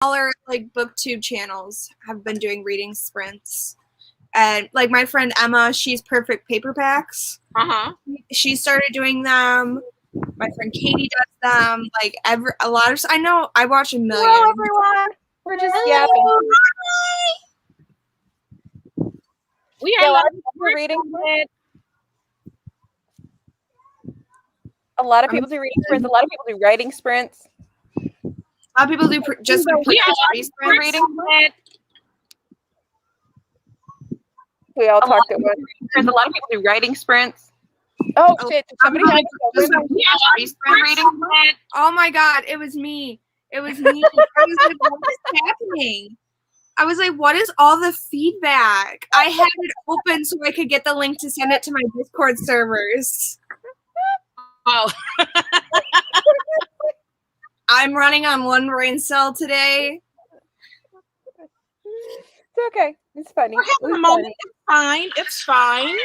smaller like booktube channels have been doing reading sprints. And like my friend Emma, she's Perfect Paperbacks. She started doing them. My friend Katie does them. Like a lot of. I know. I watch a million. Hello, everyone. We're just yapping. We are a lot of people reading. A lot of people do reading sprints. A lot of people do writing sprints. A lot of people do just reading. We all talked at once. A lot of people do writing sprints. Oh shit! Somebody had reading. Oh my god! It was me. It was me. I was like, what is happening? I was like, what is all the feedback? I had it open so I could get the link to send it to my Discord servers. Oh. I'm running on one brain cell today. It's okay. It's funny. It's fine.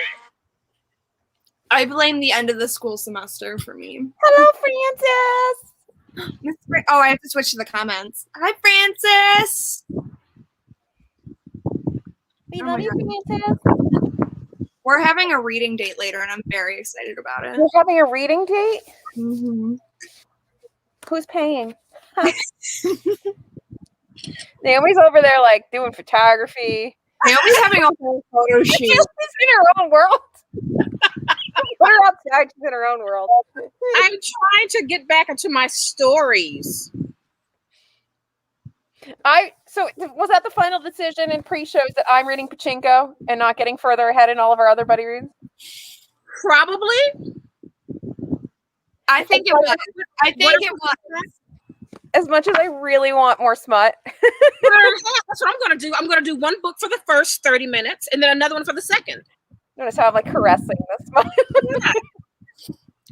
I blame the end of the school semester for me. Hello, Francis. Oh, I have to switch to the comments. Hi, Francis. We love you, Francis. We're having a reading date later, and I'm very excited about it. We're having a reading date? Mm-hmm. Who's paying? Naomi's over there, like, doing photography. Naomi's having a whole photo shoot. She's in her own world. Put her outside. She's in her own world. I'm trying to get back into my stories. So was that the final decision in pre-shows that I'm reading Pachinko and not getting further ahead in all of our other buddy reads? Probably. I think it was. As much as I really want more smut. That's what I'm going to do. I'm going to do one book for the first 30 minutes and then another one for the second. Notice how I'm like caressing the smut.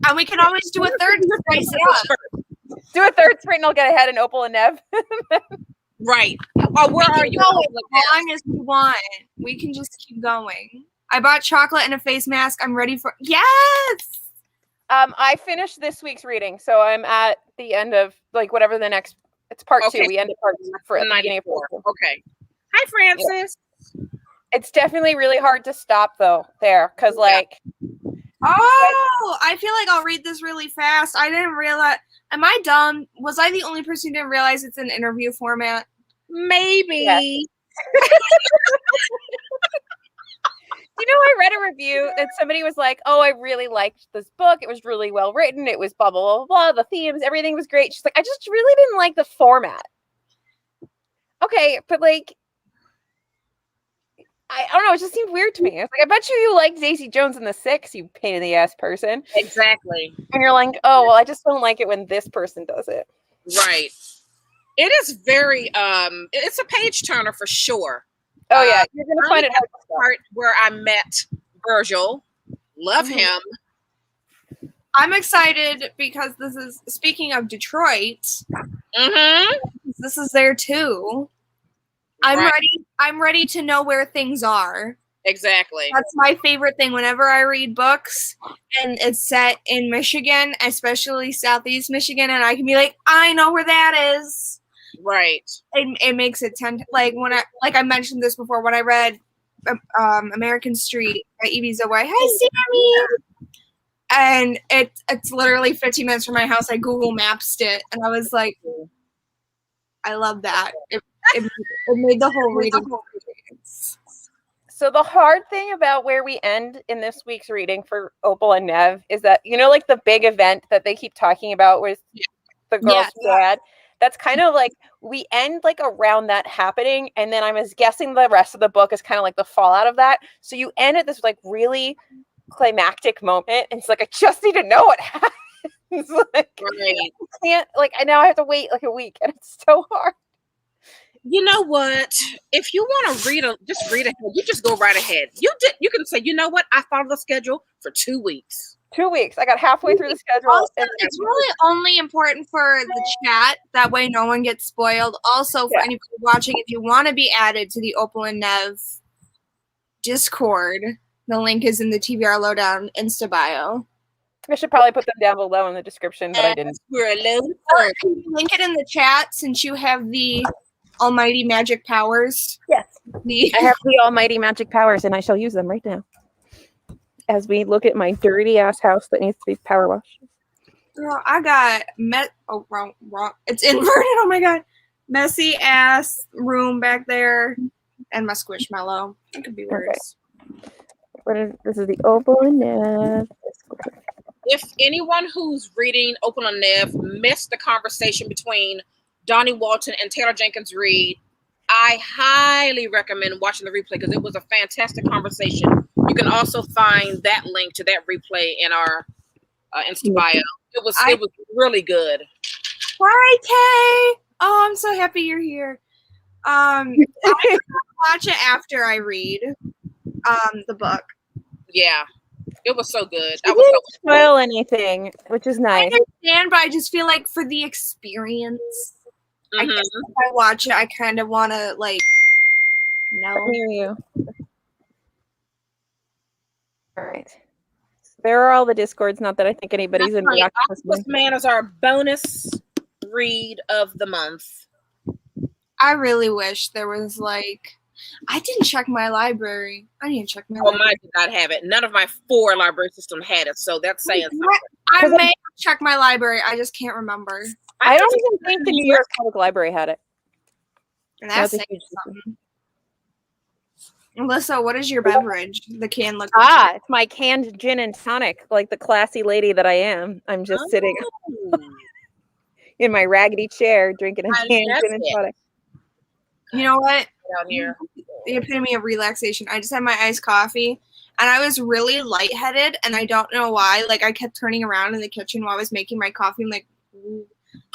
And we can always do a third sprint. Do a third sprint and I'll get ahead in Opal and Nev. Right. Where are you? As long as we want. We can just keep going. I bought chocolate and a face mask. I'm ready for... Yes! I finished this week's reading, so I'm at the end of, like, whatever the next... It's part 2. We ended part 2 for the beginning of part 2. Okay. Hi, Francis. Yeah. It's definitely really hard to stop, though, there, because, like... Oh! I feel like I'll read this really fast. I didn't realize... Am I dumb? Was I the only person who didn't realize it's an interview format? Maybe. Yes. You know, I read a review that somebody was like, oh, I really liked this book. It was really well written. It was blah, blah, blah, blah. The themes, everything was great. She's like, I just really didn't like the format. Okay, but like, I don't know. It just seemed weird to me. I was like, I bet you liked Daisy Jones and the Six, you pain in the ass person. Exactly. And you're like, oh, well, I just don't like it when this person does it. Right. It is very, it's a page turner for sure. Oh, yeah. You're going to find it part where I met Virgil. Love him. I'm excited because this is, speaking of Detroit, this is there too. I'm ready to know where things are. Exactly. That's my favorite thing whenever I read books and it's set in Michigan, especially Southeast Michigan, and I can be like, I know where that is. Right. It makes it like when I mentioned this before when I read American Street by Evie Zawai. Hi, Sammy. And it's literally 15 minutes from my house. I Google Maps it, and I was like, I love that. It made the whole reading experience. So the hard thing about where we end in this week's reading for Opal and Nev is that, you know, like the big event that they keep talking about with the girl's dad. That's kind of like we end like around that happening, and then I'm guessing the rest of the book is kind of like the fallout of that. So you end at this like really climactic moment, and it's like I just need to know what happens. Like, I can't, like, I now have to wait like a week, and it's so hard. You know what? If you want to just read ahead. You just go right ahead. You can say, you know what? I followed the schedule for 2 weeks. 2 weeks. I got halfway through the schedule. Also, it's really only important for the chat. That way no one gets spoiled. Also, for anybody watching, if you want to be added to the Opal and Nev Discord, the link is in the TBR Lowdown Insta bio. I should probably put them down below in the description, but I didn't. We're alone. Link it in the chat since you have the almighty magic powers. Yes. I have the almighty magic powers, and I shall use them right now. As we look at my dirty ass house that needs to be power washed. Girl, I got wrong. It's inverted. Oh my god, messy ass room back there, and my squishmallow. It could be worse. Okay. This is the Opal and Nev. If anyone who's reading Opal and Nev missed the conversation between Donnie Walton and Taylor Jenkins Reid, I highly recommend watching the replay because it was a fantastic conversation. You can also find that link to that replay in our Insta bio. It was really good. Hi, Kay. Oh, I'm so happy you're here. I watch it after I read the book. Yeah, it was so good. I didn't spoil anything, which is nice. I understand, but I just feel like for the experience, I guess if I watch it, I kind of want to know. I hear you. All right. There are all the Discords. Not that I think anybody's in the Octopus Man is our bonus read of the month. I really wish there was I didn't check my library. I didn't check my library. Mine did not have it. None of my 4 library systems had it, so that's saying something. I may have checked my library. I just can't remember. I don't even think the New York Public Library had it. And that's saying something. Alyssa, what is your beverage? The can looks it's my canned gin and tonic, like the classy lady that I am. I'm just sitting in my raggedy chair drinking a canned gin and tonic. You know what? Down here. The epitome of relaxation. I just had my iced coffee and I was really lightheaded and I don't know why. I kept turning around in the kitchen while I was making my coffee. I'm like, ooh.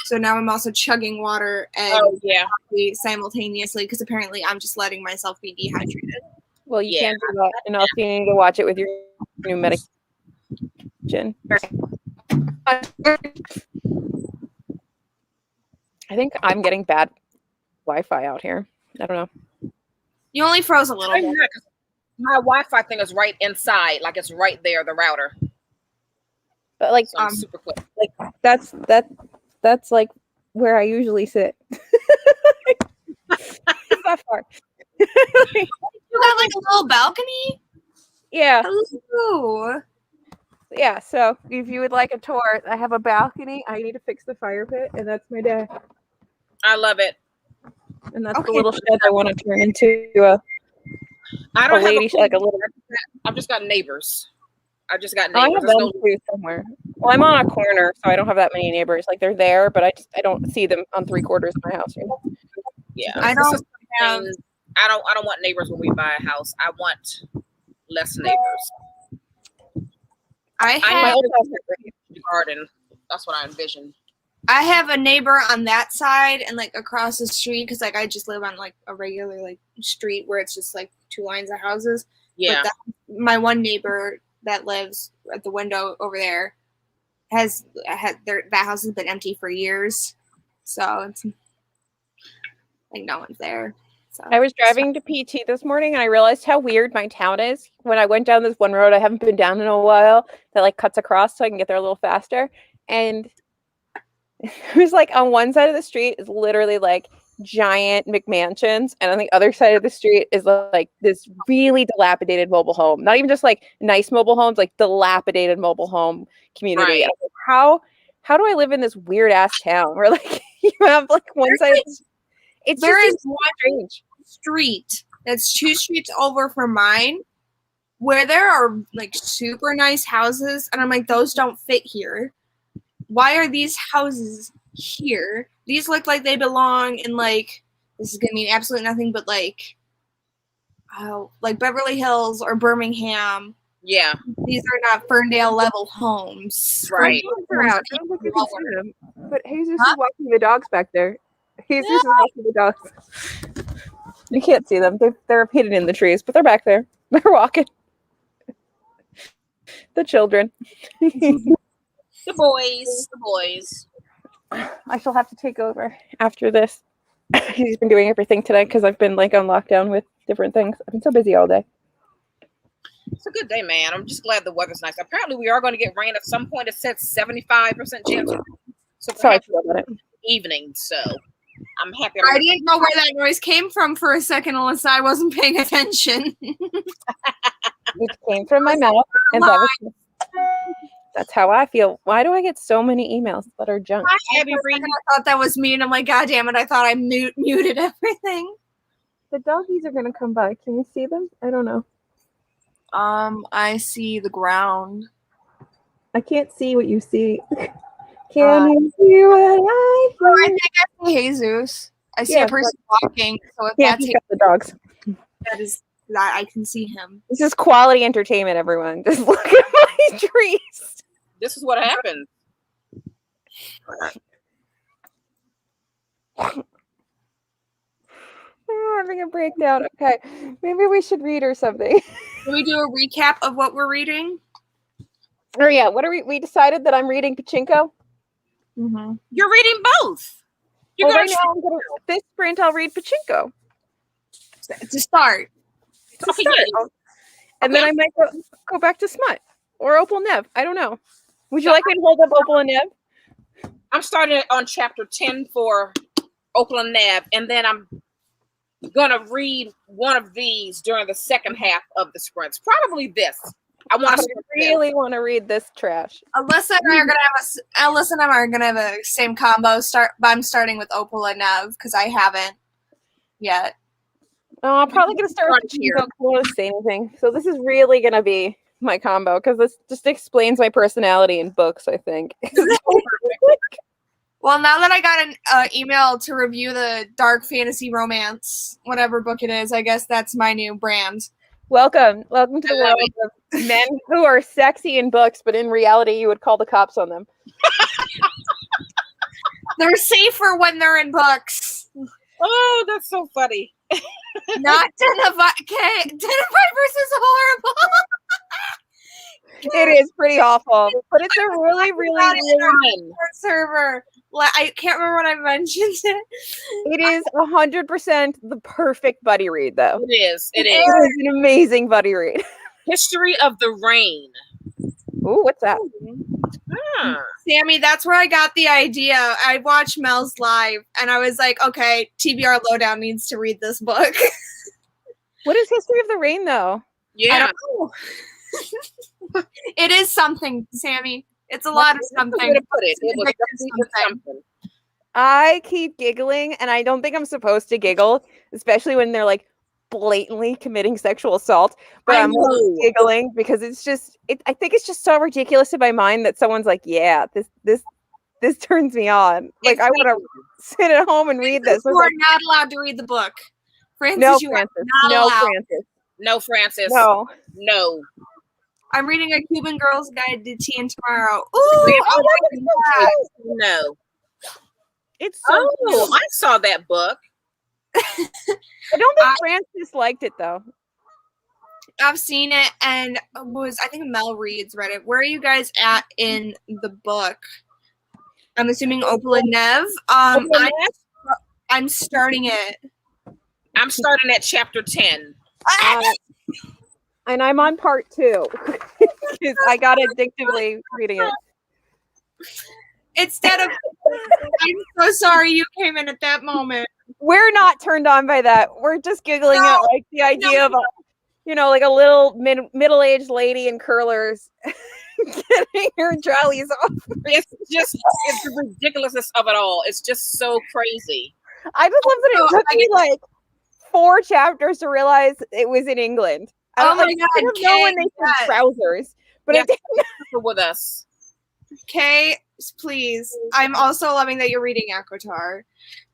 So now I'm also chugging water and coffee simultaneously because apparently I'm just letting myself be dehydrated. Well, you can't do that. And also you need to watch it with your new medication. I think I'm getting bad Wi-Fi out here. I don't know. You only froze a little bit. My Wi-Fi thing is right inside. It's right there, the router. But so super quick. That's where I usually sit. It's not far. You got a little balcony? Yeah. Ooh. Yeah, so if you would like a tour, I have a balcony. I need to fix the fire pit, and that's my day. I love it. And that's the little shed I want to turn into a lady shed, a little. I've just got neighbors. I have them too somewhere. Well, I'm on a corner, so I don't have that many neighbors. They're there, but I don't see them on 3/4 of my house. Yeah, I don't want neighbors when we buy a house. I want less neighbors. I have a garden. That's what I envision. I have a neighbor on that side and across the street because I just live on a regular street where it's just 2 lines of houses. Yeah. But my one neighbor that lives at the window over there that house has been empty for years, so it's no one's there. So I was driving to PT this morning and I realized how weird my town is. When I went down this one road I haven't been down in a while that cuts across so I can get there a little faster, and it was on one side of the street is literally giant McMansions, and on the other side of the street is this really dilapidated mobile home. Not even just nice mobile homes, dilapidated mobile home community. Right. How do I live in this weird ass town where you have one side of it's there just is one strange street that's 2 streets over from mine where there are super nice houses, and I'm those don't fit here. Why are these houses here? These look like they belong in this is gonna mean absolutely nothing but Beverly Hills or Birmingham. Yeah. These are not Ferndale level homes. Right. But Jesus is walking the dogs back there. Jesus is walking the dogs. You can't see them. They're hidden in the trees, but they're back there. They're walking. The children. The boys. I shall have to take over after this. He's been doing everything today because I've been on lockdown with different things. I've been so busy all day. It's a good day, man. I'm just glad the weather's nice. Apparently, we are going to get rain at some point. It said 75% chance of rain. So sorry about it. Evening. So I'm happy. I didn't know where that noise came from for a second, Alyssa. I wasn't paying attention. It came from my mouth, and that's how I feel. Why do I get so many emails that are junk? I thought that was me, and I'm like, God damn it! I thought I muted everything. The doggies are gonna come by. Can you see them? I don't know. I see the ground. I can't see what you see. Can you see what I see? I think I see Jesus. I see a person walking. So if that's the dogs. That I can see him. This is quality entertainment, everyone. Just look at my trees. This is what happened. I'm having a breakdown. Okay, maybe we should read or something. Can we do a recap of what we're reading? Oh yeah, what are we decided that I'm reading Pachinko? Mm-hmm. You're reading both. Right now, this sprint I'll read Pachinko to start. And then I might go back to Smut or Opal Nev. I don't know. Would you like me to hold up Opal and Nev? I'm starting on chapter 10 for Opal and Nev, and then I'm gonna read one of these during the second half of the sprints. Probably this. I really want to read this trash. Alyssa and I are gonna have a same combo. I'm starting with Opal and Nev because I haven't yet. Oh, I'm probably gonna start with Pachinko. I don't want to say anything. So this is really gonna be my combo because this just explains my personality in books, I think. Well, now that I got an email to review the dark fantasy romance, whatever book it is, I guess that's my new brand. Welcome to the world of men who are sexy in books, but in reality, you would call the cops on them. They're safer when they're in books. Oh, that's so funny. Not Denivide versus horrible. It is pretty awful, but it's a really fun server. I can't remember when I mentioned it. It is 100% the perfect buddy read, though. It is. It is an amazing buddy read. History of the Rain. Ooh, what's that? Sammy, that's where I got the idea. I watched Mel's live, and I was like, okay, TBR Lowdown needs to read this book. What is History of the Rain, though? Yeah. I don't know. It is something, Sammy. It's a lot of something. It was something. I keep giggling, and I don't think I'm supposed to giggle, especially when they're like blatantly committing sexual assault. But I'm giggling because it's just, I think it's just so ridiculous in my mind that someone's like, "Yeah, this turns me on." Like I want to sit at home and read this. You are not allowed to read the book, Francis. No, you Francis. Are not no, allowed. Francis. No, Francis. No. I'm reading A Cuban Girl's Guide to Teen Tomorrow. Ooh, no. It's so cool. I saw that book. I don't think Francis liked it though. I've seen it, and I think Mel Reed's read it. Where are you guys at in the book? I'm assuming Opal and Nev. I'm starting it. I'm starting at chapter 10. And I'm on part 2 because I got addictively reading it. Instead of, I'm so sorry you came in at that moment. We're not turned on by that. We're just giggling at like the idea of, like a little middle-aged lady in curlers getting her jollies off. It's the ridiculousness of it all. It's just so crazy. I just love that it took me like 4 chapters to realize it was in England. I don't know when they said trousers, but it didn't with us. Kay, please. I'm also loving that you're reading Akotar.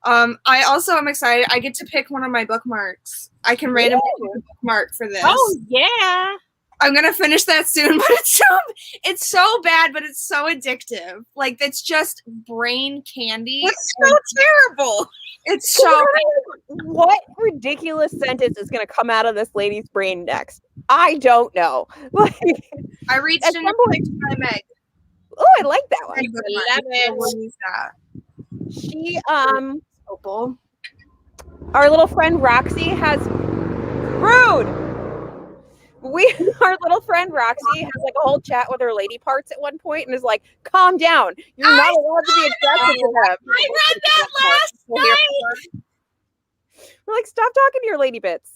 I also am excited. I get to pick one of my bookmarks. I can randomly pick a bookmark for this. Oh yeah. I'm gonna finish that soon, but it's so bad, but it's so addictive. Like it's just brain candy. It's so terrible. It's so. What ridiculous sentence is going to come out of this lady's brain next? I don't know. Like, I reached in my Meg. Oh, I like that one. I love it. She, Opal. Our little friend Roxy has rude. Our little friend Roxy has like a whole chat with her lady parts at one point and is like, calm down. You're not allowed to be aggressive to them. I read that last night. We're like, stop talking to your lady bits.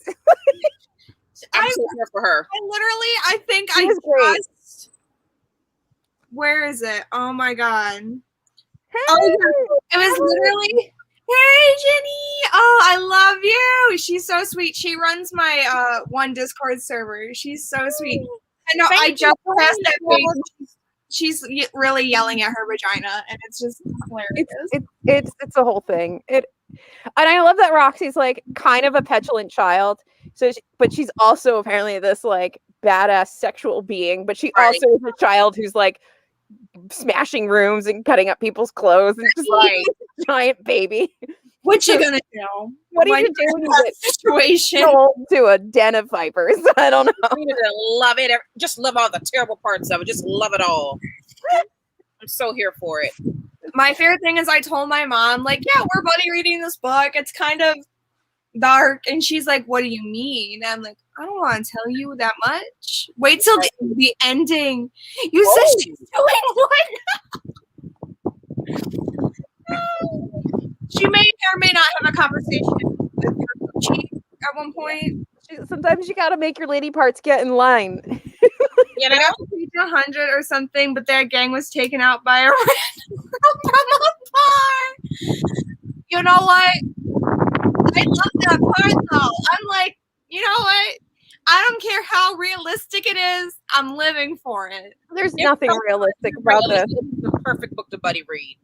I'm so here for her. I think I just. Where is it? Oh my god. Hey. Oh, it was literally. Hey Jenny! Oh, I love you. She's so sweet. She runs my one Discord server. She's so sweet. I know. I just passed that page. She's really yelling at her vagina, and it's just hilarious. It's a whole thing. And I love that Roxy's like kind of a petulant child. But she's also apparently this like badass sexual being. But she also is a child who's like smashing rooms and cutting up people's clothes and just like a giant baby. What you gonna do? What do you do when you get situation to a den of vipers? I don't know. I'm gonna love it. Just love all the terrible parts of it. Just love it all. I'm so here for it. My favorite thing is I told my mom, like, yeah, we're buddy reading this book. It's kind of dark. And she's like, what do you mean? And I'm like, I don't want to tell you that much. Wait till the ending. You said she's doing what? She may or may not have a conversation with her chief at one point. Sometimes you gotta make your lady parts get in line. You know, page 100 or something, but their gang was taken out by a random girl from a bar. You know what? I love that part though. I'm like, you know what? I don't care how realistic it is. I'm living for it. There's nothing realistic about this. It's the perfect book to buddy read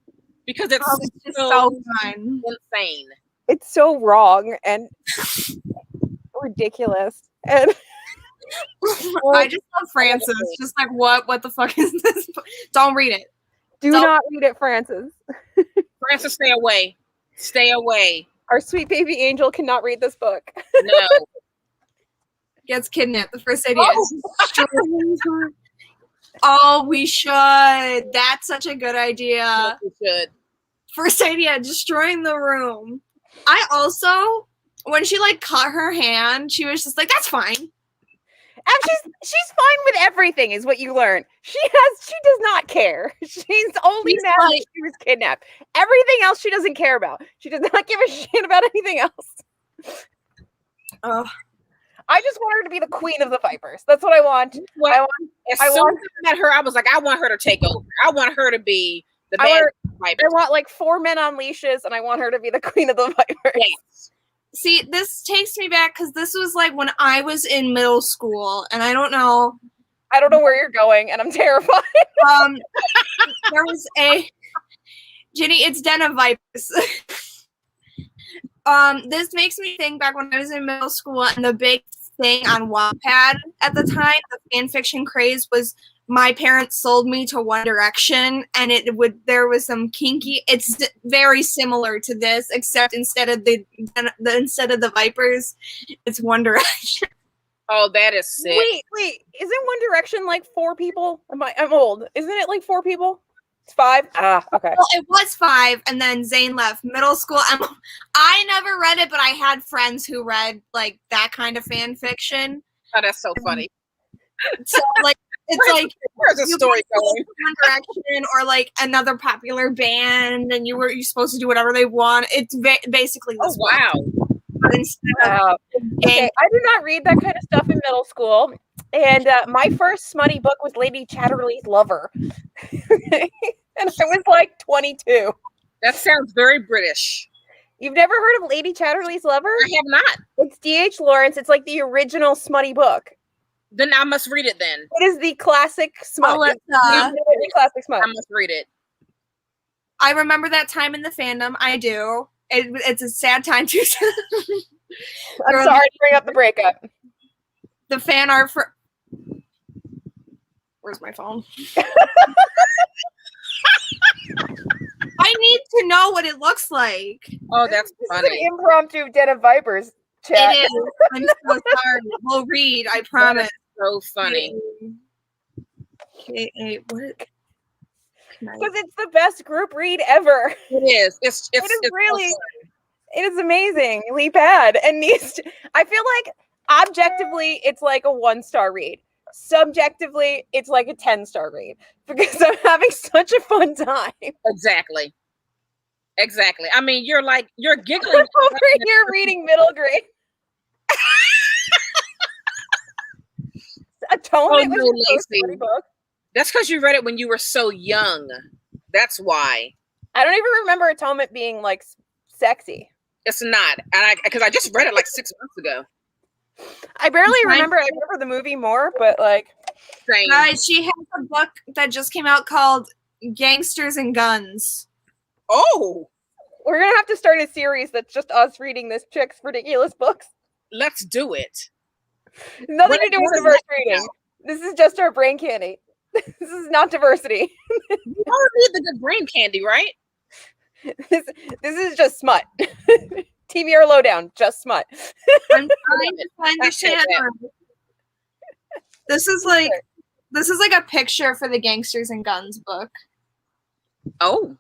because it's just so fun, insane. It's so wrong and ridiculous. And I just love Frances. Just like, what the fuck is this? Don't read it. Do not read it, Frances. Frances, stay away. Stay away. Our sweet baby angel cannot read this book. No. Gets kidnapped. The first idea is oh, we should. That's such a good idea. Yes, we should. First idea, destroying the room. I also, when she like cut her hand, she was just like, that's fine. And she's fine with everything, is what you learn. She does not care. She's only mad that she was kidnapped. Everything else she doesn't care about. She does not give a shit about anything else. I just want her to be the queen of the vipers. That's what I want. As soon as I met her, I was like, I want her to take over. I want her to be the bad viper. I want like 4 men on leashes, and I want her to be the queen of the vipers. Yes. See, this takes me back because this was like when I was in middle school, and I don't know where you're going, and I'm terrified. There was Jenny, it's Den of Vipers. This makes me think back when I was in middle school, and the big thing on Wattpad at the time, the fan fiction craze was my parents sold me to One Direction, and there was some kinky. It's very similar to this, except instead of the Vipers, it's One Direction. Oh, that is sick. Wait, isn't One Direction like 4 people? I'm old. Isn't it like 4 people? It's 5? Ah, okay. Well, it was 5, and then Zane left middle school. I never read it, but I had friends who read like that kind of fan fiction. Oh, that's so funny. So like, it's like where's the story going? One Direction or like another popular band, and you're supposed to do whatever they want. It's basically this. Oh wow! But instead of okay, I did not read that kind of stuff in middle school, and my first smutty book was Lady Chatterley's Lover, and I was like 22. That sounds very British. You've never heard of Lady Chatterley's Lover? I have not. It's D.H. Lawrence. It's like the original smutty book. Then I must read it then. It is the classic smut. The classic smut. I must read it. I remember that time in the fandom. I do. It's a sad time too. I'm sorry to bring up the breakup. The fan art for... Where's my phone? I need to know what it looks like. Oh, that's funny. This is an impromptu Den of Vipers chat. It is. I'm so sorry. We'll read. I promise. So funny. What? Because it's the best group read ever. It is. It's really. It is amazingly bad and needs. I feel like Objectively, it's like a 1-star read. Subjectively, it's like a 10-star read because I'm having such a fun time. Exactly. I mean, you're giggling over here reading middle grade. Atonement was your first story book. That's because you read it when you were so young. That's why. I don't even remember Atonement being like sexy. It's not, and because I just read it like 6 months ago. I barely remember. I remember the movie more, but like. Same. Guys, she has a book that just came out called Gangsters and Guns. Oh. We're gonna have to start a series that's just us reading this chick's ridiculous books. Let's do it. Nothing to do with diverse reading. This is just our brain candy. This is not diversity. You don't need the good brain candy, right? This is just smut. TBR Lowdown, just smut. I'm trying to find the channel. This is like a picture for the Gangsters and Guns book. Oh.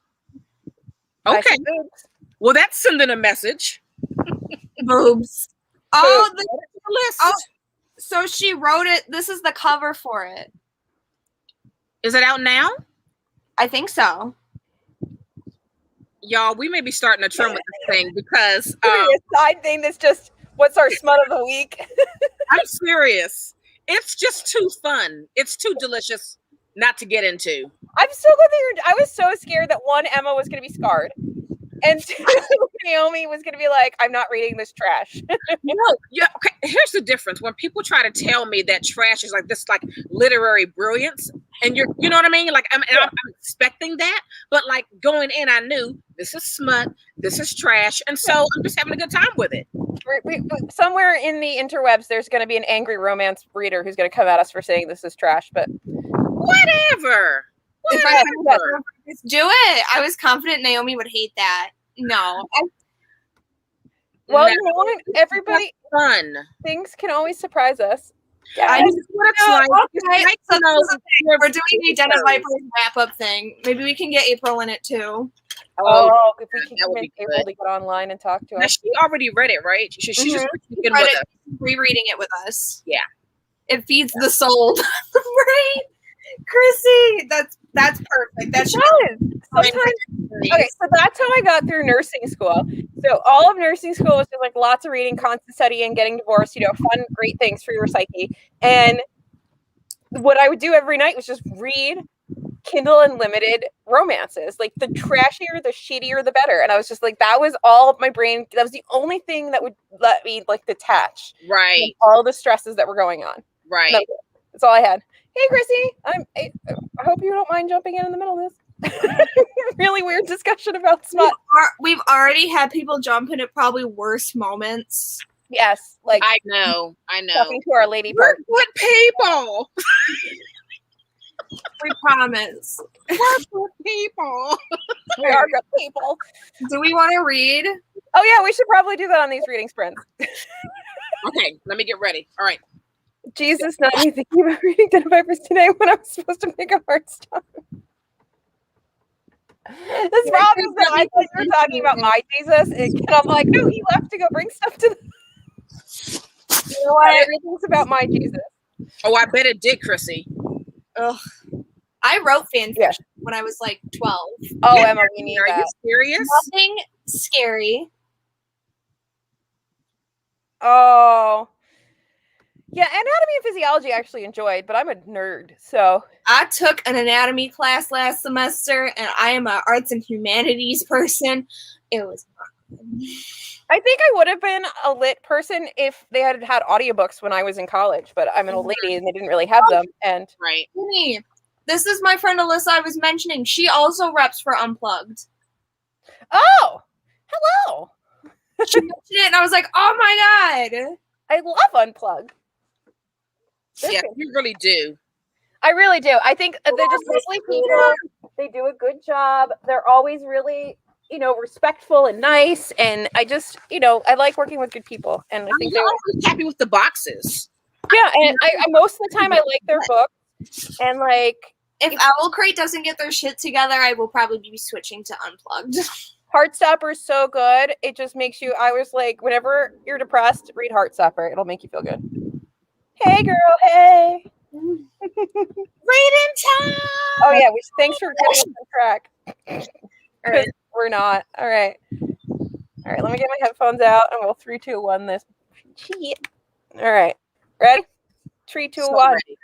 Okay. Well, that's sending a message. Boobs. Oh, the list. Oh, so she wrote it. This is the cover for it. Is it out now? I think so. Y'all, we may be starting a trend with this thing because a side thing that's just what's our smut of the week. I'm serious. It's just too fun. It's too delicious not to get into. I'm so glad that I was so scared that one, Emma was going to be scarred, and two, Naomi was going to be like, "I'm not reading this trash." No, yeah. Okay. Here's the difference. When people try to tell me that trash is like this, like literary brilliance, and you know what I mean? Like I'm expecting that, but like going in, I knew this is smut, this is trash, and so I'm just having a good time with it. Somewhere in the interwebs, there's going to be an angry romance reader who's going to come at us for saying this is trash, but whatever. Let's do it. I was confident Naomi would hate that. No. Well, you know what? Everybody, fun. Things can always surprise us. Yeah, I know what it's like. Okay, so we're doing the Den of Vipers wrap-up thing. Maybe we can get April in it too. Oh, if we can convince April to get online and talk to us. She already read it, right? She's just rereading it with us. Yeah. It feeds the soul. Right? Chrissy, that's perfect. That's okay, so that's how I got through nursing school. So all of nursing school was just like lots of reading, constant studying, getting divorced, fun, great things for your psyche. And what I would do every night was just read Kindle Unlimited romances. Like the trashier, the shittier, the better. And I was just like, that was all of my brain. That was the only thing that would let me like detach. Right. All the stresses that were going on. Right. That's all I had. Hey, Chrissy, I hope you don't mind jumping in the middle of this. Really weird discussion about smut. We've already had people jump in at probably worse moments. Yes, like I know. Talking to our lady part. We're good people. We promise. We're good people. We are good people. Do we want to read? Oh yeah, we should probably do that on these reading sprints. Okay, let me get ready. All right. Jesus, not me thinking about reading Den of Vipers today when I was supposed to make a hard stop. This problem is that I thought you were talking about my Jesus, and I'm like, no, he left to go bring stuff to the... You know what? Everything's about my Jesus. Oh, I bet it did, Chrissy. Ugh. I wrote fanfiction when I was like 12. Oh, Emma, we need that. Are you serious? Nothing scary. Oh. Yeah, anatomy and physiology I actually enjoyed, but I'm a nerd, so. I took an anatomy class last semester, and I am an arts and humanities person. It was fun. I think I would have been a lit person if they had had audiobooks when I was in college, but I'm an old lady and they didn't really have them. And right. This is my friend Alyssa I was mentioning. She also reps for Unplugged. Oh, hello. She mentioned it, and I was like, oh my God. I love Unplugged. Yeah, you really do. I really do. I think they're just lovely people. They do a good job. They're always really, respectful and nice. And I just, I like working with good people. And I think they're always happy with the boxes. Yeah, and I most of the time I like their books. And like, if Owl Crate doesn't get their shit together, I will probably be switching to Unplugged. Heartstopper is so good. It just makes you. I was like, whenever you're depressed, read Heartstopper. It'll make you feel good. Hey, girl. Hey. Reading time. Oh yeah. Thanks for getting us on track. All right. We're not. All right. All right. Let me get my headphones out, and we'll 3, 2, 1 this. All right. Ready? 3, 2, So 1. ready.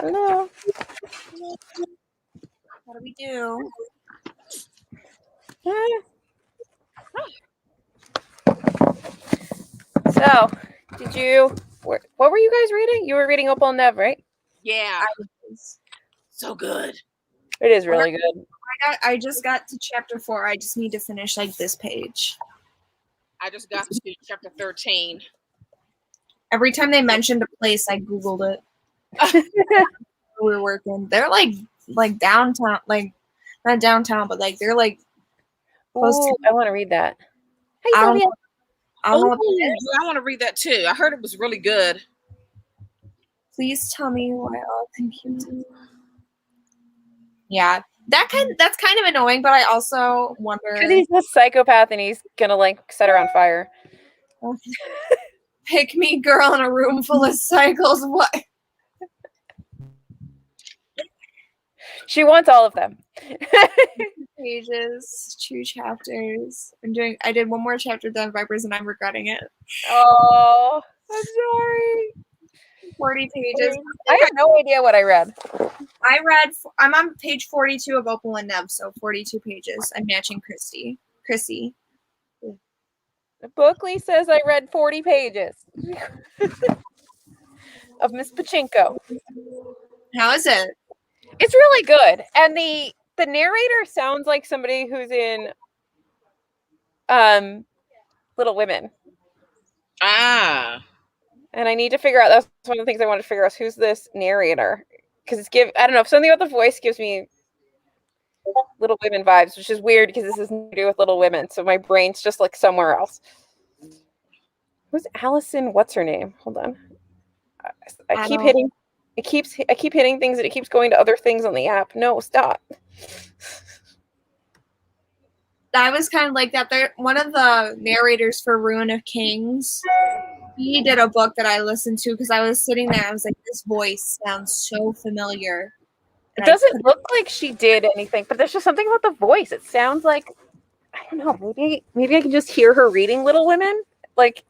Hello. What do we do? So, what were you guys reading? You were reading Opal and Nev, right? Yeah. So good. It is really good. I just got to chapter 4. I just need to finish like this page. I just got to chapter 13. Every time they mentioned a place, I Googled it. We were working. They're like downtown, like not downtown, but like they're like close to. I want to read that. Hey, I don't Sylvia. I don't know what Oh, that is. I want to read that too. I heard it was really good. Please tell me why all confusing. Yeah, that's kind of annoying, but I also wonder. Because he's a psychopath and he's gonna like set her on fire. Pick me, girl, in a room full of cycles. What? She wants all of them. Pages, 2 chapters. I did one more chapter done Vipers and I'm regretting it. Oh, I'm sorry. 40 pages. I have no idea what I read. I'm on page 42 of Opal and Nev, so 42 pages. I'm matching Chrissy. Bookly says I read 40 pages of Miss Pachinko. How is it? It's really good. And the narrator sounds like somebody who's in Little Women. Ah. And I need to figure out, that's one of the things I want to figure out, who's this narrator. Because I don't know, if something about the voice gives me Little Women vibes, which is weird because this is nothing to do with Little Women. So my brain's just like somewhere else. Who's Allison? What's her name? Hold on. I keep hitting things and it keeps going to other things on the app. No, stop. I was kind of like that. One of the narrators for Ruin of Kings, he did a book that I listened to because I was sitting there. I was like, this voice sounds so familiar. It doesn't look like she did anything, but there's just something about the voice. It sounds like, I don't know, maybe I can just hear her reading Little Women. Like,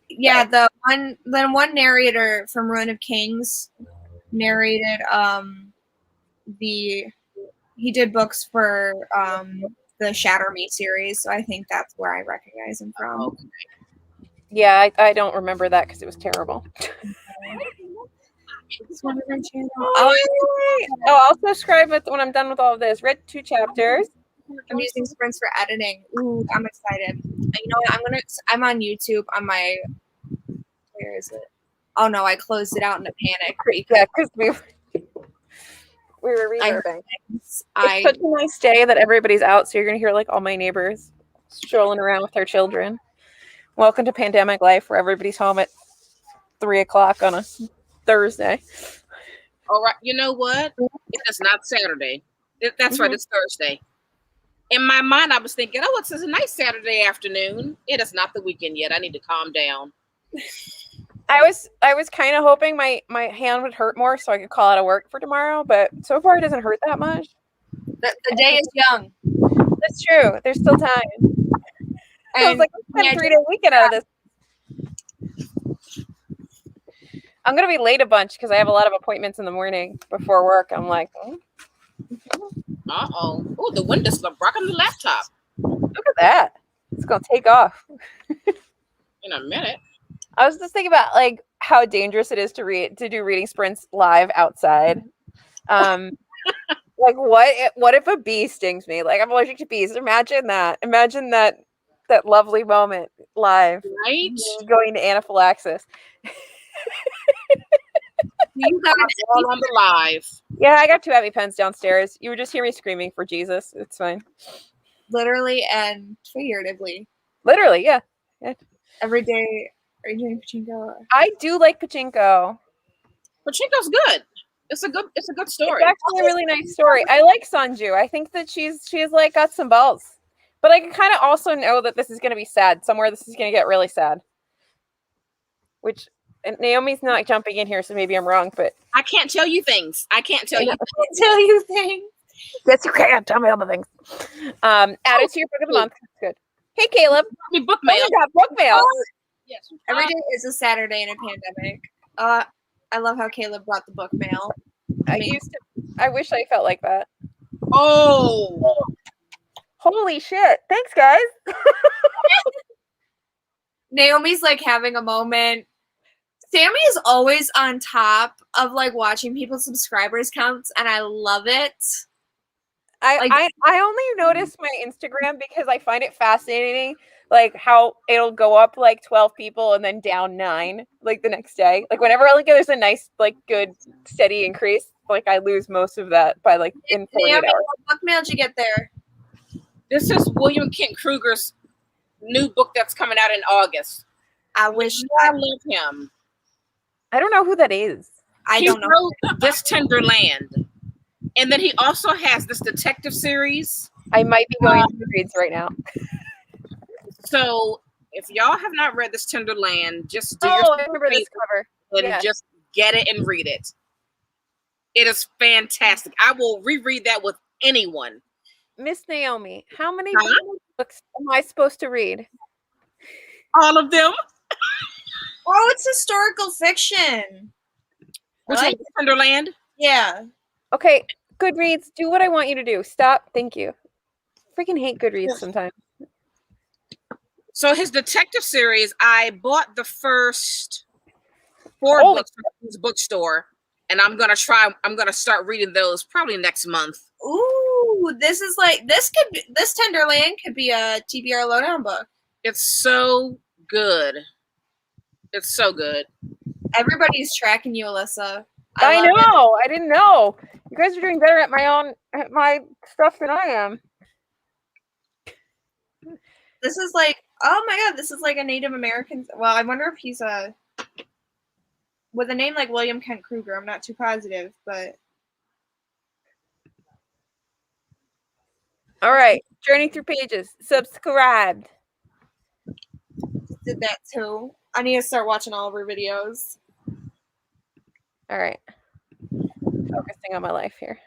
yeah, the one narrator from Ruin of Kings narrated he did books for the Shatter Me series, so I think that's where I recognize him from. Yeah, I don't remember that because it was terrible. I'll subscribe when I'm done with all of this. Read 2 chapters. I'm using Sprints for editing. Ooh, I'm excited. You know what? I'm on YouTube on my. Where is it? Oh no, I closed it out in a panic. Yeah, because we were reverbing. It's such a nice day that everybody's out, so you're gonna hear like all my neighbors strolling around with their children. Welcome to pandemic life, where everybody's home at 3:00 on a Thursday. All right, you know what? It is not Saturday. That's right, it's Thursday. In my mind, I was thinking, oh, it's a nice Saturday afternoon. It is not the weekend yet. I need to calm down. I was kind of hoping my hand would hurt more so I could call out of work for tomorrow, but so far it doesn't hurt that much. The day is young. That's true. There's still time. I was like, let's have a 3-day weekend out of this. I'm going to be late a bunch because I have a lot of appointments in the morning before work. I'm like, Uh-oh. Oh, the window's rocking the laptop. Look at that. It's going to take off. In a minute. I was just thinking about like how dangerous it is to do reading sprints live outside. Like what if a bee stings me? Like I'm allergic to bees. Imagine that. Imagine that lovely moment live. Right? Going to anaphylaxis. You got all on the live. Yeah, I got 2 EpiPens downstairs. You would just hear me screaming for Jesus. It's fine. Literally and figuratively. Literally, yeah. Every day. Are you doing pachinko? I do like pachinko. Pachinko's good. It's a good story. It's actually a really nice story. I like Sanju. I think that she's like got some balls. But I can kind of also know that this is going to be sad. Somewhere this is going to get really sad. And Naomi's not jumping in here, so maybe I'm wrong, but I can't tell you things. I can't tell you things. Yes, you can. Tell me all the things. Add it to your book of the month. That's good. Hey, Caleb. Book mail. You got book mail. Yes. Every day is a Saturday in a pandemic. I love how Caleb brought the book mail. I wish I felt like that. Oh, holy shit! Thanks, guys. Naomi's like having a moment. Sammy is always on top of like watching people's subscribers counts, and I love it. I only notice my Instagram because I find it fascinating, like how it'll go up like 12 people and then down 9 like the next day. Like whenever like there's a nice like good steady increase, like I lose most of that by like in 48 Naomi, hours. what book mail did you get there? this is William Kent Kruger's new book that's coming out in August. I wish I love him. I don't know who that is. I don't know. He wrote This Tender Land. And then he also has this detective series. I might be going to Goodreads right now. So if y'all have not read This Tender Land, just do I remember this cover. and just get it and read it. It is fantastic. I will reread that with anyone. Miss Naomi, how many Huh? books am I supposed to read? All of them. Oh, it's historical fiction. Which one? This Tender Land? Yeah. Okay, Goodreads, do what I want you to do. Stop. Thank you. Freaking hate Goodreads sometimes. So his detective series, I bought the first 4 books from his bookstore, and I'm gonna start reading those probably next month. Ooh, this Tenderland could be a TBR Lowdown book. It's so good. It's so good. Everybody's tracking you, Alyssa. I know. I didn't know. You guys are doing better at my stuff than I am. This is like, oh my god, this is like a Native American. Well, I wonder if he's with a name like William Kent Kruger. I'm not too positive, but all right, journey through pages. Subscribed. did that too. I need to start watching all of her videos. All right, focusing on my life here.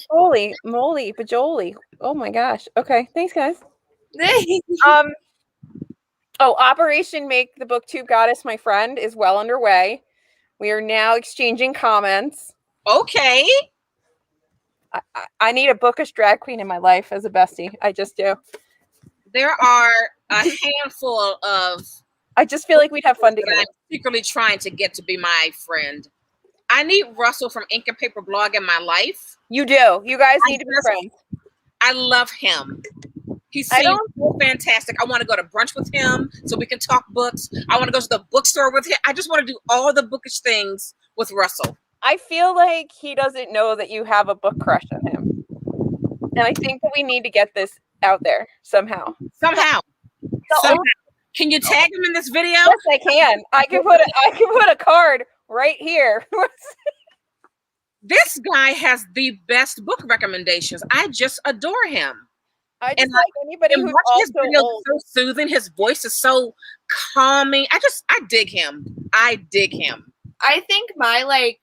Holy moly, bajoli! Oh my gosh. Okay, thanks, guys. Operation Make the Booktube Goddess My Friend is well underway. We are now exchanging comments. Okay. I need a bookish drag queen in my life as a bestie. I just do. There are a handful of. I just feel like we'd have fun together. I'm secretly trying to get to be my friend. I need Russell from Ink and Paper Blog in my life. You do. You guys need to be friends. I love him. He seems so fantastic. I want to go to brunch with him so we can talk books. I want to go to the bookstore with him. I just want to do all the bookish things with Russell. I feel like he doesn't know that you have a book crush on him. And I think that we need to get this out there somehow. Somehow. Can you tag him in this video? Yes, I can. I can put a card right here. This guy has the best book recommendations. I just adore him. I just like anybody who's also old. So soothing. His voice is so calming. I dig him. I dig him. I think my like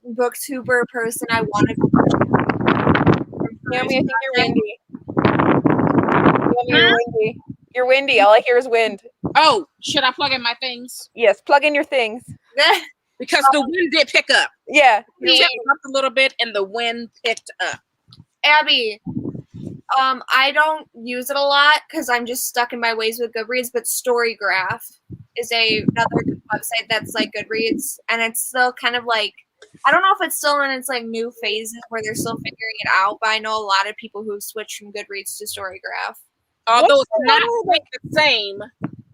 booktuber person I want to. Naomi, I think you're windy. You're windy. You're windy. All I hear is wind. Oh, should I plug in my things? Yes, plug in your things. Because the wind did pick up. Yeah. It tipped up a little bit and the wind picked up. Abby, I don't use it a lot because I'm just stuck in my ways with Goodreads, but Storygraph is another website that's like Goodreads, and it's still kind of like, I don't know if it's still in its like new phases where they're still figuring it out, but I know a lot of people who've switched from Goodreads to Storygraph. Although it's not like the same,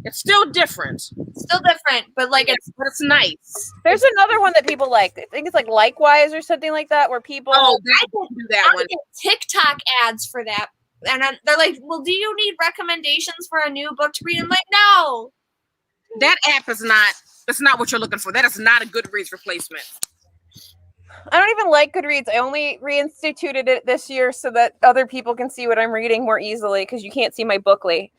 it's still different. Still different, but like it's nice. There's another one that people like. I think it's like Likewise or something like that, where people. Oh, I don't do that one. Get TikTok ads for that, and they're like, "Well, do you need recommendations for a new book to read?" I'm like, "No." That app is not. That's not what you're looking for. That is not a Goodreads replacement. I don't even like Goodreads. I only reinstituted it this year so that other people can see what I'm reading more easily, because you can't see my Bookly.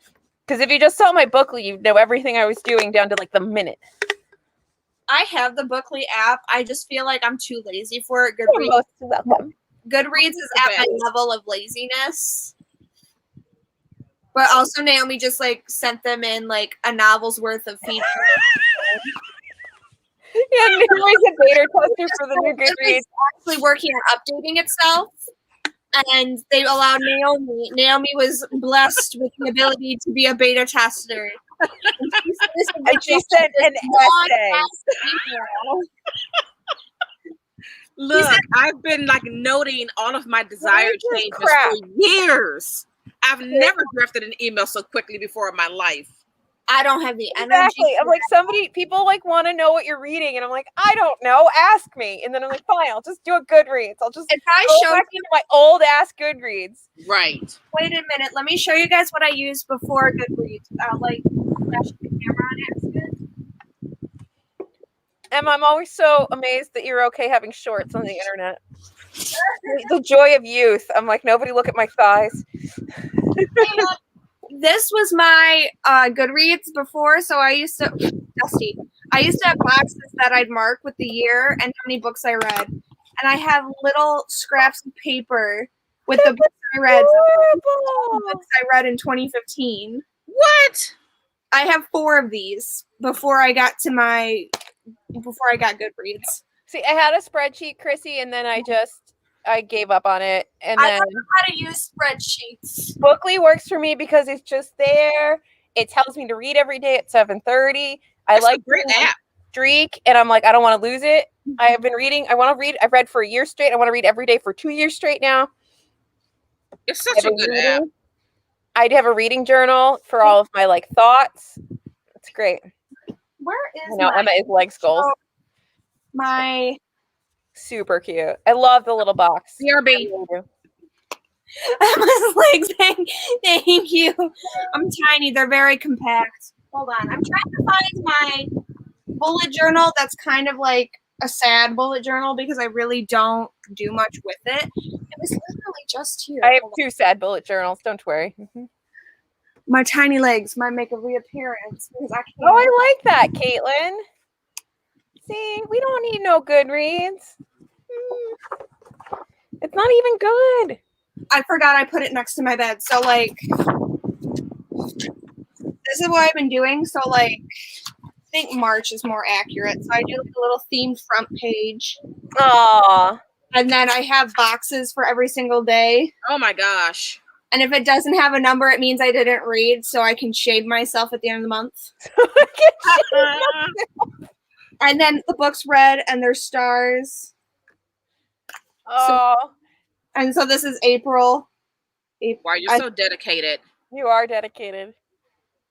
Because if you just saw my Bookly, you'd know everything I was doing down to like the minute. I have the Bookly app. I just feel like I'm too lazy for it. Goodreads is at my level of laziness. But also Naomi just like sent them in like a novel's worth of features. Yeah, Naomi's a beta tester for the new Goodreads. It's actually working on updating itself. And they allowed Naomi. Naomi was blessed with the ability to be a beta tester. And she sent an essay. Look, I've been like noting all of my desired changes for years. I've never drafted an email so quickly before in my life. I don't have the energy. Exactly. I'm like, people like want to know what you're reading, and I'm like, I don't know. Ask me. And then I'm like, fine, I'll just do a Goodreads. I'll just if I go show back to my old ass Goodreads. Right. Wait a minute. Let me show you guys what I used before Goodreads. Like flashing the camera on accident. Emma, I'm always so amazed that you're okay having shorts on the internet. The joy of youth. I'm like, nobody look at my thighs. This was my Goodreads before, so I used to have boxes that I'd mark with the year and how many books I read, and I have little scraps of paper with the books I read. Books I read in 2015. What? I have 4 of these before I got Goodreads. See, I had a spreadsheet, Chrissy, and then I gave up on it. And I then don't know how to use spreadsheets. Bookly works for me because it's just there. It tells me to read every day at 7:30. I That's like a great app. Streak, and I'm like, I don't want to lose it. I have been reading. I want to read. I've read for a year straight. I want to read every day for 2 years straight now. It's such a good app. I have a reading journal for all of my like thoughts. It's great. Where is Emma is leg skulls. My super cute. I love the little box. BRB. Emma's legs. Thank you. I'm tiny. They're very compact. Hold on. I'm trying to find my bullet journal that's kind of like a sad bullet journal because I really don't do much with it. It was literally just here. I have 2 sad bullet journals. Don't worry. My tiny legs might make a reappearance because I can't. Oh, I like that, Caitlin. See, we don't need no Goodreads. It's not even good. I forgot I put it next to my bed. So, like, this is what I've been doing. So, like, I think March is more accurate. So I do like a little themed front page. Aww. And then I have boxes for every single day. Oh my gosh. And if it doesn't have a number, it means I didn't read, so I can shame myself at the end of the month. And then the book's read and there's stars. Oh. And so this is April. Wow, you're so dedicated. You are dedicated.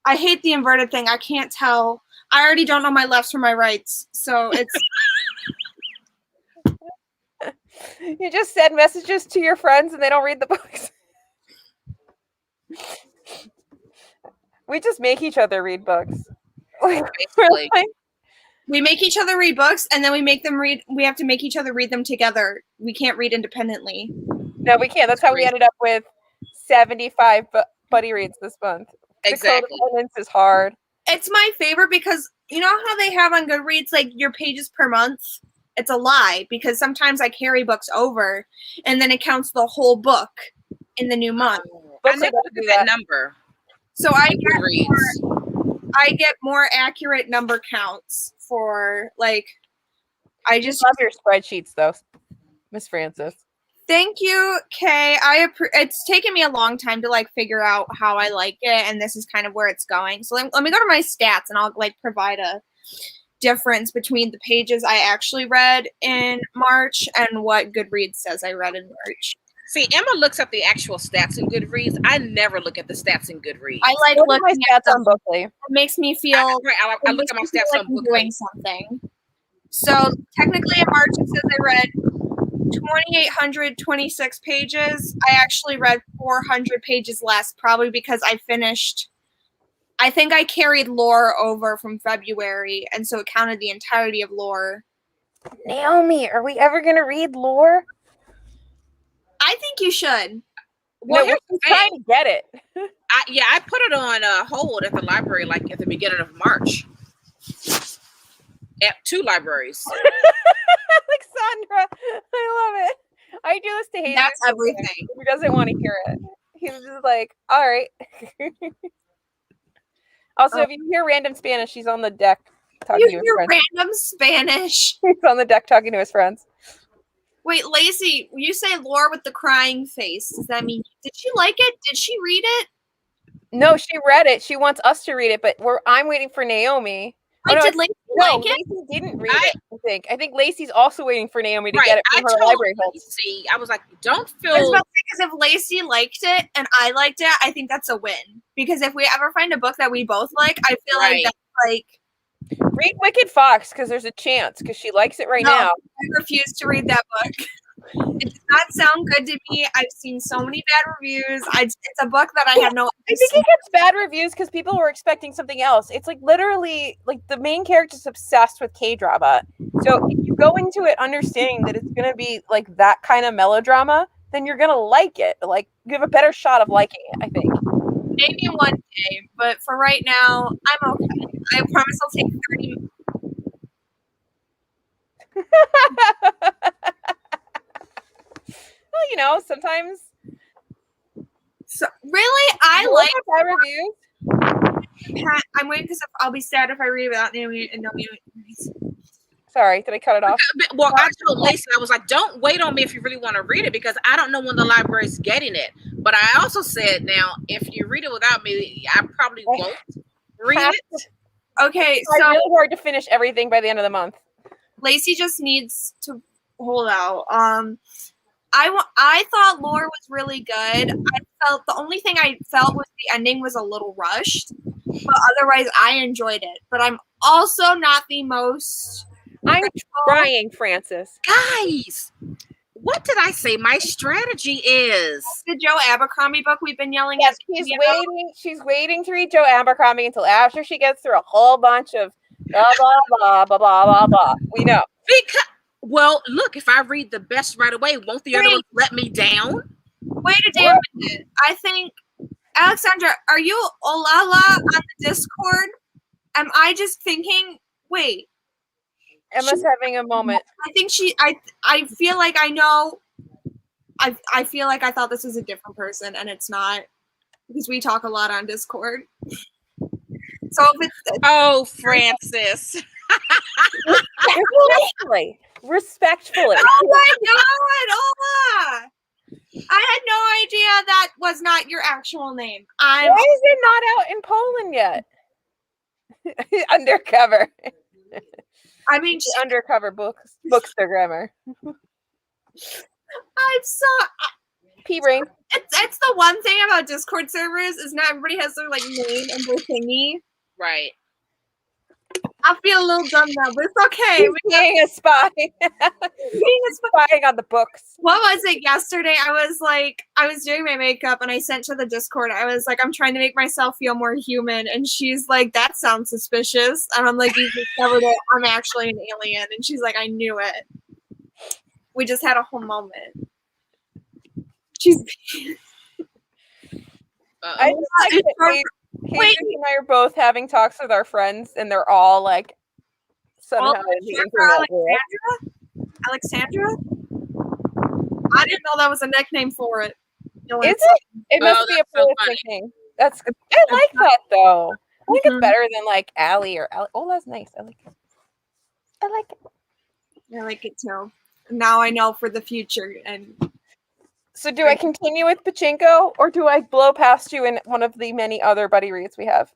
I hate the inverted thing. I can't tell. I already don't know my lefts from my rights. So it's... You just send messages to your friends and they don't read the books. We just make each other read books. We make each other read books, and then we make them read. We have to make each other read them together. We can't read independently. No, we can't. That's how we ended up with 75 buddy reads this month. Exactly. The codependence is hard. It's my favorite because you know how they have on Goodreads like your pages per month? It's a lie because sometimes I carry books over, and then it counts the whole book in the new month. I never look at that number. So I get more accurate number counts for like. I just love your spreadsheets though, Miss Francis. Thank you, Kay. It's taken me a long time to like figure out how I like it, and this is kind of where it's going. So let me go to my stats, and I'll like provide a difference between the pages I actually read in March and what Goodreads says I read in March. See, Emma looks at the actual stats in Goodreads. I never look at the stats in Goodreads. I like looking at my stats on Bookly. It makes me feel. I look at my stats like on Bookly. Doing something. So technically, in March it says I read 2,826 pages. I actually read 400 pages less, probably because I finished. I think I carried lore over from February, and so it counted the entirety of lore. Naomi, are we ever going to read lore? I think you should. Well, no, we're trying to get it. I put it on hold at the library, like at the beginning of March. At 2 libraries. Alexandra, I love it. I do this to Hayden. That's everything. He doesn't want to hear it. He's just like, all right. Also, if you hear random Spanish, she's on the deck. talking to his Your friends. random Spanish. He's on the deck talking to his friends. Wait, Lacey, you say Laura with the crying face. Does that mean did she like it? Did she read it? No, she read it. She wants us to read it, but I'm waiting for Naomi. Wait, did Lacey like it? Lacey didn't read it. I think Lacey's also waiting for Naomi to get it from her told library home. Lacey, I was like, don't feel. I was about to say, because if Lacey liked it and I liked it, I think that's a win. Because if we ever find a book that we both like, I feel like that's like. Read Wicked Fox because there's a chance because she likes it now. I refuse to read that book. It does not sound good to me. I've seen so many bad reviews. It's a book that I have no. I think it gets bad reviews because people were expecting something else. It's like literally like the main character's obsessed with K-drama. So if you go into it understanding that it's gonna be like that kind of melodrama, then you're gonna like it. Like you have a better shot of liking it, I think. Maybe one day, but for right now, I'm okay. I promise I'll take 30 minutes. Well, sometimes. So really, I like bad reviews. I'm waiting because I'll be sad if I read it without Naomi and Naomi. Sorry, did I cut it off? Well, I told Lacey, I was like, don't wait on me if you really want to read it because I don't know when the library's getting it. But I also said, now, if you read it without me, I probably won't read it. Okay, so it's really hard to finish everything by the end of the month. Lacey just needs to hold out. I thought Lore was really good. I felt the only thing I felt was the ending was a little rushed, but otherwise I enjoyed it. But I'm also not the most. I'm trying, Francis. Guys, what did I say? My strategy is the Joe Abercrombie book we've been yelling at. She's waiting to read Joe Abercrombie until after she gets through a whole bunch of blah blah blah blah blah blah blah. We know. Well, look, if I read the best right away, won't the other ones let me down? Wait a damn minute. I think, Alexandra, are you Olala on the Discord? Am I just thinking, wait. Emma's having a moment. I think I feel like I know. I feel like I thought this was a different person, and it's not. Because we talk a lot on Discord. So if it's. Oh, Francis. Respectfully. Oh my God, Ola! I had no idea that was not your actual name. Why is it not out in Poland yet? Undercover. I mean, undercover bookstagrammer. I'm so. P-brain. It's the one thing about Discord servers is not everybody has their like name and their thingy. Right. I feel a little dumb now, but it's okay. Being a spy. Spying on the books. What was it yesterday? I was doing my makeup and I sent to the Discord. I was like, I'm trying to make myself feel more human. And she's like, that sounds suspicious. And I'm like, you discovered it. I'm actually an alien. And she's like, I knew it. We just had a whole moment. She's. I just like that Wait, and I are both having talks with our friends, and they're all like somehow in the internet. Alexandra? I didn't know that was a nickname for it. Is it? It must be a Polish nickname. That's good. I like that though. I think it's better than like Allie or Allie. Oh, that's nice. I like it. I like it. I like it too. Now I know for the future. And so do I continue with Pachinko or do I blow past you in one of the many other buddy reads we have?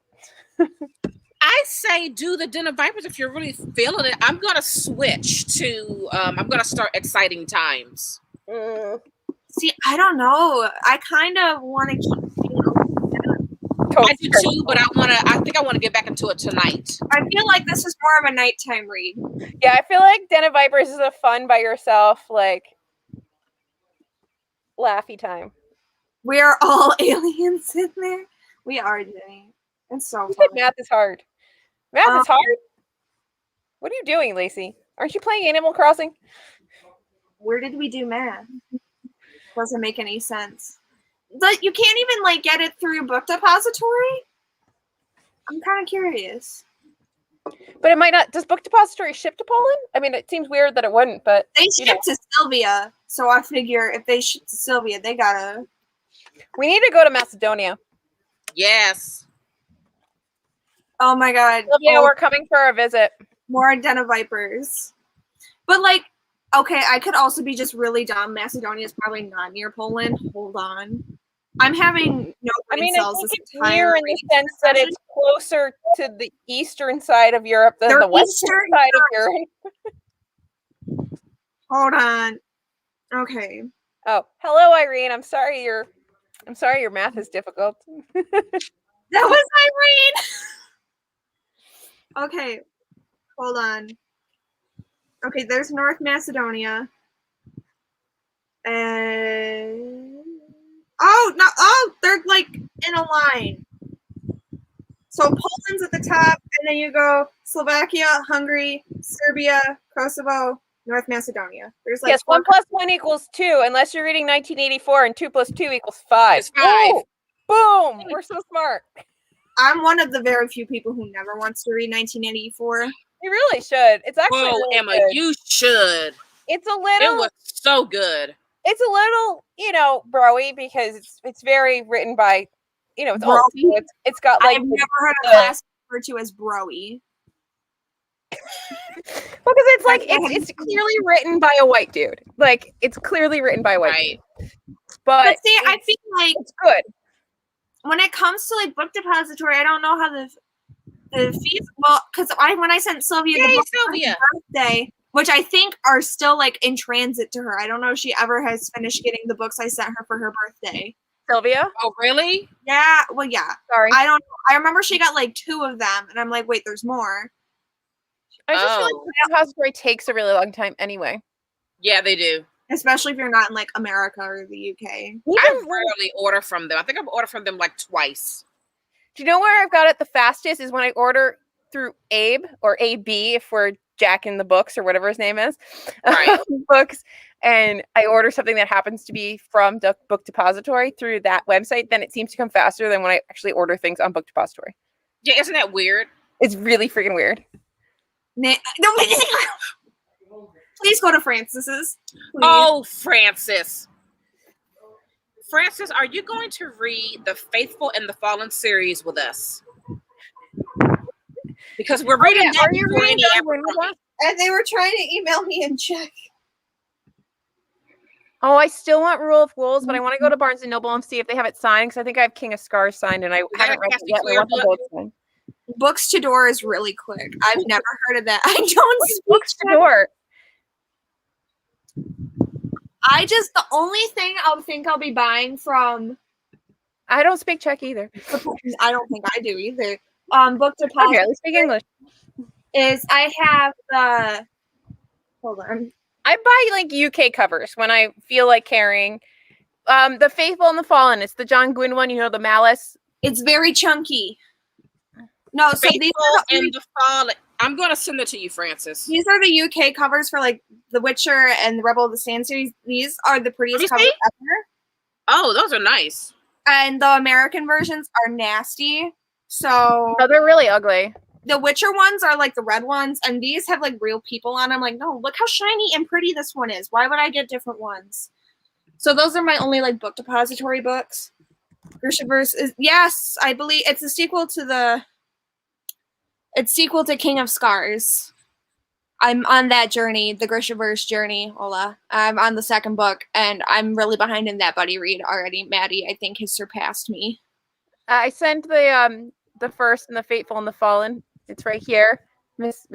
I say do the Den of Vipers if you're really feeling it. I'm going to switch to, I'm going to start Exciting Times. See, I don't know. I kind of want to keep I do too, but I think I want to get back into it tonight. I feel like this is more of a nighttime read. Yeah, I feel like Den of Vipers is a fun by yourself, like laughy time. We are all aliens in there. We are doing. It's so fun. Math is hard. Math is hard. What are you doing, Lacey? Aren't you playing Animal Crossing? Where did we do math? Doesn't make any sense. But you can't even like get it through Book Depository? I'm kind of curious. But it might not. Does Book Depository ship to Poland? I mean, it seems weird that it wouldn't, but they ship to Sylvia. So I figure if they ship to Sylvia, they gotta. We need to go to Macedonia. Yes. Oh my god. Yeah, we're coming for a visit. More den of vipers. But like, okay, I could also be just really dumb. Macedonia is probably not near Poland. Hold on. I'm having no brain cells this entire near in the sense that it's closer to the eastern side of Europe than the western side of Europe. Hold on. Okay. Oh, hello, Irene. I'm sorry your math is difficult. That was Irene. Okay. Hold on. Okay, there's North Macedonia. And they're like in a line. So Poland's at the top, and then you go Slovakia, Hungary, Serbia, Kosovo, North Macedonia. There's like 1 + 1 = 2, unless you're reading 1984, and 2 + 2 = 5. It's 5. Ooh, boom! We're so smart. I'm one of the very few people who never wants to read 1984. You really should. It's actually really Emma, good. you should. It's a little. It was so good. It's a little, bro-y because it's very written by, it's old. It's got like. I've never heard a class referred to as bro-y. Because it's like it's clearly written by a white dude. Like it's clearly written by a white dude. But see, I feel like it's good. When it comes to like book depository, I don't know how the fees. Well, because when I sent Sylvia the book for her birthday, which I think are still like in transit to her. I don't know if she ever has finished getting the books I sent her for her birthday. Sylvia? Oh, really? Yeah. Well, yeah. Sorry. I don't know. I remember she got like 2 of them, and I'm like, wait, there's more. I just feel like the depository takes a really long time anyway. Yeah, they do. Especially if you're not in like America or the UK. I rarely order from them. I think I've ordered from them like twice. Do you know where I've got it the fastest is when I order through Abe or AB if we're Jack in the Books or whatever his name is. Right. Books. And I order something that happens to be from the Book Depository through that website, then it seems to come faster than when I actually order things on Book Depository. Yeah, isn't that weird? It's really freaking weird. Please go to Francis's. Please. Oh, Francis. Francis, are you going to read the Faithful and the Fallen series with us? Because we're reading that. Are you reading that? And they were trying to email me and check. Oh, I still want Rule of Wolves, but I want to go to Barnes & Noble and see if they have it signed, because I think I have King of Scars signed, and I haven't read it yet. I want the book signed. Books to Door is really quick. I've never heard of that. I don't speak Books to Door. The only thing I'll be buying from. I don't speak Czech either. I don't think I do either. Book Depository. Okay, let's speak English. Is I have the. Hold on. I buy like UK covers when I feel like carrying. The Faithful and the Fallen. It's the John Gwynne one. The Malice. It's very chunky. No, so Faithful these are and the Fallen. I'm going to send it to you, Francis. These are the UK covers for like The Witcher and the Rebel of the Sand series. These are the prettiest covers ever. Oh, those are nice. And the American versions are nasty. So they're really ugly. The Witcher ones are like the red ones, and these have like real people on them. Like, no, look how shiny and pretty this one is. Why would I get different ones? So those are my only like book depository books. Grishaverse is yes, I believe it's a sequel to King of Scars. I'm on that journey, the Grishaverse journey, Ola. I'm on the second book, and I'm really behind in that buddy read already. Maddie, I think, has surpassed me. I sent the first and the Faithful and the Fallen. It's right here, Miss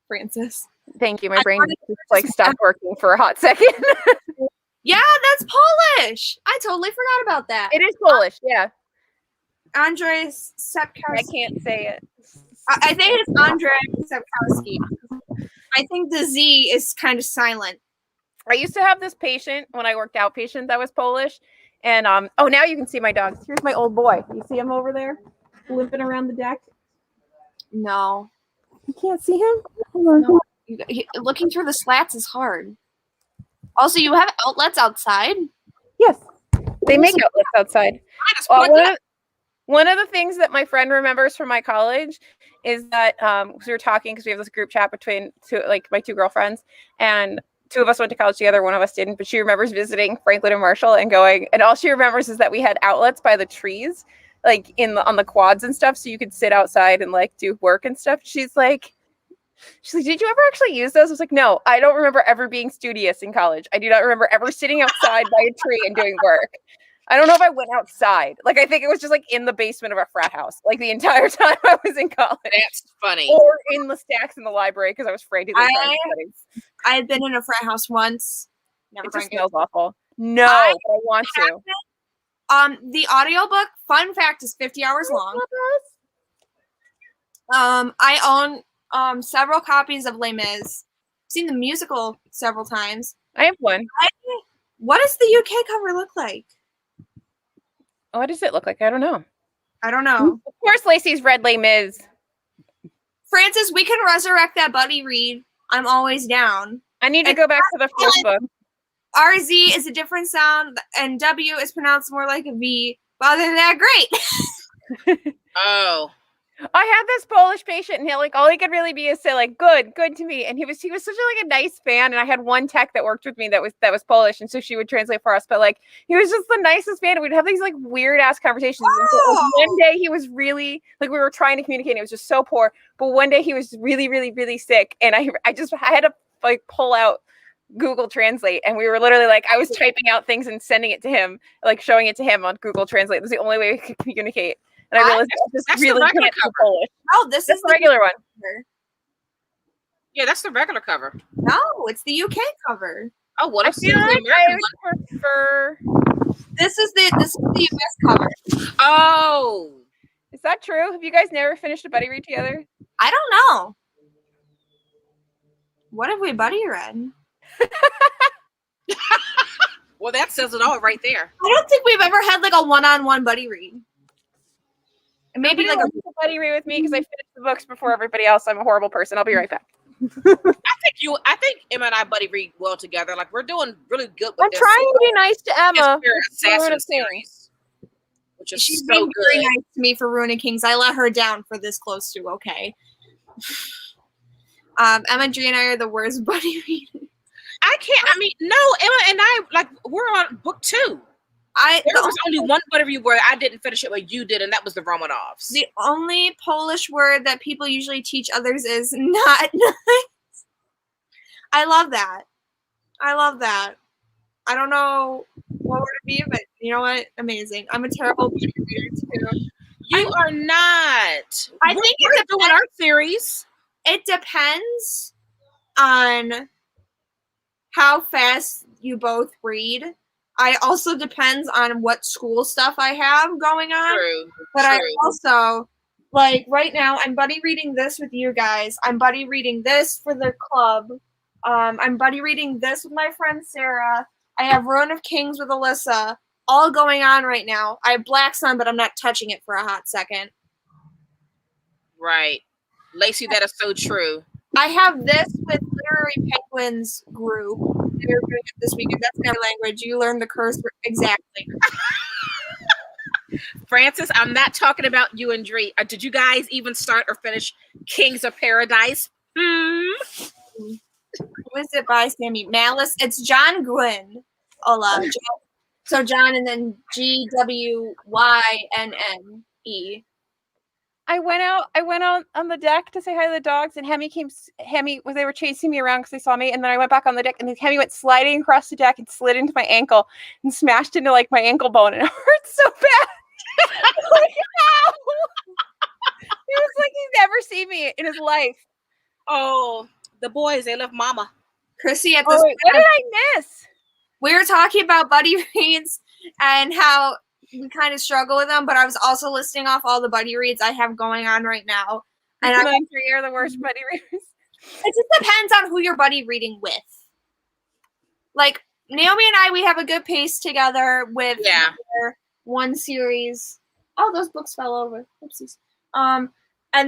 Francis. Thank you. My brain just like stopped working for a hot second. Yeah, that's Polish. I totally forgot about that. It is Polish, yeah. Andrzej Sapkowski. I can't say it. I think it's Andrzej Sapkowski. I think the Z is kind of silent. I used to have this patient when I worked outpatient that was Polish. And now you can see my dogs. Here's my old boy. You see him over there limping around the deck? No. You can't see him? No. Looking through the slats is hard. Also, you have outlets outside? Yes. They make outlets outside. One of the things that my friend remembers from my college is that we were talking because we have this group chat between my two girlfriends, and 2 of us went to college together, 1 of us didn't, but she remembers visiting Franklin and Marshall and going, and all she remembers is that we had outlets by the trees. like on the quads and stuff, so you could sit outside and like do work and stuff. She's like, did you ever actually use those? I was like, no, I don't remember ever being studious in college. I do not remember ever sitting outside by a tree and doing work. I don't know if I went outside. Like, I think it was just like in the basement of a frat house, like the entire time I was in college. That's funny. Or in the stacks in the library because I was afraid to do I had been in a frat house once. Never. It just smells awful. No, I want to. The audiobook, fun fact, is 50 hours long. I own several copies of Les Mis. Seen the musical several times. I have one. What does the UK cover look like? What does it look like? I don't know. Of course, Lacey's read Les Mis. Francis, we can resurrect that buddy read. I'm always down. I need to go back to the first book. RZ is a different sound, and W is pronounced more like a V. But other than that, great. Oh. I had this Polish patient, and all he could really be is say like good to me, and he was such a nice fan, and I had one tech that worked with me that was Polish, and so she would translate for us. But like he was just the nicest fan. We'd have these like weird ass conversations. And so, like, one day he was really like we were trying to communicate, and it was just so poor. But one day he was really, really, really sick, and I had to like pull out Google Translate, and we were literally like I was typing out things and sending it to him, like showing it to him on Google Translate. It was the only way we could communicate. And I realized that's really the regular cover. Polish. Oh, this is the regular one. Cover. Yeah, that's the regular cover. No, it's the UK cover. Oh, what? I feel like I would prefer. This is the US cover. Oh, is that true? Have you guys never finished a buddy read together? I don't know. What have we buddy read? Well, that says it all right there. I don't think we've ever had like a one-on-one buddy read. Maybe like a buddy read with me because I finished the books before everybody else. I'm a horrible person. I'll be right back. I think Emma and I buddy read well together. Like we're doing really good with I'm trying to be nice to Emma. Assassin series, which is She's so been good. very nice to me for Ruin Kings. I let her down for this close to okay. Emma, Dre, and I are the worst buddy readers. No, Emma and I we're on book 2. There was only one buddy read where I didn't finish it, but you did, and that was the Romanovs. The only Polish word that people usually teach others is not nice. I love that. I don't know what word to be, but you know what? Amazing. I'm a terrible buddy reader too. You are not. I think we're doing our series. It depends on how fast you both read. I also depends on what school stuff I have going on. True. But I also, like, right now, I'm buddy reading this with you guys. I'm buddy reading this for the club. I'm buddy reading this with my friend Sarah. I have Ruin of Kings with Alyssa. All going on right now. I have Black Sun, but I'm not touching it for a hot second. Right. Lacey, that is so true. I have this with Literary Penguins group. They're doing it this weekend. That's their language. You learn the curse exactly. Francis, I'm not talking about you and Dre. Did you guys even start or finish Kings of Paradise? Who is it by Sammy Malice? It's John Gwynn. Hola. So John and then GWYNNE. I went out on the deck to say hi to the dogs, and they were chasing me around because they saw me, and then I went back on the deck, and then Hemi went sliding across the deck and slid into my ankle and smashed into like my ankle bone, and it hurt so bad. Like, ow! It was like he's never seen me in his life. Oh, the boys, they love mama. Chrissy, at this point, what did I miss? We were talking about buddy reads and how we kind of struggle with them, but I was also listing off all the buddy reads I have going on right now. And I'm sure you're the worst buddy readers. It just depends on who you're buddy reading with. Like Naomi and I, we have a good pace together with one series. Oh, those books fell over. Oopsies. And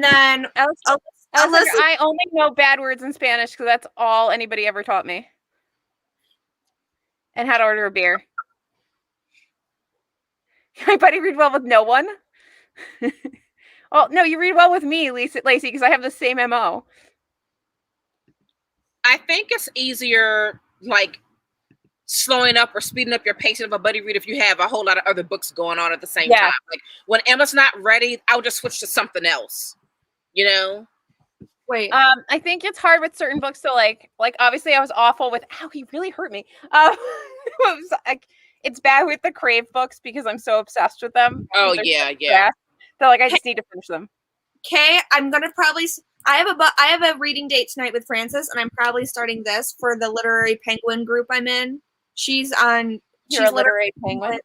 then Alyssa, I only know bad words in Spanish because that's all anybody ever taught me. And how to order a beer. My buddy read well with no one. Well, no, you read well with me, Lacey, because I have the same MO. I think it's easier, like, slowing up or speeding up your pacing of a buddy read if you have a whole lot of other books going on at the same time. Like when Emma's not ready, I'll just switch to something else. You know? Wait. I think it's hard with certain books to like obviously I was awful with he really hurt me. It's bad with the Crave books because I'm so obsessed with them. Oh yeah. So like I just need to finish them. Okay, I'm gonna probably. I have a reading date tonight with Frances, and I'm probably starting this for the Literary Penguin group I'm in. She's on. You're a Literary Penguin.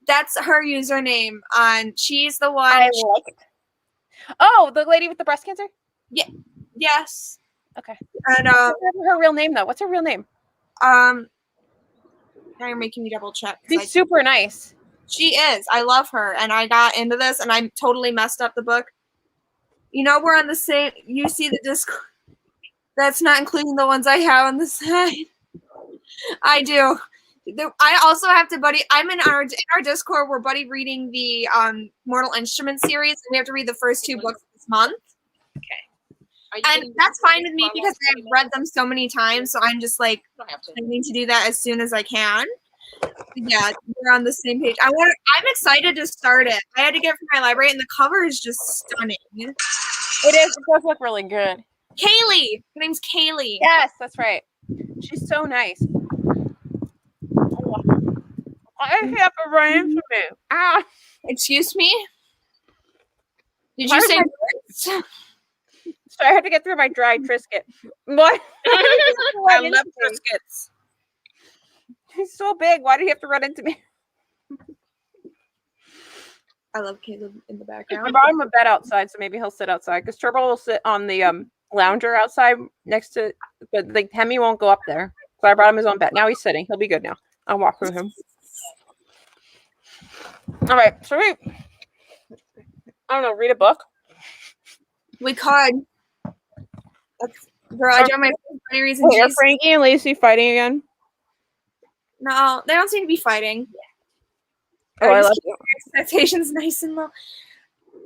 That's her username. She's the one. I like it. Oh, the lady with the breast cancer. Yeah. Yes. Okay. And her real name though. What's her real name? Now you're making me double check. She's super nice. She is. I love her, and I got into this, and I totally messed up the book. You know, we're on the same. You see the Discord. That's not including the ones I have on the side. I do. I also have to buddy. I'm in our Discord. We're buddy reading the Mortal Instruments series, and we have to read the first 2 books this month. Okay. And that's fine with me because I've read them so many times. So I'm just like, I need to do that as soon as I can. Yeah, we're on the same page. I'm excited to start it. I had to get it from my library, and the cover is just stunning. It is. It does look really good. Kaylee. Her name's Kaylee. Yes, that's right. She's so nice. I have to run into me. Ah. Excuse me? Did you say words? So I had to get through my dry Triscuit. What? I love Triscuits. He's so big. Why did he have to run into me? I love Caleb in the background. I brought him a bed outside, so maybe he'll sit outside. Because Turbo will sit on the lounger outside next to, but like Hemi won't go up there. So I brought him his own bed. Now he's sitting. He'll be good now. I'll walk with him. All right, so I don't know, read a book. We could. Girl, I don't my funny reason. Are Frankie and Lacey fighting again? No, they don't seem to be fighting. Oh, I love you. Expectations nice and low.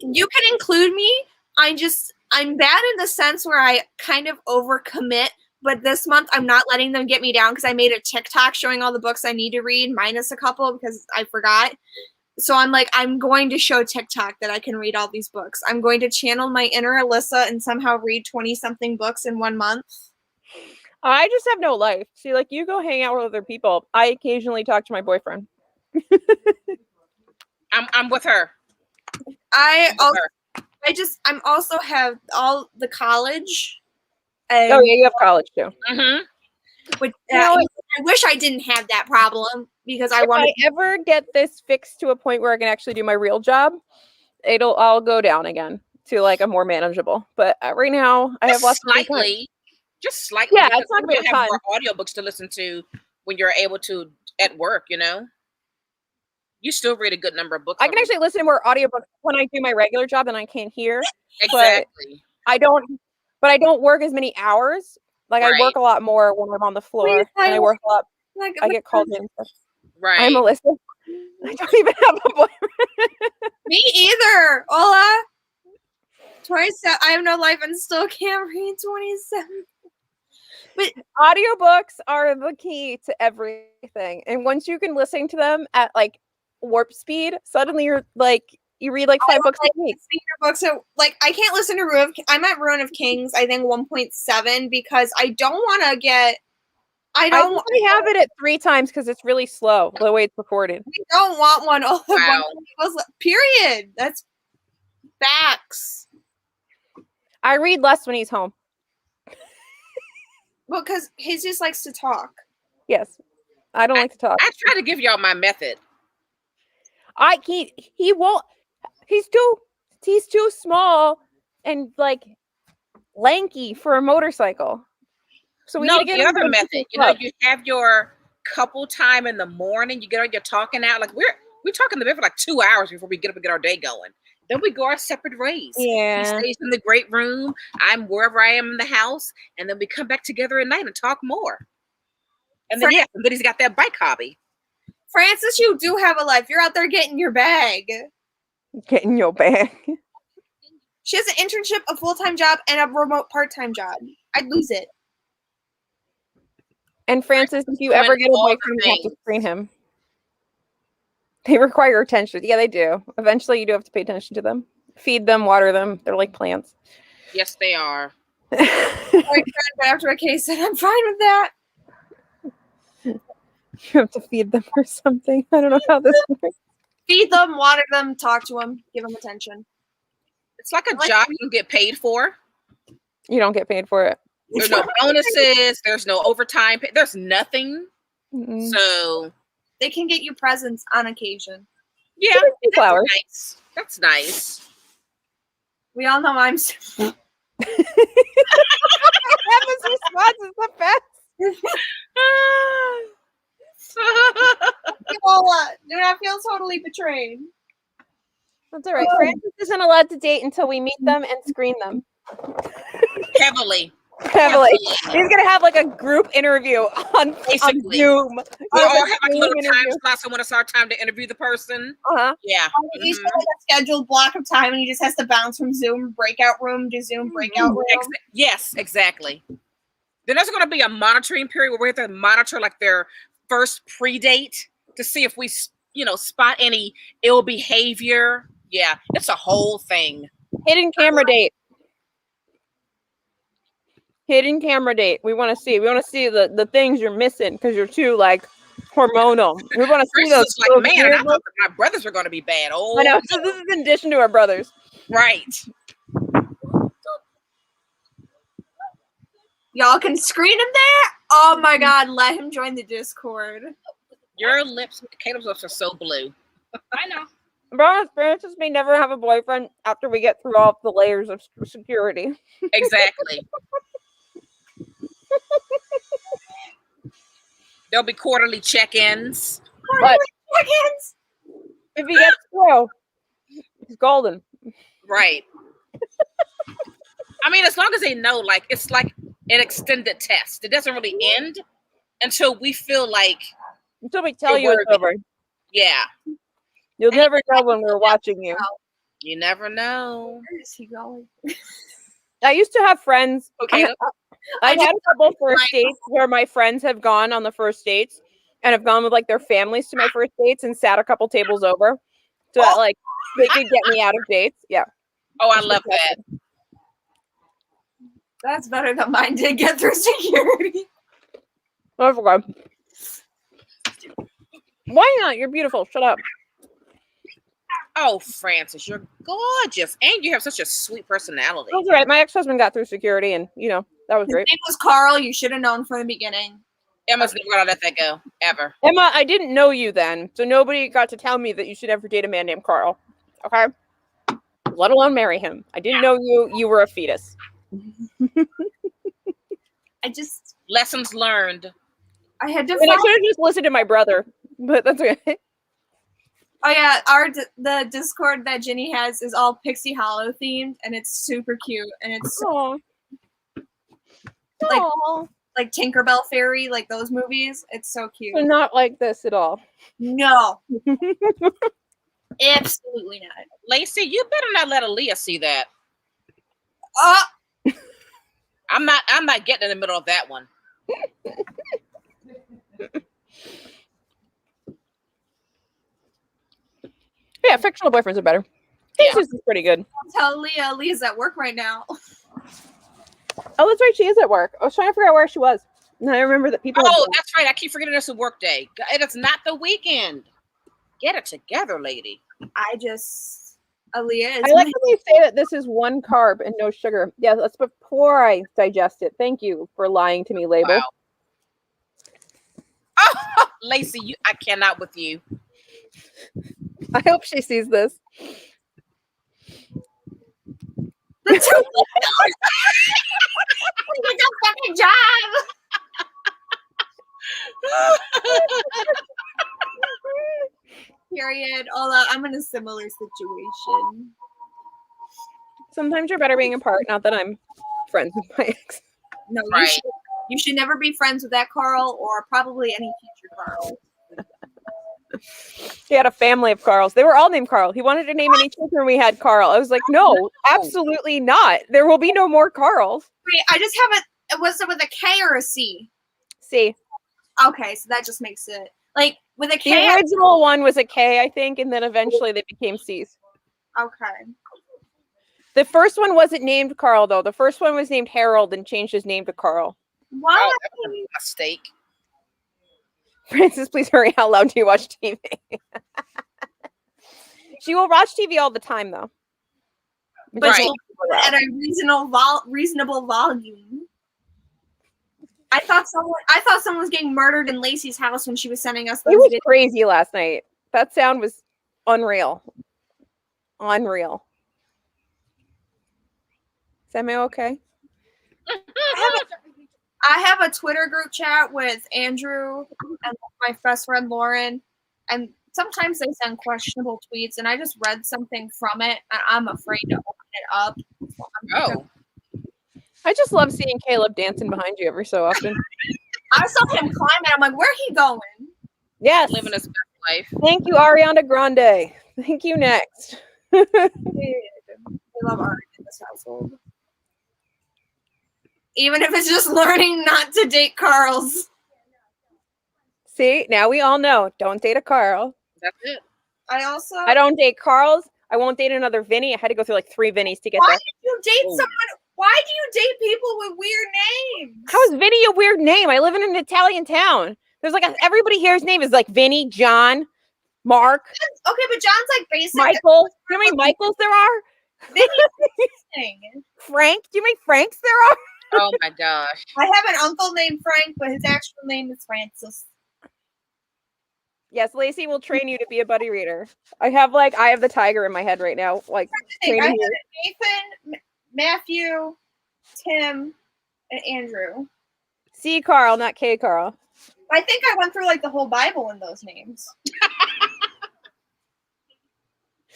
You can include me. I'm bad in the sense where I kind of overcommit, but this month I'm not letting them get me down because I made a TikTok showing all the books I need to read, minus a couple because I forgot. So I'm like, I'm going to show TikTok that I can read all these books. I'm going to channel my inner Alyssa and somehow read 20-something books in 1 month. I just have no life. See, like you go hang out with other people. I occasionally talk to my boyfriend. I'm with her. I'm also have all the college. Oh yeah, you have college too. Mm-hmm. Which, I wish I didn't have that problem because I want to. If I ever get this fixed to a point where I can actually do my real job, I'll go down again to like a more manageable. But right now, I have less slightly. Just slightly. Yeah, it's not going to have more audiobooks to listen to when you're able to at work. You know, you still read a good number of books. I can actually listen to more audiobooks when I do my regular job than I can here. Exactly. But I don't work as many hours. Like I work a lot more when I'm on the floor, and I work a lot. I get called in. Right. I'm Alyssa. I don't even have a boyfriend. Me either. Hola. 27. I have no life and still can't read 27. But audiobooks are the key to everything. And once you can listen to them at like warp speed, suddenly you're like you read like 5 books a week. Books, so like I can't listen to I'm at Ruin of Kings, I think 1.7 because I don't want to get I have it at 3 times because it's really slow the way it's recorded. We don't want one. Period. That's facts. I read less when he's home. Well, because he just likes to talk. Yes. I don't like to talk. I try to give y'all my method. He won't. He's too small and like lanky for a motorcycle. So we need to get the other method. You know, you have your couple time in the morning. You get on your talking out. Like we're talking to bed for like 2 hours before we get up and get our day going. Then we go our separate ways. Yeah. He stays in the great room. I'm wherever I am in the house, and then we come back together at night and talk more. And then and then he's got that bike hobby. Frances, you do have a life. You're out there getting your bag. Getting your bag. She has an internship, a full-time job, and a remote part-time job. I'd lose it. And Francis, if you ever get a boyfriend, you have to screen him. They require attention. Yeah, they do. Eventually, you do have to pay attention to them. Feed them, water them. They're like plants. Yes, they are. But after a case said, I'm fine with that. You have to feed them or something. I don't know how this works. Feed them, water them, talk to them, give them attention. It's like a job you get paid for. You don't get paid for it. There's no bonuses. There's no overtime. There's nothing. Mm-mm. So they can get you presents on occasion. Yeah, flowers. Nice. That's nice. We all know I'm. Emma's response is the best. Do not feel totally betrayed. That's all right. Francis isn't allowed to date until we meet them and screen them. Heavily. He's gonna have like a group interview on Zoom. Or have like a little time slot. So when it's our time to interview the person. Yeah. He's got like a scheduled block of time, and he just has to bounce from Zoom breakout room to Zoom breakout room. Yes, exactly. Then there's going to be a monitoring period where we have to monitor like their first pre-date to see if we, spot any ill behavior. Yeah, it's a whole thing. Hidden camera date. Hidden camera date. We want to see. We want to see the things you're missing because you're too like hormonal. We want to see those. Like, man, I thought that my brothers were going to be bad. Oh, I know. So this is in addition to our brothers, right? Y'all can screen him there. Oh my God! Let him join the Discord. Your lips, Caleb's lips are so blue. I know. Bro, Francis may never have a boyfriend after we get through all the layers of security. Exactly. There'll be quarterly check-ins. If he gets through, he's golden. Right. I mean, as long as they know, like, it's like an extended test. It doesn't really end until we feel like... Until we tell you it's over. Yeah. You'll never know when we're watching you. You never know. Where is he going? I used to have friends. Okay. I've had a couple first dates where my friends have gone on the first dates and have gone with like their families to my first dates and sat a couple tables over so that like they could get me out of dates. Yeah. Oh, I love that. That's better than mine did get through security. I forgot. Why not? You're beautiful. Shut up. Oh, Francis, you're gorgeous. And you have such a sweet personality. That's all right. My ex-husband got through security and, that was great. His name was Carl. You should have known from the beginning. Emma's never gonna let that go, ever. Emma, I didn't know you then, so nobody got to tell me that you should ever date a man named Carl. Okay? Let alone marry him. I didn't know you were a fetus. Lessons learned. I had to. And I should have just listened to my brother, but that's okay. Oh yeah, the Discord that Ginny has is all Pixie Hollow themed, and it's super cute, and it's like Tinkerbell Fairy, like those movies. It's so cute. But not like this at all. No, absolutely not. Lacey, you better not let Aaliyah see that. I'm not getting in the middle of that one. Yeah, fictional boyfriends are better. This is pretty good. Tell Leah. Leah's at work right now. Oh, that's right. She is at work. I was trying to figure out where she was. And I remember that people. Oh, that's right. I keep forgetting it's a work day. It's not the weekend. Get it together, lady. Aaliyah is. I like when they say that this is one carb and no sugar. Yeah, that's before I digest it. Thank you for lying to me, label. Wow. Oh, Lacey, I cannot with you. I hope she sees this. You did a fucking job. Period. Although I'm in a similar situation. Sometimes you're better being apart. Not that I'm friends with my ex. No, right. You should never be friends with that Carl or probably any future Carl. He had a family of Carls. They were all named Carl. He wanted to name any children we had Carl. I was like, no, absolutely not. There will be no more Carls. Wait, I just have was it with a K or a C? C. Okay, so that just makes it like with a The K. original one was a K, I think, and then eventually they became C's. Okay. The first one wasn't named Carl, though. The first one was named Harold and changed his name to Carl. Why? Oh, that was a mistake. Francis, please hurry. How loud do you watch TV? She will watch TV all the time, though. But Right. she'll do it at a reasonable volume. I thought someone was getting murdered in Lacey's house when she was sending us those It was videos. crazy last night. That sound was unreal. Unreal. Is Emma okay? I have a Twitter group chat with Andrew and my best friend Lauren, and sometimes they send questionable tweets, and I just read something from it, and I'm afraid to open it up. Oh. I just love seeing Caleb dancing behind you every so often. I saw him climbing. I'm like, where he going? Yes. Living his best life. Thank you, Ariana Grande. Thank you, next. We love art in this household. Even if it's just learning not to date Carls. See, now we all know. Don't date a Carl. That's it. I don't date Carls. I won't date another Vinny. I had to go through like 3 Vinnies to get Why there. did you date someone? Why do you date people with weird names? How is Vinny a weird name? I live in an Italian town. There's like everybody here's name is like Vinny, John, Mark. Okay, but John's like basic. Michael. Do you know how many Michaels there are? Vinny's Frank. Do you know how many Franks there are? Oh my gosh. I have an uncle named Frank, but his actual name is Francis. Yes, Lacey will train you to be a buddy reader. I have the tiger in my head right now. Like I have Nathan, Matthew, Tim, and Andrew. C. Carl, not K. Carl. I think I went through like the whole Bible in those names.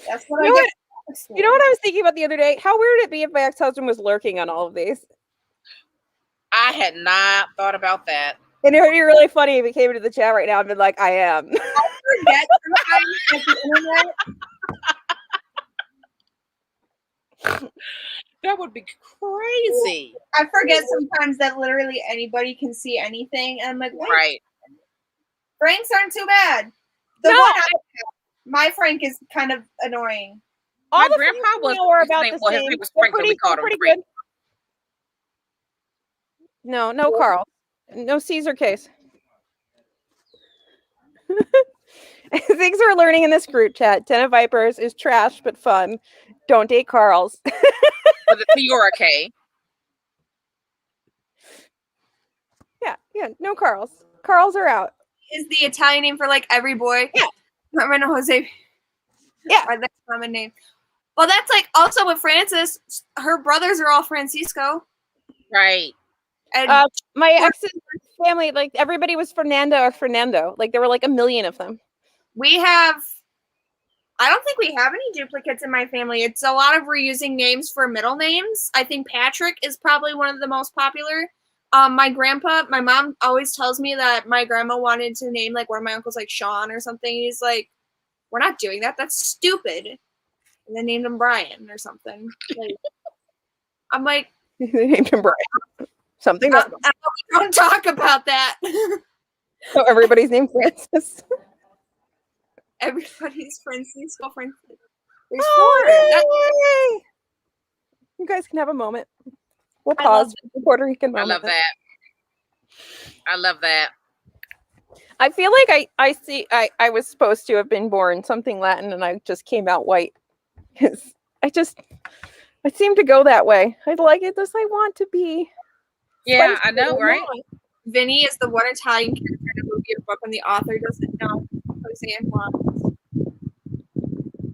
That's what You know I what? You know what I was thinking about the other day? How weird would it be if my ex-husband was lurking on all of these? I had not thought about that. And it would be really funny if he came into the chat right now and been like, I am. I forget sometimes at the internet. That would be crazy. I forget sometimes that literally anybody can see anything. And I'm like, wait, Right. Franks aren't too bad. My Frank is kind of annoying. My grandpa was about his the name same. was Frank, but we called him pretty Frank. good. No Carl. No Caesar case. Things we're learning in this group chat. Den of Vipers is trash but fun. Don't date Carls. With a T or a K. Yeah, no Carls. Carls are out. Is the Italian name for like every boy? Yeah. Remember Jose? Yeah. That's a common name. Well, that's like also with Francis. Her brothers are all Francisco. Right. And My ex's family, like everybody was Fernando or Fernando. Like there were like a million of them. I don't think we have any duplicates in my family. It's a lot of reusing names for middle names. I think Patrick is probably one of the most popular. My mom always tells me that my grandma wanted to name like one of my uncles like Sean or something. He's like, we're not doing that. That's stupid. And they named him Brian or something. I'm like, They named him Brian. Something else. don't talk about that. So everybody's named Francis. Everybody's Francisco. There's Oh, you guys can have a moment. We'll pause for the Puerto Rican moment. I love that. I love that. I feel like I was supposed to have been born something Latin and I just came out white. Because I seem to go that way. I'd like it as I want to be. Yeah, I know, right? Vinny is the one Italian character in a movie or book and the author doesn't know Jose and Juan.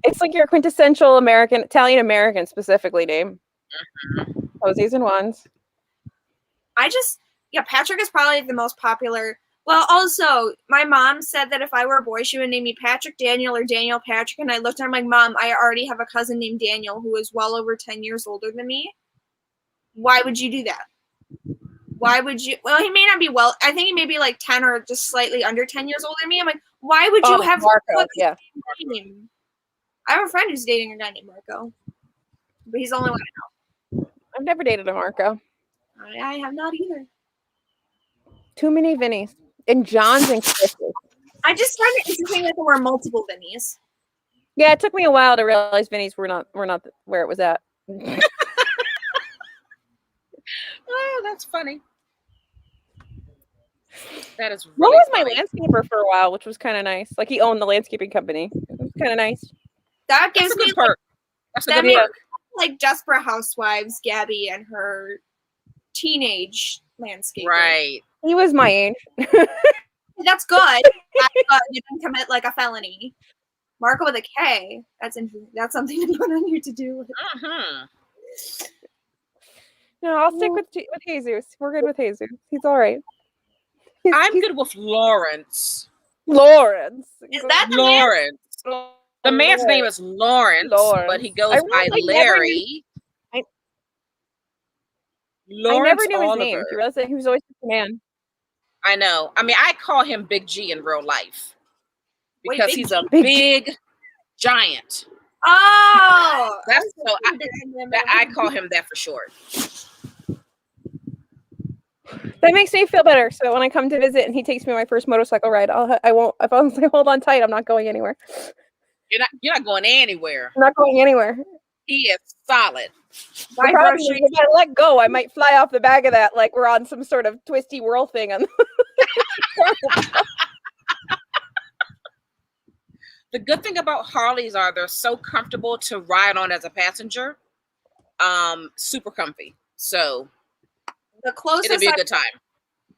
It's like your quintessential Italian American specifically name. Jose's and Juans. Patrick is probably the most popular. Well, also, my mom said that if I were a boy, she would name me Patrick Daniel or Daniel Patrick. And I looked at her like, Mom, I already have a cousin named Daniel who is well over 10 years older than me. Why would you do that? Why would you? Well, he may not be I think he may be like 10 or just slightly under 10 years older than me. I'm like, why would you have Marco? Yeah. Name? I have a friend who's dating a guy named Marco. But he's the only one I know. I've never dated a Marco. I have not either. Too many Vinnies. And John's and Chris's. I just find it interesting that there were multiple Vinnies. Yeah, it took me a while to realize Vinny's were not where it was at. Oh, that's funny. That is really What was funny. my landscaper for a while, which was kind of nice. Like he owned the landscaping company. It was kind of nice. That That's gives a me good perk. That's a that good makes perk. like Desperate Housewives, Gabby and her teenage landscaper. Right. He was my age. That's good. You didn't commit like a felony. Marco with a K. That's interesting. That's something to put on your to-do list. Mm-hmm. No, I'll stick with Jesus. We're good with Jesus. He's all right. I'm good with Lawrence. Lawrence. Is that the Lawrence. The man's name is Lawrence, but he goes by Larry. I Lawrence never knew Oliver. his name. You realize that he was always just a man. I know. I mean, I call him Big G in real life because Wait, he's a big giant. Oh, That's so. I call him that for short. That makes me feel better. So when I come to visit and he takes me on my first motorcycle ride, I won't. If I hold on tight, I'm not going anywhere. You're not going anywhere. I'm not going anywhere. He is solid. The problem is if I let go, I might fly off the back of that like we're on some sort of twisty whirl thing. The good thing about Harleys are they're so comfortable to ride on as a passenger. Super comfy. So the closest it'll be a good time.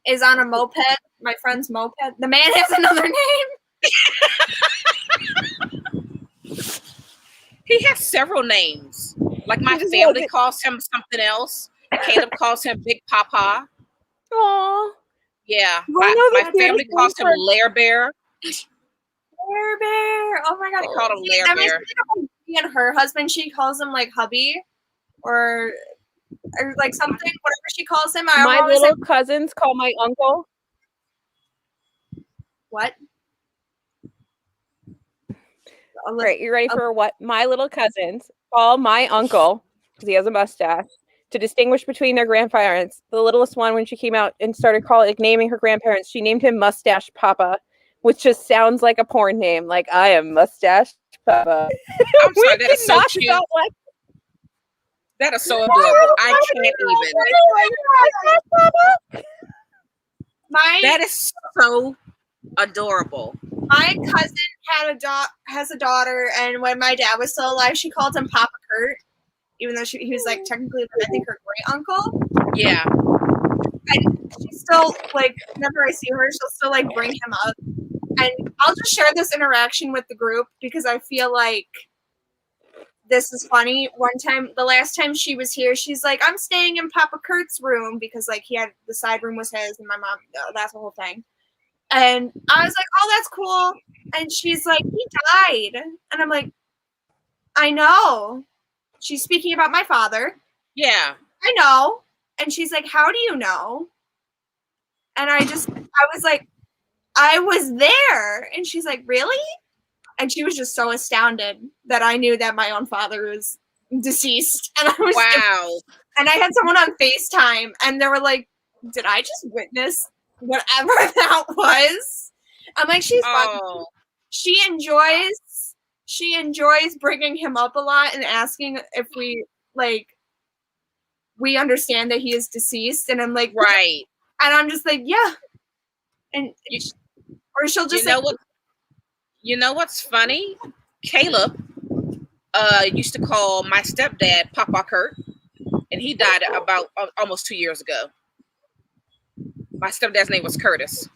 Is on a moped. My friend's moped. The man has another name. He has several names. Like my family calls him something else. Caleb calls him Big Papa. Aww. Yeah. My family calls him Lair Bear. Lair Bear. Oh my god. They call him Lair Bear. She and her husband, she calls him like hubby or like something, whatever she calls him. My little cousins call my uncle. What? All right, you ready for what? My little cousins call my uncle, because he has a mustache, to distinguish between their grandparents. The littlest one, when she came out and started naming her grandparents, she named him Mustache Papa, which just sounds like a porn name. Like, I am Mustache Papa. I'm sorry, that is so cute. That is so adorable. I can't even. That is so adorable. My cousin has a daughter, and when my dad was still alive, she called him Papa Kurt, even though he was like technically, I think, her great uncle. Yeah. And she still like, whenever I see her, she'll still like bring him up, and I'll just share this interaction with the group because I feel like this is funny. One time, the last time she was here, she's like, "I'm staying in Papa Kurt's room," because like he had the side room was his, and my mom, that's the whole thing. And I was like, "Oh, that's cool." And she's like, "He died." And I'm like, "I know." She's speaking about my father. Yeah. I know. And she's like, "How do you know?" And I was like, "I was there." And she's like, "Really?" And she was just so astounded that I knew that my own father was deceased. And I was wow. And I had someone on FaceTime, and they were like, "Did I just witness whatever that was?" I'm like, she's fun. She enjoys bringing him up a lot and asking if we understand that he is deceased. And I'm like, right. And I'm just like, yeah. And or she'll just you know what's funny? Caleb used to call my stepdad Papa Kurt, and he died about almost 2 years ago. My stepdad's name was Curtis.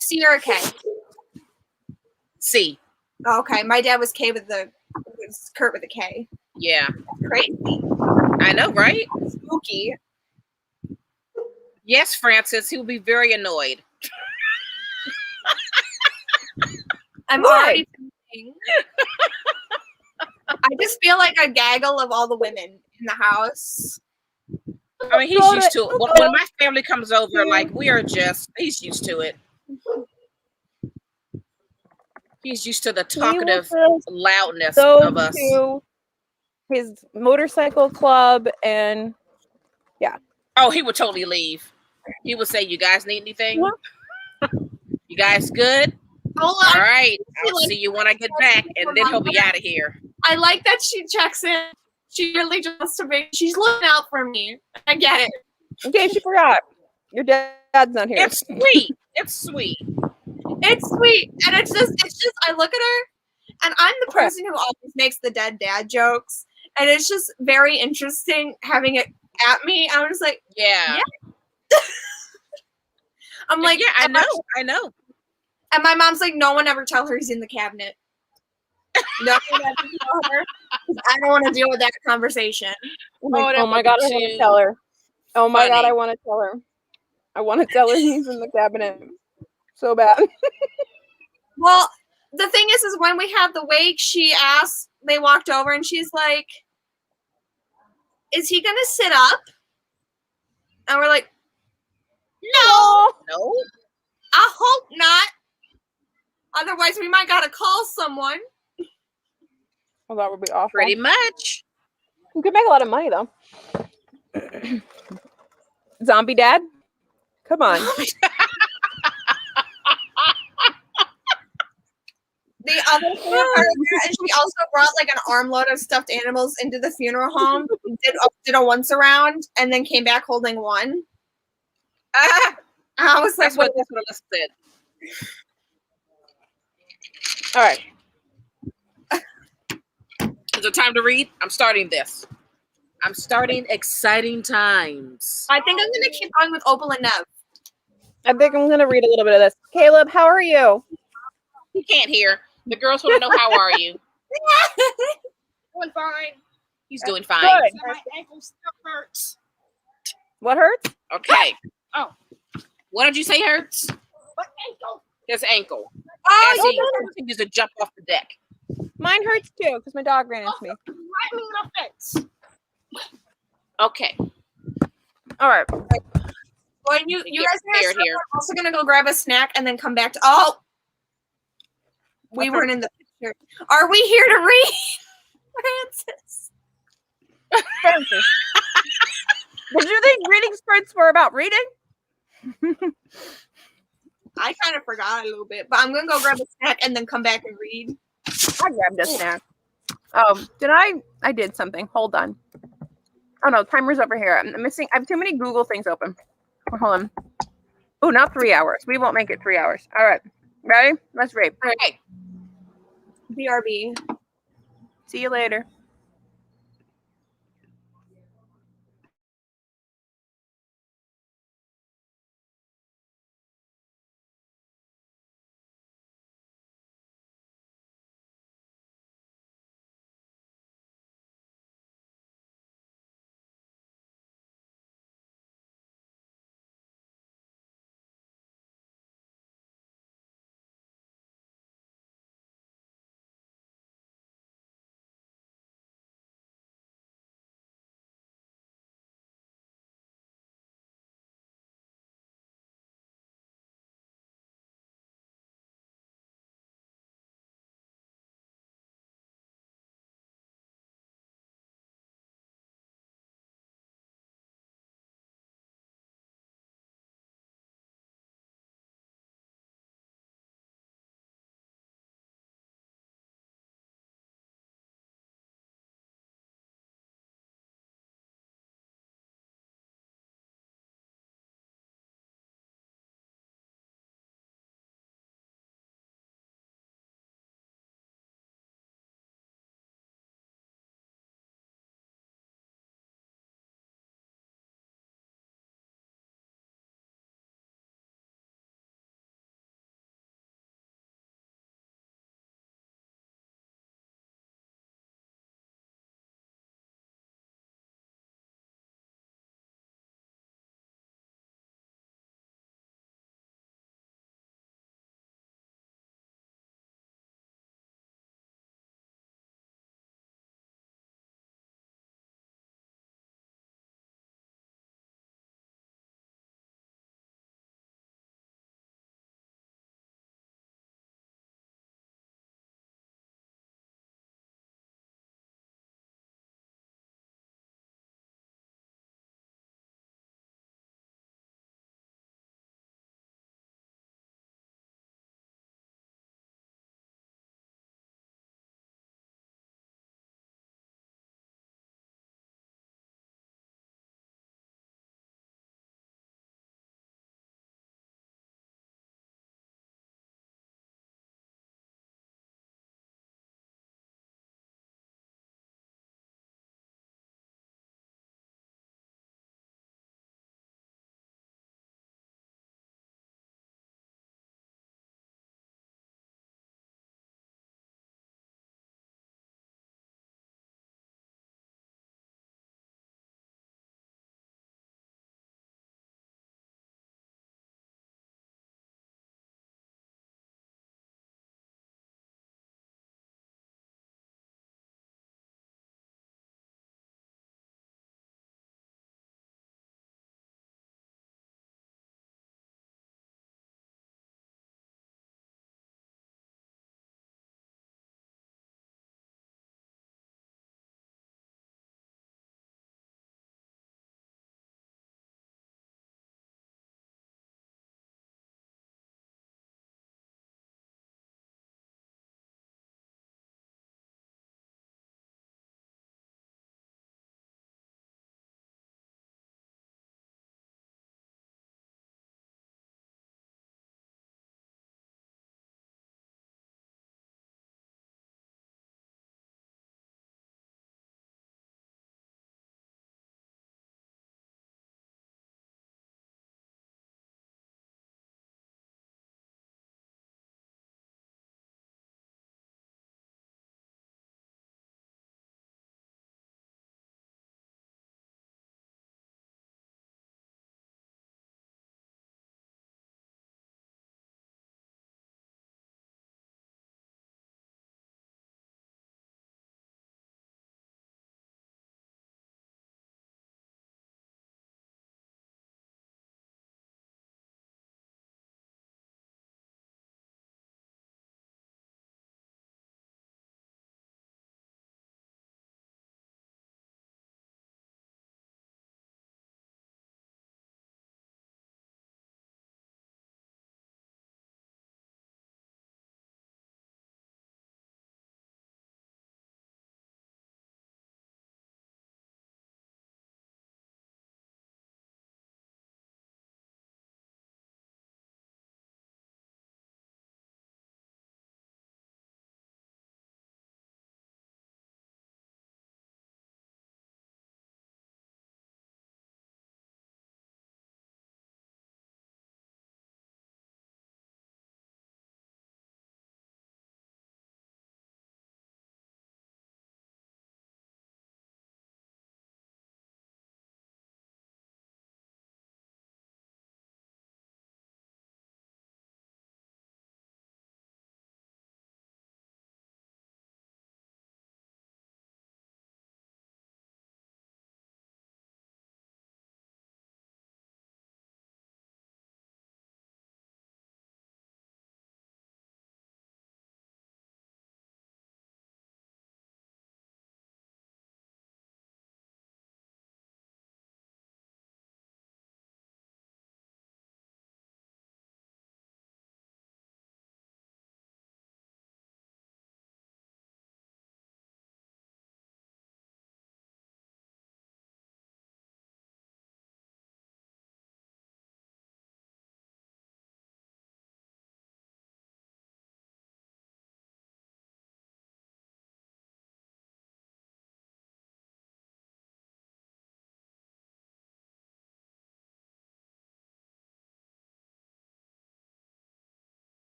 C or a K? C. Oh, okay. My dad was Kurt with a K. Yeah. Crazy. I know, right? Spooky. Yes, Francis. He will be very annoyed. I'm already thinking. I just feel like a gaggle of all the women in the house. I mean, he's used to it. When my family comes over, like, he's used to it. He's used to the talkative loudness of us. To his motorcycle club and yeah. Oh, he would totally leave. He would say, "You guys need anything?" You guys good? All right. I'll see you when I get back, and then he'll be out of here. I like that she checks in. She really just to make. She's looking out for me. I get it. Okay, she forgot. Your dad's not here. It's sweet. It's sweet. It's sweet, and it's just. I look at her, and I'm the person who always makes the dead dad jokes, and it's just very interesting having it at me. I'm just like, yeah. I'm like, yeah, I know. And my mom's like, no one ever tell her he's in the cabinet. No one ever tell her. I don't want to deal with that conversation. Oh my god, I want to tell her. Oh my god, I want to tell her. I want to tell her he's in the cabinet. So bad. Well, the thing is when we had the wake, they walked over and she's like, is he going to sit up? And we're like, no. I hope not. Otherwise, we might got to call someone. Well, that would be awful. Pretty much. You could make a lot of money, though. Zombie dad? Come on. The other thing about her is she also brought like an armload of stuffed animals into the funeral home, did a once around, and then came back holding one. I was like, that's what I said. All right. Is it time to read? I'm starting this. I'm starting Exciting Times. I think I'm going to keep going with Opal and Nev. I think I'm going to read a little bit of this. Caleb, how are you? He can't hear. The girls want to know, how are you? Doing fine. He's doing fine. Good. My ankle still hurts. What hurts? Okay. Oh. What did you say hurts? What ankle? His ankle. Oh, he continues to jump off the deck. Mine hurts too, because my dog ran into me. Right me in the fence. Okay. All right. Well, you guys are here. Also gonna go grab a snack and then come back to. Oh, we weren't in the picture. Are we here to read, Francis? Did you think reading spurts were about reading? I kind of forgot a little bit, but I'm gonna go grab a snack and then come back and read. I grabbed a snack. Oh, did I? I did something. Hold on. Oh no, timer's over here. I'm missing. I have too many Google things open. Hold on. Oh, not 3 hours. We won't make it 3 hours. All right. Ready? Let's read. All right. BRB. See you later.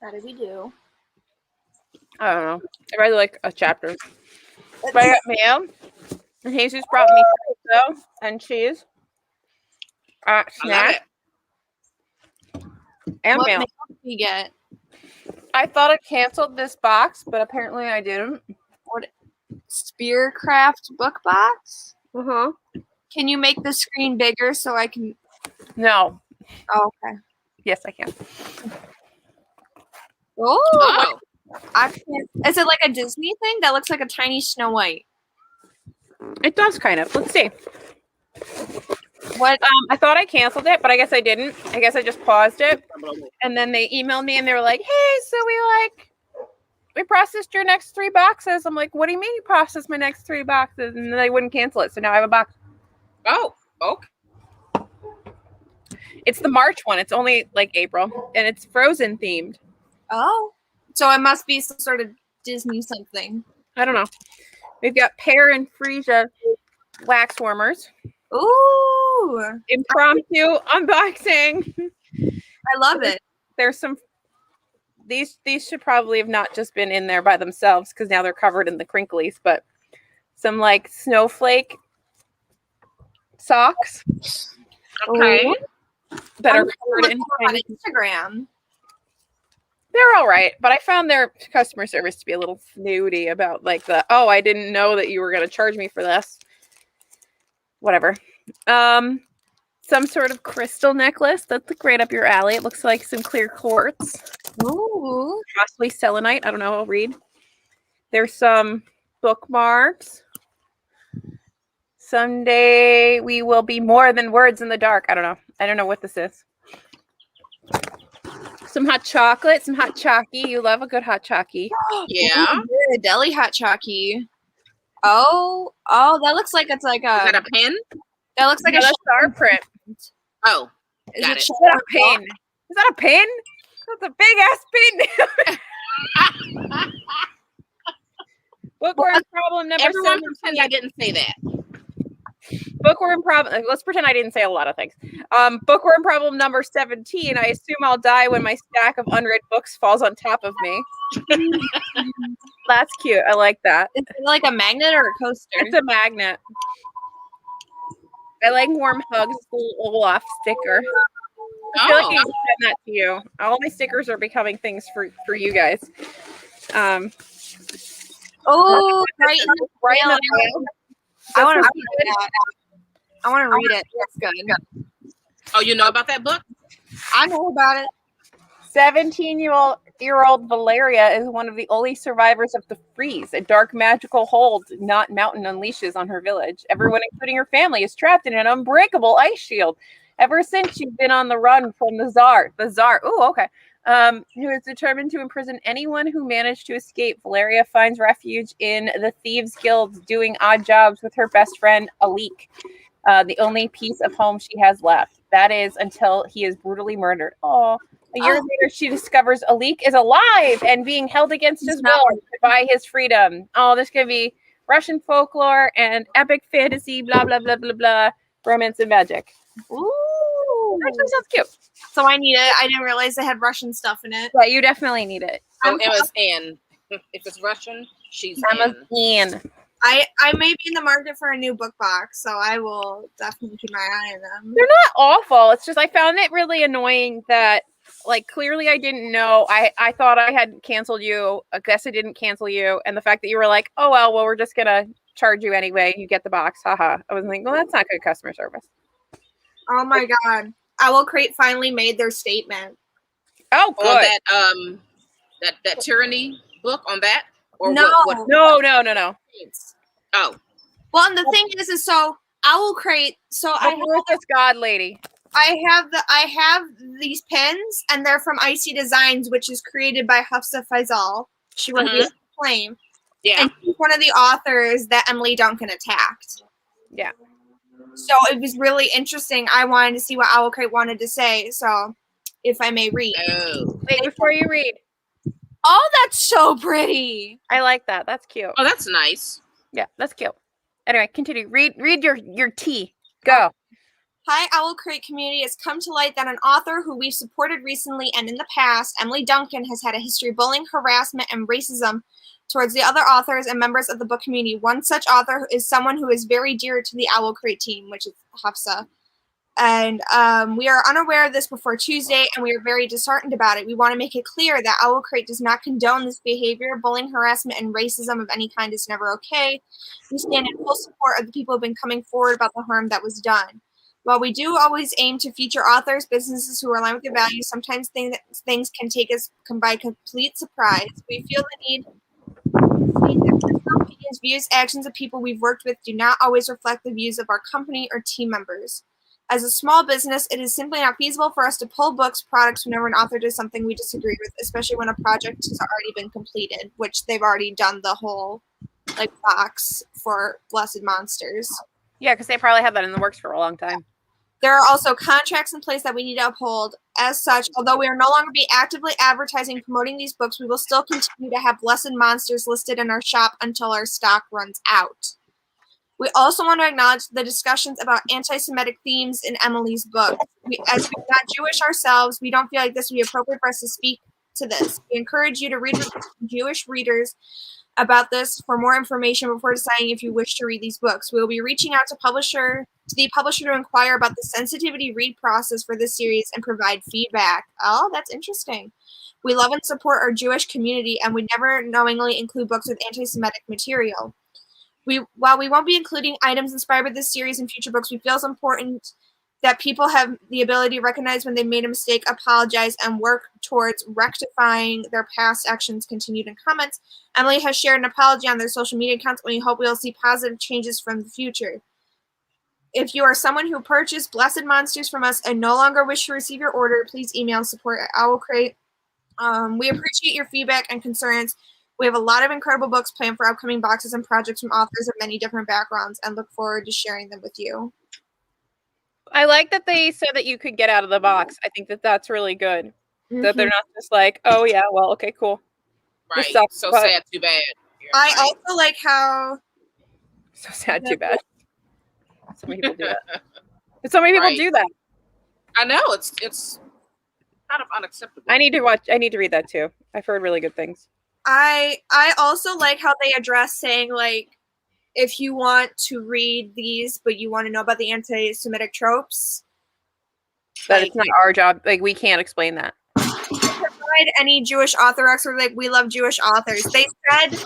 How did we do? I don't know. I read like a chapter. But I got mail, and Jesus brought me pizza and cheese, snack, and What mail. mail did we get? I thought I canceled this box, but apparently I didn't. What? Spearcraft book box? Uh-huh. Can you make the screen bigger so I can? No. Oh, okay. Yes, I can. Oh, I can't. Is it like a Disney thing that looks like a tiny Snow White? It does kind of. Let's see. What? I thought I canceled it, but I guess I didn't. I guess I just paused it. And then they emailed me and they were like, hey, so we processed your next 3 boxes. I'm like, what do you mean you processed my next 3 boxes? And then they wouldn't cancel it. So now I have a box. Oh, okay. It's the March one. It's only like April. And it's Frozen themed. Oh. So it must be some sort of Disney something. I don't know. We've got Pear and Freesia wax warmers. Ooh. Impromptu unboxing. I love it. There's some. These should probably have not just been in there by themselves because now they're covered in the crinklies, but some like snowflake socks. Okay. That are I'm covered in on Instagram. They're all right, but I found their customer service to be a little snooty about like I didn't know that you were going to charge me for this. Whatever. Some sort of crystal necklace. That's right up your alley. It looks like some clear quartz. Ooh. Possibly selenite. I don't know. I'll read. There's some bookmarks. Someday we will be more than words in the dark. I don't know. I don't know what this is. Some hot chocolate, some hot chalky. You love a good hot chalky. Yeah. Ooh, deli hot chalky. Oh, that looks like it's like a. Is that a pen? That looks like a star print. Oh, Is got it it. Is that a pin? Is that a pin? That's a big ass pin. Bookworm problem number Everyone 17. pretend I didn't say that. Bookworm problem. Let's pretend I didn't say a lot of things. Bookworm problem number 17. I assume I'll die when my stack of unread books falls on top of me. That's cute. I like that. Is it like a magnet or a coaster? It's a magnet. I like warm hugs. It's a little Olaf sticker. I feel like I can send that to you. All my stickers are becoming things for you guys. Oh, right in the mail. I want to read that. I want to read it. That's good. Oh, you know about that book? I know about it. 17-year-old Valeria is one of the only survivors of the freeze, a dark magical hold not mountain unleashes on her village. Everyone, including her family, is trapped in an unbreakable ice shield. Ever since she's been on the run from the Tsar, who is determined to imprison anyone who managed to escape. Valeria finds refuge in the Thieves Guild, doing odd jobs with her best friend, Alik, the only piece of home she has left. That is until he is brutally murdered. A year later, she discovers Alik is alive and being held against his will to buy his freedom. Oh, this could be Russian folklore and epic fantasy, blah, blah, blah, blah, blah, romance and magic. Ooh. Actually sounds cute. So I need it. I didn't realize it had Russian stuff in it. Yeah, you definitely need it. Oh, Emma's in. If it's Russian, she's Emma's in. I may be in the market for a new book box, so I will definitely keep my eye on them. They're not awful. It's just I found it really annoying that, like, clearly I didn't know. I thought I had canceled you. I guess I didn't cancel you. And the fact that you were like, oh, well, we're just going to charge you anyway. You get the box. Haha. I was like, well, that's not good customer service. Oh, my God. Owl Crate finally made their statement. Oh, good. On that tyranny book on that? Or No. No. Oh. Well, and the thing is so Owl Crate. So I have this god lady. I have these pins, and they're from Icy Designs, which is created by Hafsa Faisal. She wrote the Flame. Yeah. And she's one of the authors that Emily Duncan attacked. Yeah. So it was really interesting. I wanted to see what Owl Crate wanted to say. So if I may read. Oh. Wait, before you read. Oh, that's so pretty. I like that. That's cute. Oh, that's nice. Yeah, that's cute. Anyway, continue. Read your tea. Go. Hi, Owl Crate community. It's come to light that an author who we've supported recently and in the past, Emily Duncan, has had a history of bullying, harassment, and racism towards the other authors and members of the book community. One such author is someone who is very dear to the Owl Crate team, which is Hafsa. And we are unaware of this before Tuesday, and we are very disheartened about it. We want to make it clear that Owl Crate does not condone this behavior. Bullying, harassment, and racism of any kind is never okay. We stand in full support of the people who have been coming forward about the harm that was done. While we do always aim to feature authors, businesses who are aligned with their values, sometimes things can take us by complete surprise. We feel the need opinions, views, actions of people we've worked with do not always reflect the views of our company or team members. As a small business, it is simply not feasible for us to pull books, products whenever an author does something we disagree with, especially when a project has already been completed, which they've already done the whole box for Blessed Monsters. Yeah, because they probably had that in the works for a long time. There are also contracts in place that we need to uphold. As such, although we are no longer be actively advertising and promoting these books, we will still continue to have Blessed Monsters listed in our shop until our stock runs out. We also want to acknowledge the discussions about anti-Semitic themes in Emily's book. As we're not Jewish ourselves, we don't feel like this would be appropriate for us to speak to this. We encourage you to read with Jewish readers about this for more information before deciding if you wish to read these books. We will be reaching out to the publisher to inquire about the sensitivity read process for this series and provide feedback. Oh, that's interesting. We love and support our Jewish community, and we never knowingly include books with anti-Semitic material. While we won't be including items inspired by this series in future books, we feel it's important that people have the ability to recognize when they made a mistake, apologize, and work towards rectifying their past actions. Continued in comments. Emily has shared an apology on their social media accounts, and we hope we will see positive changes from the future. If you are someone who purchased Blessed Monsters from us and no longer wish to receive your order, please email support@owlcrate. We appreciate your feedback and concerns. We have a lot of incredible books planned for upcoming boxes and projects from authors of many different backgrounds, and look forward to sharing them with you. I like that they said that you could get out of the box. I think that that's really good. That they're not just like, oh yeah, well, okay, cool. Right. This sucks, so but sad, too bad. I also like how so sad, too bad. So many people do that. So many people do that. I know it's kind of unacceptable. I need to read that too. I've heard really good things. I also like how they address saying, like, if you want to read these but you want to know about the anti-Semitic tropes, that it's not our job. Like, we can't explain that. Provide any Jewish author expert. Like, we love Jewish authors. They said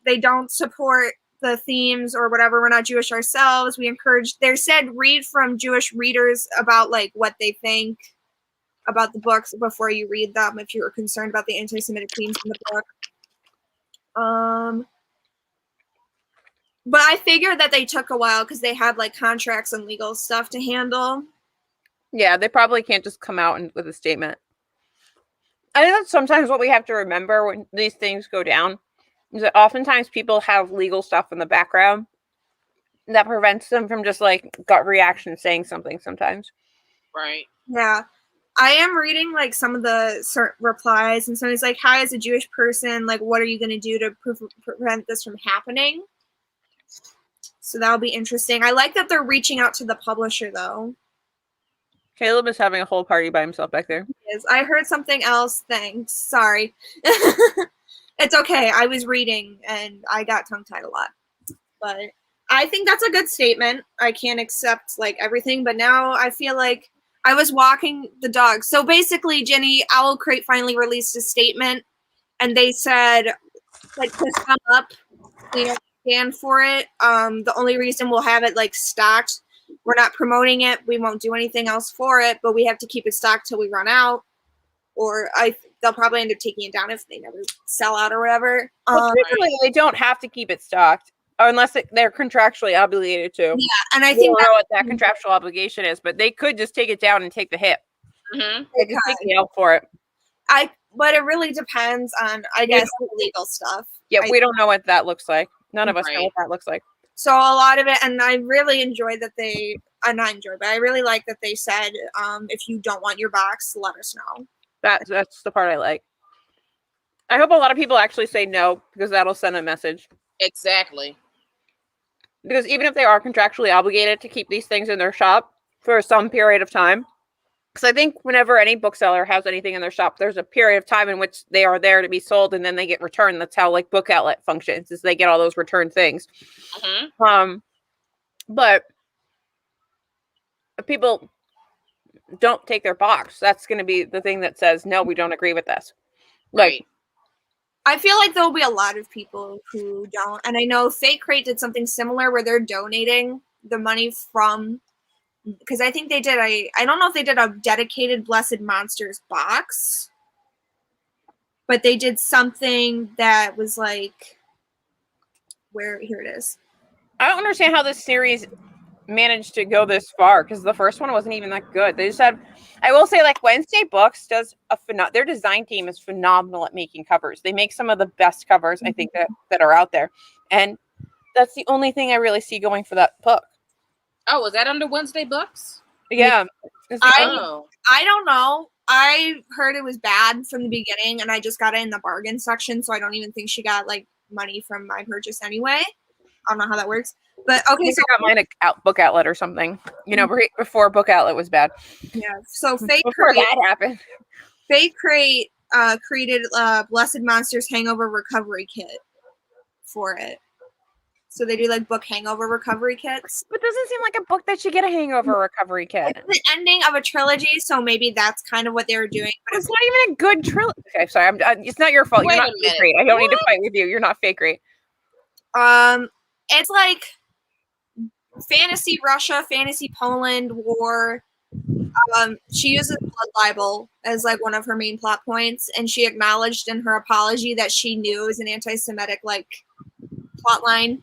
they don't support the themes or whatever. We're not Jewish ourselves. We encourage. They said read from Jewish readers about like what they think about the books before you read them if you are concerned about the anti-Semitic themes in the book. But I figured that they took a while because they had like contracts and legal stuff to handle. Yeah, they probably can't just come out with a statement. I think that's sometimes what we have to remember when these things go down, is that oftentimes people have legal stuff in the background that prevents them from just like gut reaction saying something sometimes. Right. Yeah. I am reading like some of the replies, and somebody's like, hi, as a Jewish person, like, what are you going to do to prevent this from happening? So that'll be interesting. I like that they're reaching out to the publisher, though. Caleb is having a whole party by himself back there. He is. I heard something else. Thanks. Sorry. It's okay. I was reading, and I got tongue-tied a lot. But I think that's a good statement. I can't accept, like, everything, but now I feel like I was walking the dog. So basically, Jenny, Owl Crate finally released a statement, and they said, like, to sum up, we don't stand for it. The only reason we'll have it, like, stocked, we're not promoting it. We won't do anything else for it, but we have to keep it stocked till we run out. Or they'll probably end up taking it down if they never sell out or whatever. Well, typically, they don't have to keep it stocked. Unless they're contractually obligated to. Yeah, and I think don't know what that contractual obligation is, but they could just take it down and take the hit. Mm-hmm. They can take the L for it. But it really depends on, I guess, the legal stuff. Yeah, we don't know what that looks like. None of us know what that looks like. So a lot of it, and I really enjoyed that I really like that they said, if you don't want your box, let us know. That's the part I like. I hope a lot of people actually say no, because that'll send a message. Exactly. Because even if they are contractually obligated to keep these things in their shop for some period of time, because I think whenever any bookseller has anything in their shop, there's a period of time in which they are there to be sold and then they get returned. That's how like Book Outlet functions, is they get all those returned things. But if people don't take their box, that's going to be the thing that says, no, we don't agree with this. Right. I feel like there'll be a lot of people who don't. And I know Fate Crate did something similar where they're donating the money from, because I think they did I don't know if they did a dedicated Blessed Monsters box, but they did something that was like, here it is. I don't understand how this series managed to go this far, because the first one wasn't even that good. They just had, I will say, like, Wednesday Books does their design team is phenomenal at making covers. They make some of the best covers I think that are out there, and that's the only thing I really see going for that book. Oh, was that under Wednesday Books? Yeah. I don't know. I heard it was bad from the beginning, and I just got it in the bargain section, so I don't even think she got like money from my purchase anyway. I don't know how that works. But okay, so I got mine at Book Outlet or something. You know, before Book Outlet was bad. Yeah. So Fate Crate, that happened. Fate Crate created Blessed Monsters Hangover Recovery Kit for it. So they do like book hangover recovery kits. But doesn't seem like a book that should get a hangover recovery kit. It's the ending of a trilogy, so maybe that's kind of what they were doing. But it's not even a good trilogy. Okay, sorry, it's not your fault. You're not Fate Crate. I don't need to fight with you. You're not Fate Crate. It's like fantasy Russia, fantasy Poland war. She uses blood libel as like one of her main plot points, and she acknowledged in her apology that she knew it was an anti-Semitic like plot line.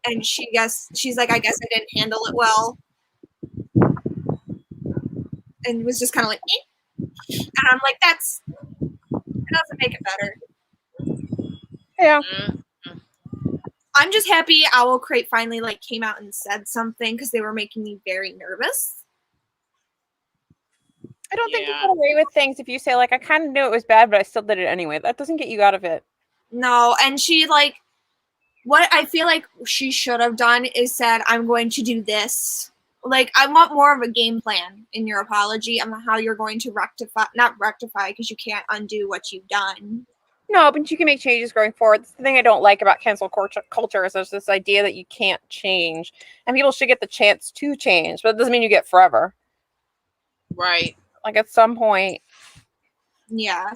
And she's like, I guess I didn't handle it well. And was just kind of like, eh. And I'm like, it doesn't make it better. Yeah. I'm just happy Owl Crate finally like came out and said something, because they were making me very nervous. I don't think you get away with things if you say like, I kind of knew it was bad, but I still did it anyway. That doesn't get you out of it. No, and she like, what I feel like she should have done is said, I'm going to do this. Like, I want more of a game plan in your apology on how you're going to not rectify, because you can't undo what you've done. No, but you can make changes going forward. That's the thing I don't like about cancel culture is there's this idea that you can't change. And people should get the chance to change, but it doesn't mean you get forever. Right. Like, at some point. Yeah.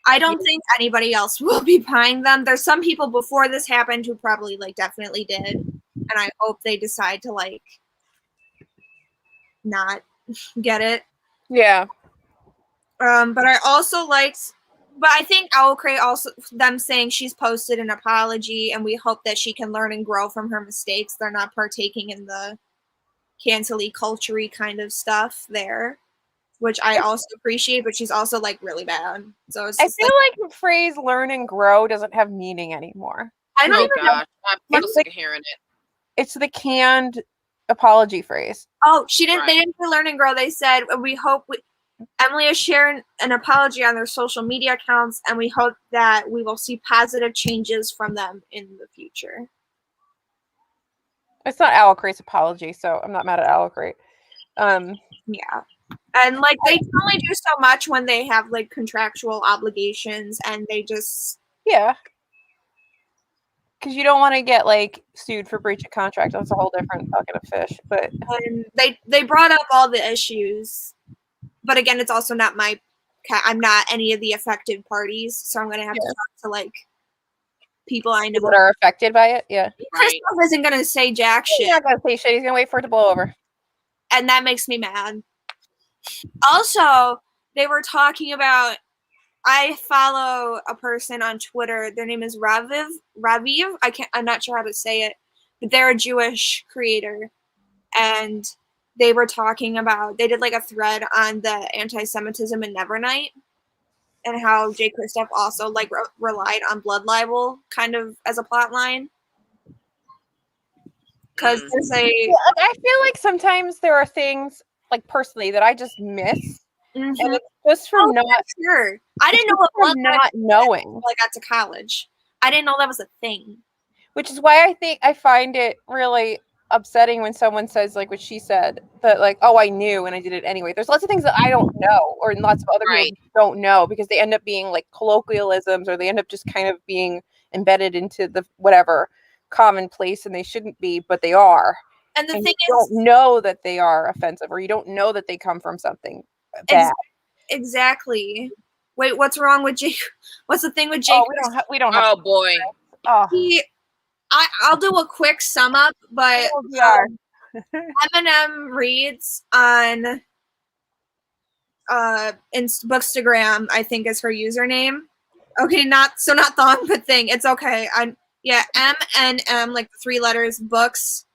I don't think anybody else will be buying them. There's some people before this happened who probably like definitely did. And I hope they decide to like not get it. Yeah. But I think Owl Crate also, them saying she's posted an apology, and we hope that she can learn and grow from her mistakes. They're not partaking in the cancel-y, culture-y kind of stuff there, which I also appreciate, but she's also like really bad. So it's just I feel like the phrase "learn and grow" doesn't have meaning anymore. I don't even know. I'm sick of hearing it. It's the canned apology phrase. Oh, they didn't say learn and grow. They said, Emily has shared an apology on their social media accounts, and we hope that we will see positive changes from them in the future. It's not Owl Crate's apology, so I'm not mad at Owl Crate. Yeah. And like they can only do so much when they have like contractual obligations, and they just because you don't want to get like sued for breach of contract. That's a whole different bucket of fish. But they brought up all the issues, but again, it's also not I'm not any of the affected parties, so I'm gonna have to talk to like people I know that are affected by it. Yeah, Christoph isn't gonna say jack shit. He's not gonna say shit. He's gonna wait for it to blow over, and that makes me mad. Also, they were talking about. I follow a person on Twitter. Their name is Raviv. I'm not sure how to say it, but they're a Jewish creator, and they were talking about. They did like a thread on the anti-Semitism in Nevernight, and how J. Christoph also like relied on blood libel kind of as a plot line. Because there's I feel like sometimes there are things like personally that I just miss. And it's just from not I didn't know what blood not knowing until I got to college. I didn't know that was a thing. which is why I find it really upsetting when someone says, like what she said, that like, oh, I knew and I did it anyway. There's lots of things that I don't know, or lots of other people don't know, because they end up being like colloquialisms, or they end up just kind of being embedded into the whatever commonplace, and they shouldn't be, but they are. And the thing you don't know that they are offensive, or you don't know that they come from something bad. Exactly. Wait, what's wrong with Jake? What's the thing with Jake? Oh, we don't have. Oh boy. I'll do a quick sum up, but Eminem reads on Bookstagram, I think is her username. Okay, not thong, but thing. It's okay. MNM, like the 3 letters, books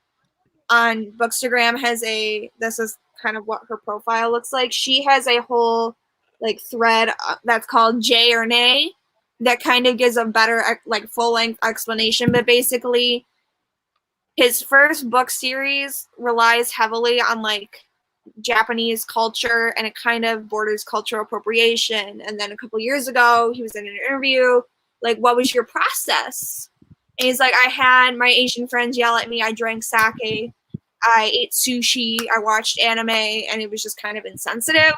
on Bookstagram has this is kind of what her profile looks like. She has a whole like thread that's called J or Nay that kind of gives a better like full-length explanation, but basically his first book series relies heavily on like Japanese culture, and it kind of borders cultural appropriation. And then a couple years ago, he was in an interview, like, what was your process? And he's like, I had my Asian friends yell at me, I drank sake, I ate sushi, I watched anime, and it was just kind of insensitive.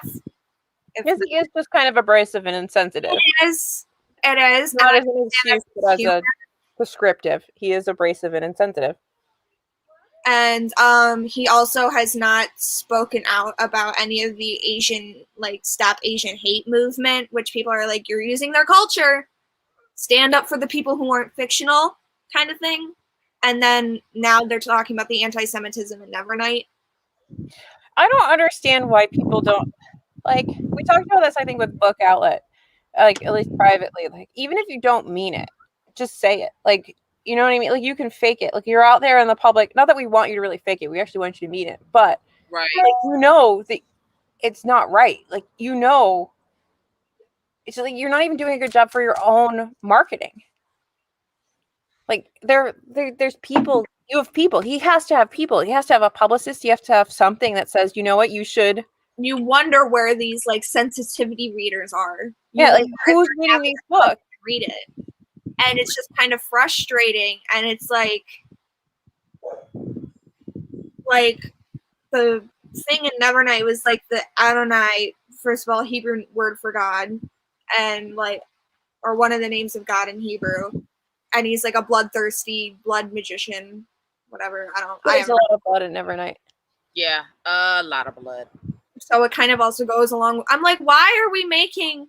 Yes, he is just kind of abrasive and insensitive. It is. Not as an excuse, but as a prescriptive. He is abrasive and insensitive. And he also has not spoken out about any of the Asian, like, Stop Asian Hate movement, which people are like, you're using their culture. Stand up for the people who aren't fictional, kind of thing. And then now they're talking about the anti-Semitism in Nevernight. I don't understand why people don't, like, we talked about this, I think, with Book Outlet, like, at least privately. Like, even if you don't mean it, just say it. Like, you know what I mean? Like, you can fake it. Like, you're out there in the public. Not that we want you to really fake it. We actually want you to mean it. But, right. Like, you know that it's not right. Like, you know, it's like you're not even doing a good job for your own marketing. Like, there's people. You have people. He has to have people. He has to have a publicist. He has to have something that says, you know what, you should. You wonder where these, like, sensitivity readers are. Like, who's reading these books? Read it. And it's just kind of frustrating. And it's like the thing in Nevernight was like the Adonai, first of all, Hebrew word for God, and like, or one of the names of God in Hebrew. And he's like a bloodthirsty blood magician, whatever. There's a lot of blood in Nevernight. Yeah, a lot of blood. So it kind of also goes along. I'm like, why are we making?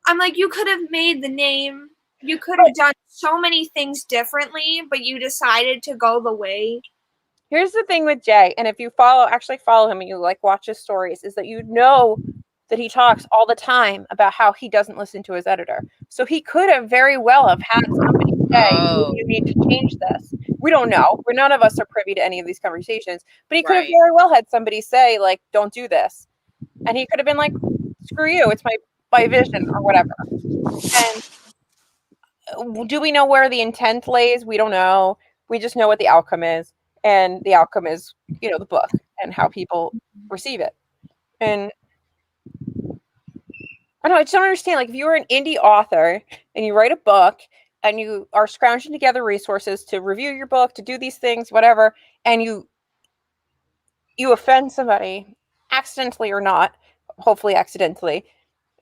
I'm like, you could have made the name. You could have done so many things differently, but you decided to go the way. Here's the thing with Jay, and if you follow him and you like watch his stories, is that you know that he talks all the time about how he doesn't listen to his editor. So he could have very well have had somebody say, you need to change this. We don't know. None of us are privy to any of these conversations, but he could have very well had somebody say, like, don't do this. And he could have been like, screw you, it's my vision or whatever. And do we know where the intent lays? We don't know. We just know what the outcome is. And the outcome is, you know, the book and how people receive it. And I just don't understand. Like, if you were an indie author and you write a book and you are scrounging together resources to review your book, to do these things, whatever, and you offend somebody, accidentally or not, hopefully accidentally,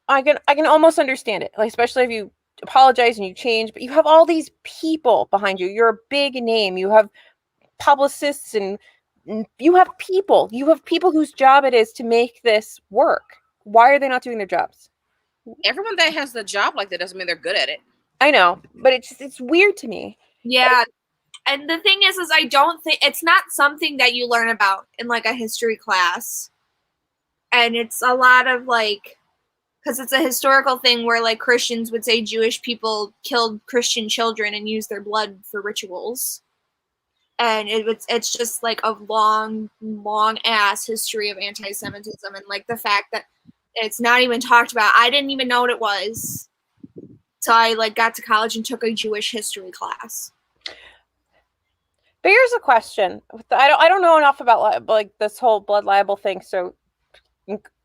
I can almost understand it. Like, especially if you apologize and you change, but you have all these people behind you. You're a big name. You have publicists and you have people whose job it is to make this work. Why are they not doing their jobs? Everyone that has the job like that doesn't mean they're good at it. I know, but it's weird to me. Yeah. And the thing is I don't think it's not something that you learn about in like a history class. And it's a lot of like, because it's a historical thing where like Christians would say Jewish people killed Christian children and used their blood for rituals. And it's just like a long ass history of anti-Semitism, and like the fact that it's not even talked about. I didn't even know what it was. So I like got to college and took a Jewish history class. But here's a question. I don't know enough about like this whole blood libel thing, so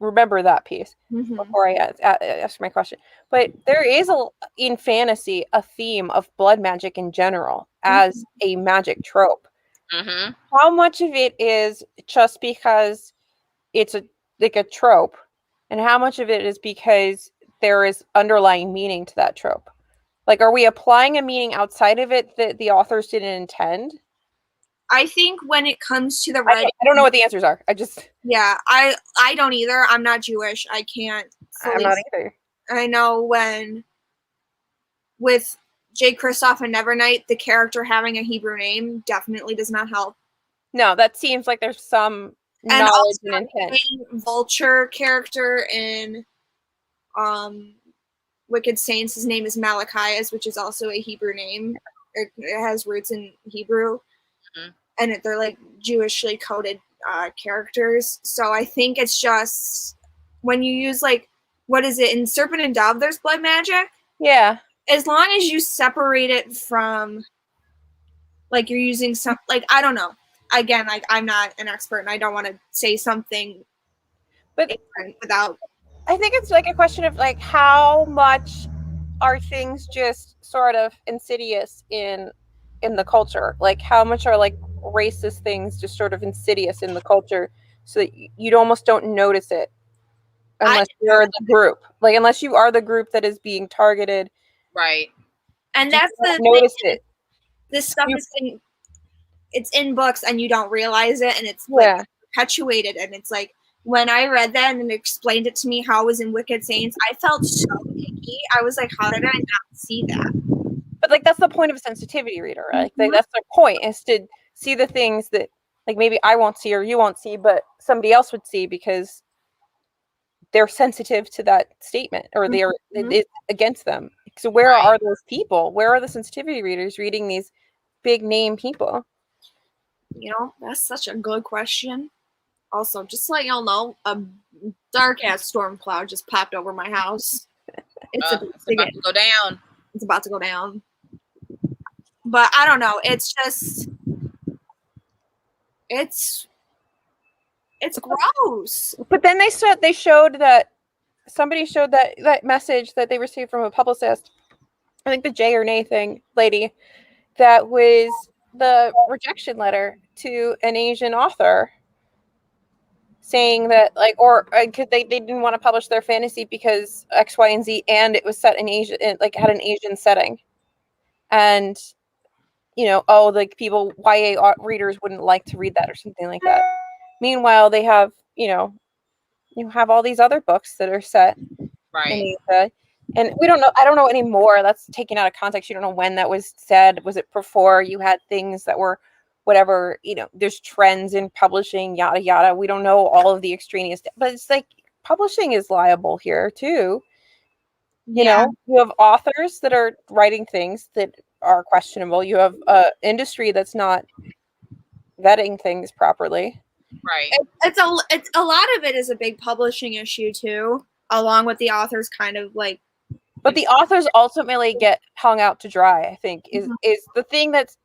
remember that piece Mm-hmm. before I ask my question. But there is in fantasy a theme of blood magic in general as a magic trope. Mm-hmm. How much of it is just because it's a trope, and how much of it is because there is underlying meaning to that trope? Like, are we applying a meaning outside of it that the authors didn't intend? I think when it comes to the I don't know what the answers are. I don't either. I'm not Jewish. I can't fully. I'm not either. I know when with Jay Kristoff and Nevernight, the character having a Hebrew name definitely does not help. No, that seems like there's some knowledge and intent. The Vulture character in Wicked Saints, his name is Malachias, which is also a Hebrew name. It has roots in Hebrew, and they're like Jewishly coded characters. So I think it's just when you use like, what is it in Serpent and Dove? There's blood magic. Yeah. As long as you separate it from, like, you're using some, like, I don't know. Again, like, I'm not an expert, and I don't want to say something, but without. I think it's like a question of like how much are things just sort of insidious in the culture? Like how much are like racist things just sort of insidious in the culture, so that you almost don't notice it unless you're the group. Like unless you are the group that is being targeted. Right. And that's the notice thing. This stuff it's in books and you don't realize it, and it's like perpetuated, and it's like when I read that and explained it to me how it was in Wicked Saints, I felt so icky. I was like, how did I not see that? But like that's the point of a sensitivity reader, right? Like that's their point, is to see the things that like maybe I won't see or you won't see, but somebody else would see because they're sensitive to that statement, or they're it's against them. So where are those people? Where are the sensitivity readers reading these big name people? You know, that's such a good question. Also, just to let y'all know, a dark ass storm cloud just popped over my house. It's about to go down. It's about to go down. But I don't know. It's just it's gross. But then they showed that somebody showed that message that they received from a publicist. I think the Jay or Nay thing lady, that was the rejection letter to an Asian author saying that like, or because they didn't want to publish their fantasy because X, Y, and Z, and it was set in Asia, like had an Asian setting, and like people YA readers wouldn't like to read that or something like that. Meanwhile, they have you have all these other books that are set in Asia. And we don't know. I don't know anymore. That's taken out of context. You don't know when that was said. Was it before you had things that were whatever? There's trends in publishing, yada yada. We don't know all of the extraneous, but it's like publishing is liable here too. You have authors that are writing things that are questionable. You have industry that's not vetting things properly. Right. It's a lot of it is a big publishing issue too, along with the authors kind of like. But the authors ultimately get hung out to dry, I think, is the thing that's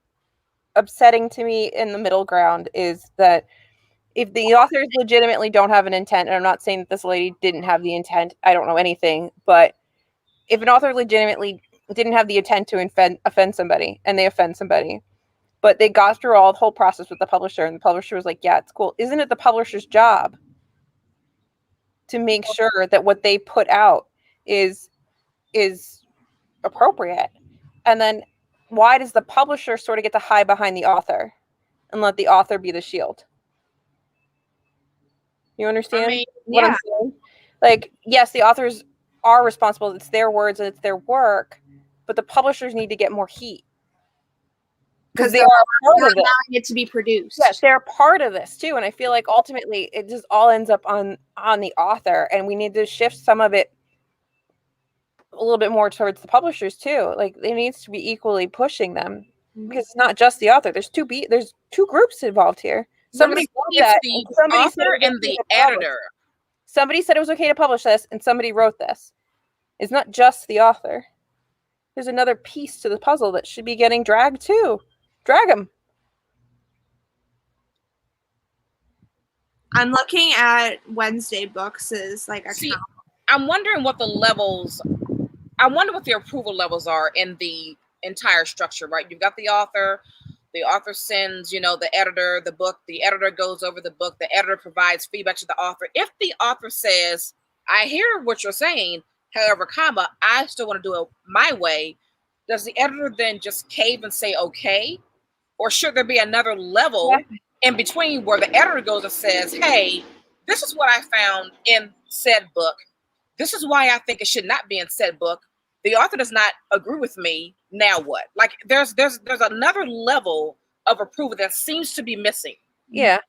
upsetting to me in the middle ground, is that if the authors legitimately don't have an intent, and I'm not saying that this lady didn't have the intent, I don't know anything, but if an author legitimately didn't have the intent to offend somebody, and they offend somebody, but they got through all the whole process with the publisher, and the publisher was like, yeah, it's cool. Isn't it the publisher's job to make sure that what they put out is appropriate? And then why does the publisher sort of get to hide behind the author and let the author be the shield? You understand what I'm saying? Like, yes, the authors are responsible. It's their words and it's their work, but the publishers need to get more heat because they are part of allowing it to be produced. Yes, they're part of this too. And I feel like ultimately it just all ends up on the author, and we need to shift some of it a little bit more towards the publishers too. Like it needs to be equally pushing them, because it's not just the author. There's two groups involved here. Somebody wrote that, the author and the editor. Somebody said it was okay to publish this, and somebody wrote this. It's not just the author. There's another piece to the puzzle that should be getting dragged too. Drag them. I'm looking at Wednesday Books' account. See, I'm wondering what the levels. I wonder what the approval levels are in the entire structure. Right, you've got the author. The author sends, the editor the book. The editor goes over the book. The editor provides feedback to the author. If the author says, "I hear what you're saying, however, I still want to do it my way," does the editor then just cave and say okay? Or should there be another level in between where the editor goes and says, "Hey, this is what I found in said book. This is why I think it should not be in said book. The author does not agree with me. Now what?" Like there's another level of approval that seems to be missing. Yeah.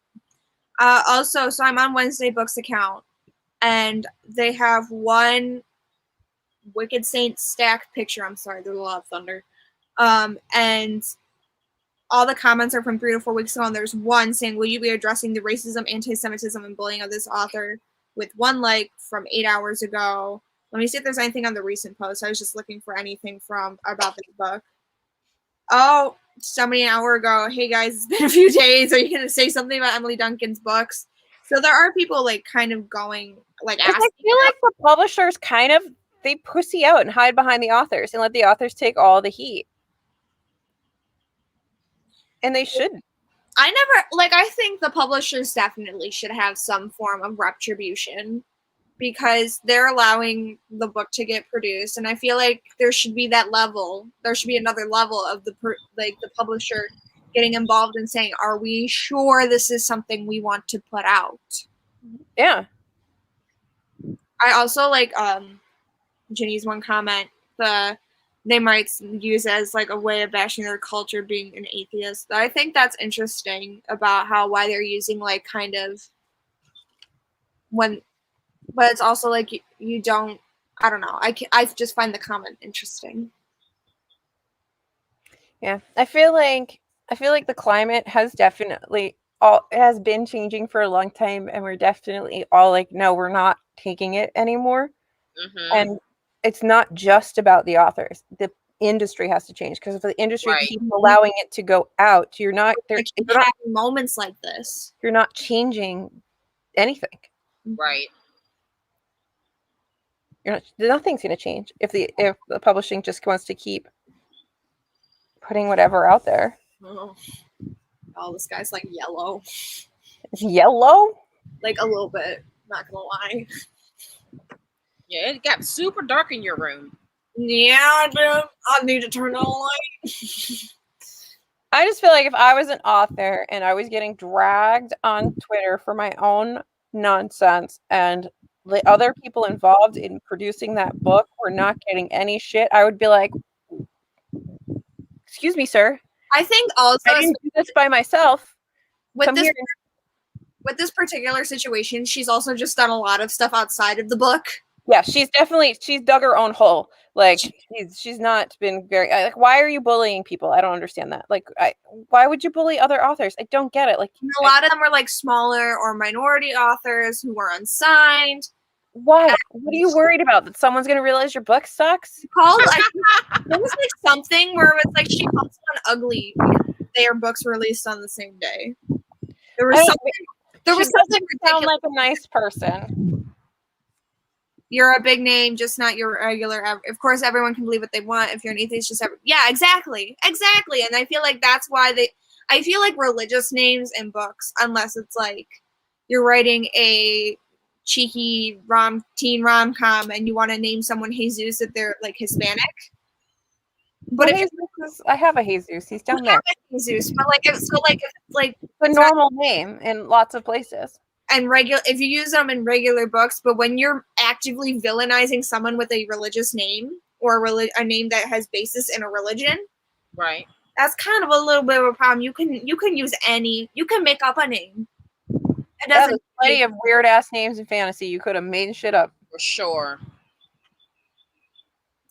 Also, so I'm on Wednesday Books account, and they have one Wicked Saints stacked picture. I'm sorry, there's a lot of thunder. And all the comments are from 3 to 4 weeks ago, and there's one saying, "Will you be addressing the racism, anti-Semitism, and bullying of this author?" with one like from 8 hours ago. Let me see if there's anything on the recent post. I was just looking for anything about this book. Oh, somebody an hour ago, "Hey guys, it's been a few days. Are you going to say something about Emily Duncan's books?" So there are people kind of going asking. I feel like the publishers they pussy out and hide behind the authors and let the authors take all the heat. And they shouldn't. I think the publishers definitely should have some form of retribution because they're allowing the book to get produced, and I feel like there should be that level. There should be another level of the publisher getting involved and saying, "Are we sure this is something we want to put out?" Yeah. I also Ginny's one comment. They might use it as a way of bashing their culture, being an atheist. I think that's interesting about why they're using kind of when, but it's also you don't. I don't know. I just find the comment interesting. Yeah, I feel like the climate has definitely has been changing for a long time, and we're definitely all no, we're not taking it anymore. Mm-hmm. And it's not just about the authors. The industry has to change because if the industry keeps allowing it to go out, you're not having moments like this. You're not changing anything. Right. Nothing's going to change if the publishing just wants to keep putting whatever out there. Oh, this guy's yellow. It's yellow? A little bit. Not gonna lie. Yeah, it got super dark in your room. Yeah, dude. I need to turn on the light. I just feel like if I was an author and I was getting dragged on Twitter for my own nonsense and the other people involved in producing that book were not getting any shit, I would be like, "Excuse me, sir. I think also I didn't do this by myself." With this particular situation, she's also just done a lot of stuff outside of the book. Yeah, she's dug her own hole. She's not been very why are you bullying people? I don't understand that. Why would you bully other authors? I don't get it. A lot of them are smaller or minority authors who were unsigned. Why? What are you worried about? That someone's gonna realize your book sucks? There was something where it was she called someone ugly because their books were released on the same day. There was something. There was something sound like a nice person. You're a big name, just not your regular. Of course, everyone can believe what they want. If you're an atheist, yeah, exactly. And I feel that's why I feel religious names in books, unless it's you're writing a cheeky teen rom-com and you want to name someone Jesus if they're Hispanic. But I have a Jesus. He's down there. Jesus, but it's a normal name in lots of places. And if you use them in regular books, but when you're actively villainizing someone with a religious name or a name that has basis in a religion, right? That's kind of a little bit of a problem. You can use you can make up a name. It doesn't. There's plenty of weird ass names in fantasy. You could have made shit up for sure.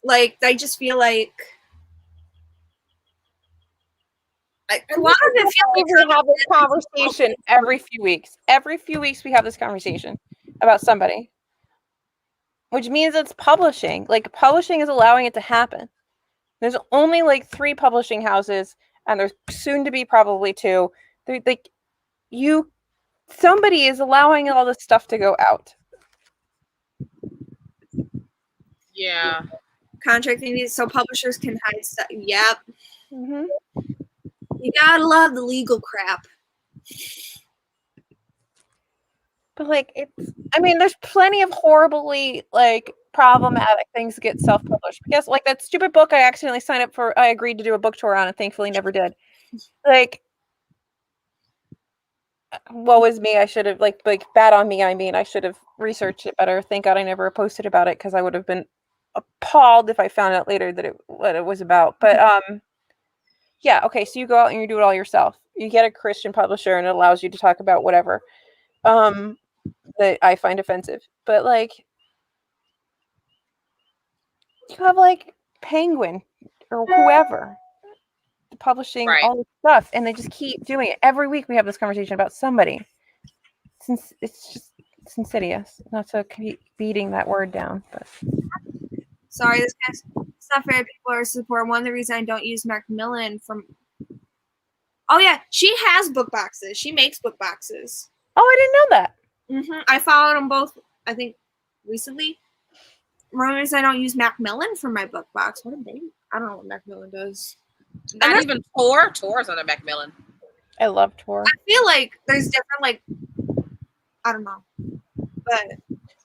I just feel a lot of it we have this conversation every few weeks. Every few weeks we have this conversation about somebody. Which means it's publishing. Publishing is allowing it to happen. There's only 3 publishing houses, and there's soon to be probably 2. You somebody is allowing all this stuff to go out. Yeah. Contracting these so publishers can hide stuff. Yep. Mm-hmm. You gotta love the legal crap. But like, there's plenty of horribly like problematic things that get self-published. Because like that stupid book I accidentally signed up for, I agreed to do a book tour on and thankfully never did. Like, woe is me. I should have like bad on me. I mean, I should have researched it better. Thank God I never posted about it because I would have been appalled if I found out later that what it was about. But yeah, okay. So you go out and you do it all yourself. You get a Christian publisher and it allows you to talk about whatever that I find offensive. But like, you have like Penguin or whoever publishing all this stuff, and they just keep doing it. Every week we have this conversation about somebody. Since it's insidious. Not to keep beating that word down, but Sorry, this guy's it's not fair. People are support. One of the reasons I don't use Macmillan from. Oh yeah, she has book boxes. She makes book boxes. Oh, I didn't know that. I followed them both. I think recently. One of the reasons I don't use Macmillan for my book box. What a baby! I don't know what Macmillan does. Not even Tor. Tor's under Macmillan. I love Tor. I feel like there's different like. I don't know, but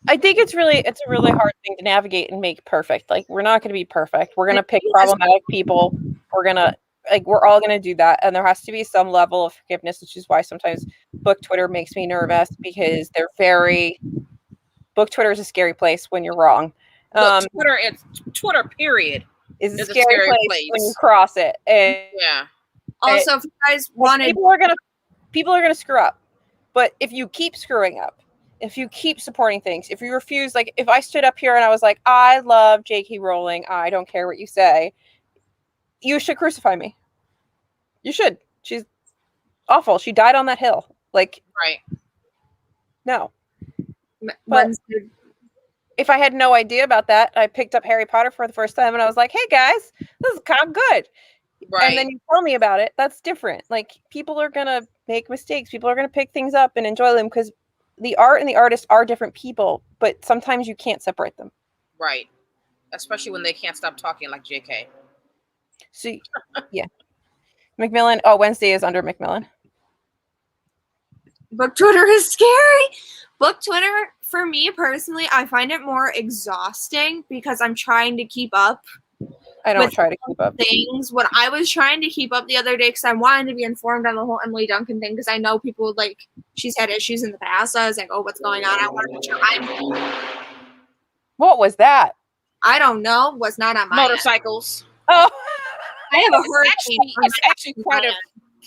I think it's a really hard thing to navigate and make perfect. Like, we're not going to be perfect. We're going to pick problematic people. We're all going to do that. And there has to be some level of forgiveness, which is why sometimes book Twitter makes me nervous because book Twitter is a scary place when you're wrong. Twitter period is a scary place when you cross it. And yeah. Also, if you guys wanted, people are going to screw up. But if you keep screwing up, if you keep supporting things, if you refuse, like if I stood up here and I was like, I love J.K. Rowling, I don't care what you say, you should crucify me. You should. She's awful. She died on that hill. Like, right. No. But if I had no idea about that, I picked up Harry Potter for the first time and I was like, hey guys, this is kind of good. Right. And then you tell me about it. That's different. Like, people are going to make mistakes. People are going to pick things up and enjoy them because the art and the artist are different people, but sometimes you can't separate them. Right. Especially when they can't stop talking like JK. So, yeah. Macmillan. Oh, Wednesday is under Macmillan. Book Twitter is scary. Book Twitter, for me personally, I find it more exhausting because I'm trying to keep up. I don't try to keep up things. What I was trying to keep up the other day because I wanted to be informed on the whole Emily Duncan thing because I know people like she's had issues in the past. So I was like, oh, what's going on? I want to make sure What was that? I don't know. Was not on my motorcycles. End. Oh, I have a hurricane. It's actually quite a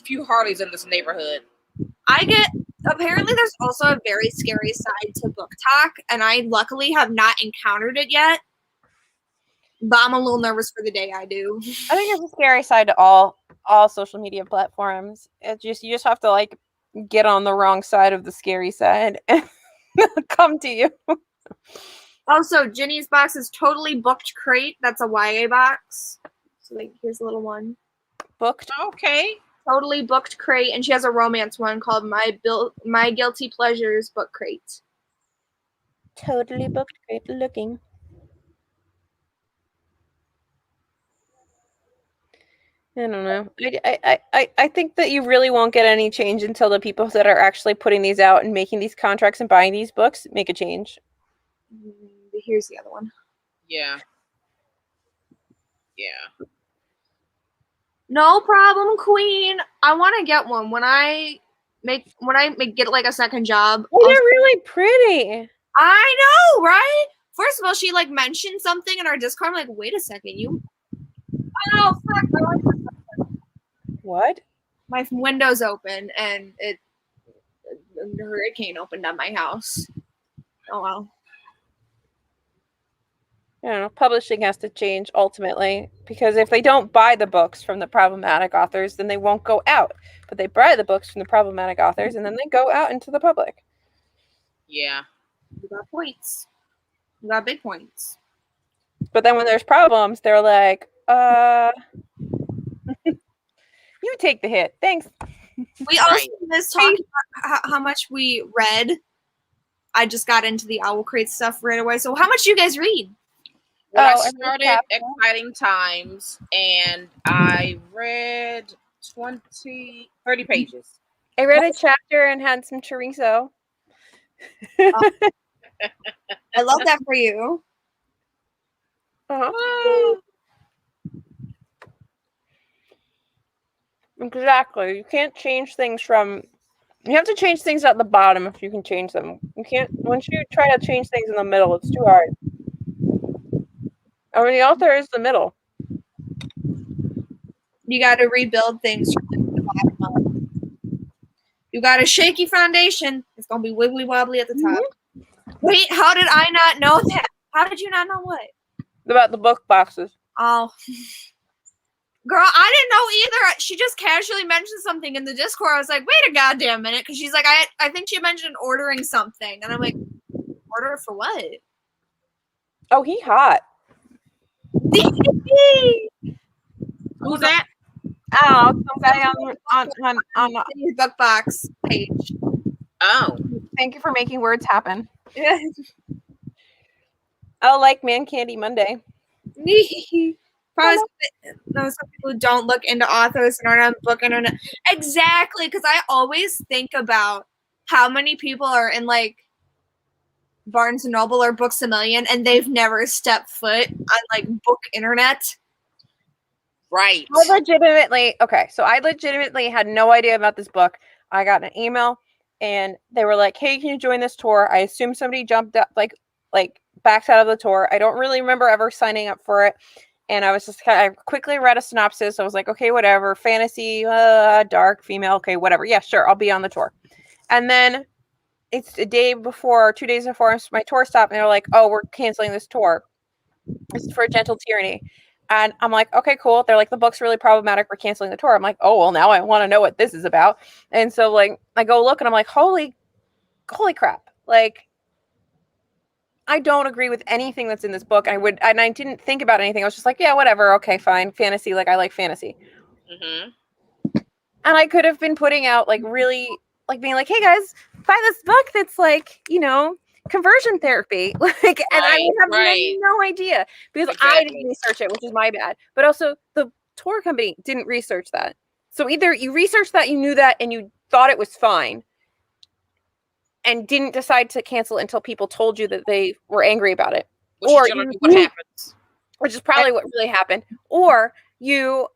few Harleys in this neighborhood. Apparently there's also a very scary side to book talk, and I luckily have not encountered it yet. But I'm a little nervous for the day I do. I think there's a scary side to all social media platforms. You just have to like get on the wrong side of the scary side and come to you. Also, Ginny's box is totally booked crate. That's a YA box. So like, here's a little one. Booked. Okay. Totally booked crate, and she has a romance one called My Guilty Pleasures Book Crate. Totally booked crate looking. I don't know. I think that you really won't get any change until the people that are actually putting these out and making these contracts and buying these books make a change. Here's the other one. Yeah. Yeah. No problem, Queen. I want to get one when I get like a second job. They're really pretty. I know, right? First of all, she like mentioned something in our Discord. I'm like, wait a second, you. Oh fuck! What? My window's open and a hurricane opened on my house. Oh well. I don't know. Publishing has to change ultimately because if they don't buy the books from the problematic authors, then they won't go out. But they buy the books from the problematic authors and then they go out into the public. Yeah. You got points. You got big points. But then when there's problems, they're like, you take the hit. Thanks. We also missed talking about how much we read. I just got into the Owl Crate stuff right away. So how much do you guys read? Well, I started Exciting Times, and I read 30 pages. I read a chapter and had some chorizo. I love that for you. Exactly. You can't change things from... You have to change things at the bottom if you can change them. You can't... Once you try to change things in the middle, it's too hard. I mean, the author is the middle. You got to rebuild things from the bottom up. You got a shaky foundation. It's going to be wibbly wobbly at the top. Wait, how did I not know that? How did you not know what? About the book boxes. Oh. Girl, I didn't know either. She just casually mentioned something in the Discord. I was like, wait a goddamn minute. Because she's like, I think she mentioned ordering something. And I'm like, order for what? Oh, he hot. Who's that? Oh, some guy on the book box page. Oh. Thank you for making words happen. Yeah. Oh, like Man Candy Monday. Probably some people who don't look into authors and aren't on book internet. Exactly, because I always think about how many people are in like Barnes and Noble or Books a Million and they've never stepped foot on like book internet. Right. I legitimately had no idea about this book. I got an email and they were like, hey, can you join this tour? I assume somebody jumped up, like backed out of the tour. I don't really remember ever signing up for it. And I was just I quickly read a synopsis. I was like, okay, whatever. Fantasy, dark, female. Okay, whatever. Yeah, sure. I'll be on the tour. And then it's a day before, 2 days before my tour stopped. And they're like, oh, we're canceling this tour. It's for Gentle Tyranny. And I'm like, okay, cool. They're like, the book's really problematic. We're canceling the tour. I'm like, oh, well, now I want to know what this is about. And so like, I go look and I'm like, holy crap. Like, I don't agree with anything that's in this book. And I didn't think about anything. I was just like, yeah, whatever. Okay, fine. Fantasy. Like, I like fantasy. Mm-hmm. And I could have been putting out like really like being like, hey guys, buy this book that's like, you know, conversion therapy. Like, and I would have no idea because I didn't research it, which is my bad. But also the tour company didn't research that. So either you researched that, you knew that, and you thought it was fine and didn't decide to cancel until people told you that they were angry about it. Which is generally what happens. Which is probably what really happened. Or you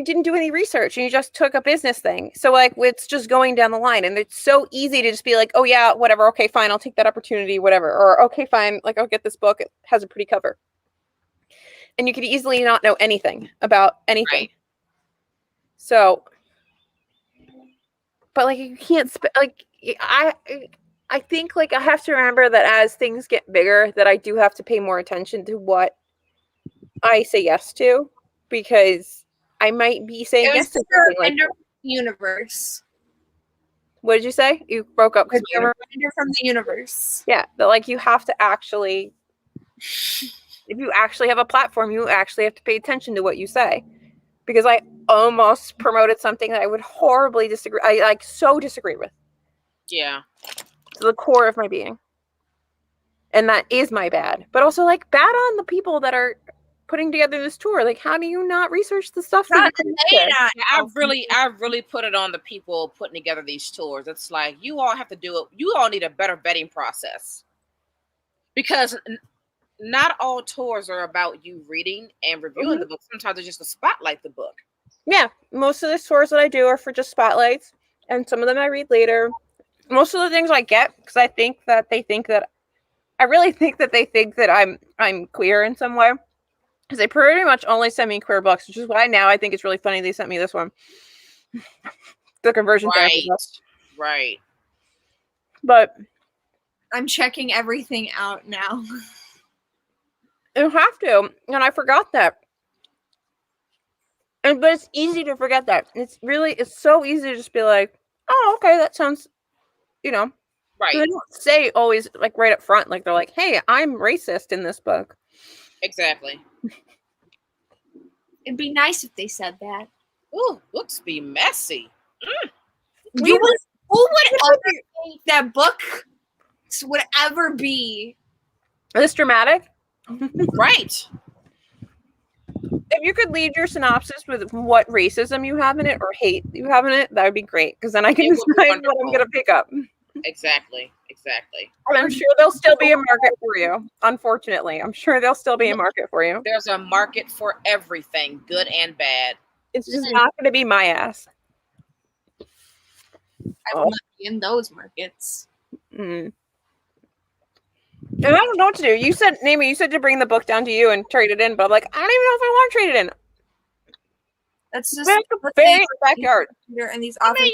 didn't do any research and you just took a business thing. So like it's just going down the line and it's so easy to just be like, oh yeah, whatever. Okay, fine. I'll take that opportunity, whatever. Or okay, fine. Like I'll get this book. It has a pretty cover. And you could easily not know anything about anything. Right. So, but like you can't I think like I have to remember that as things get bigger that I do have to pay more attention to what I say yes to. Because I might be saying yes to something like that. Universe. What did you say? You broke up. It's a reminder from the universe. Yeah, but like you have to actually, if you actually have a platform, you actually have to pay attention to what you say. Because I almost promoted something that I would horribly disagree. I like so disagree with. Yeah. To the core of my being. And that is my bad. But also like bad on the people that are putting together this tour. Like, how do you not research the stuff? I really put it on the people putting together these tours. It's like you all have to do it. You all need a better vetting process because not all tours are about you reading and reviewing the book. Sometimes it's just to spotlight the book. Yeah, most of the tours that I do are for just spotlights, and some of them I read later. Most of the things I get because I really think that they think that I'm queer in some way. Because they pretty much only send me queer books, which is why now I think it's really funny they sent me this one. The conversion therapy book. Right. But I'm checking everything out now. You have to. And I forgot that. But it's easy to forget that. It's so easy to just be like, oh, okay, that sounds, you know. Right. They don't say always like right up front, like they're like, hey, I'm racist in this book. Exactly. It'd be nice if they said that. Ooh, books be messy. Who would ever think that books would ever be this dramatic? Right. If you could lead your synopsis with what racism you have in it or hate you have in it, that would be great. Because then I can decide what I'm going to pick up. Exactly. And I'm sure there'll still be a market for you. Unfortunately, I'm sure there'll still be a market for you. There's a market for everything, good and bad. It's just not going to be my ass. I will not be in those markets. Mm. And I don't know what to do. You said, Naomi, you said to bring the book down to you and trade it in, but I'm like, I don't even know if I want to trade it in. That's just bury it in the backyard. In these I mean,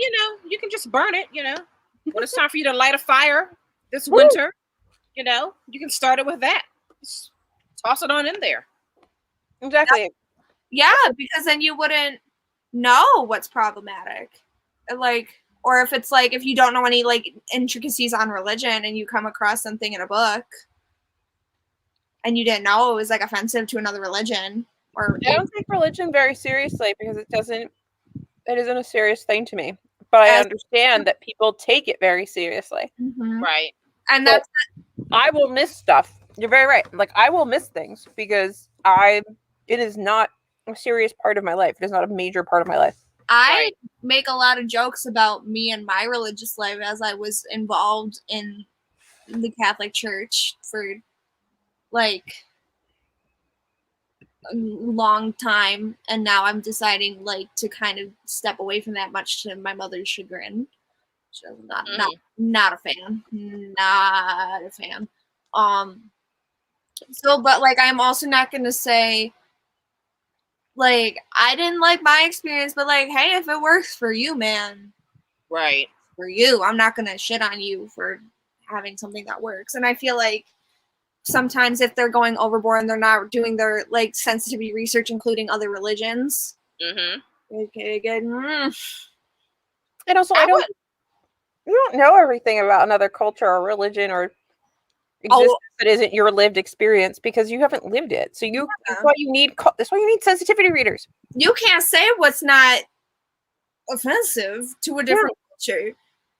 you can just burn it, When it's time for you to light a fire this winter, you can start it with that. Just toss it on in there. Exactly. Yeah, because then you wouldn't know what's problematic. Or if it's if you don't know any intricacies on religion and you come across something in a book and you didn't know it was offensive to another religion. Or I don't take religion very seriously because it isn't a serious thing to me. But I understand that people take it very seriously. Mm-hmm. Right. And that's I will miss stuff. You're very right. I will miss things because it is not a serious part of my life. It is not a major part of my life. I make a lot of jokes about me and my religious life as I was involved in the Catholic Church for a long time, and now I'm deciding to kind of step away from that, much to my mother's chagrin. She's not a fan. Not a fan. But I'm also not gonna say I didn't like my experience, but hey, if it works for you, man. Right. For you. I'm not gonna shit on you for having something that works. And I feel sometimes if they're going overboard and they're not doing their sensitivity research, including other religions. Mm-hmm. Okay, good. And also you don't know everything about another culture or religion or existence that isn't your lived experience because you haven't lived it. So that's why you need sensitivity readers. You can't say what's not offensive to a different culture.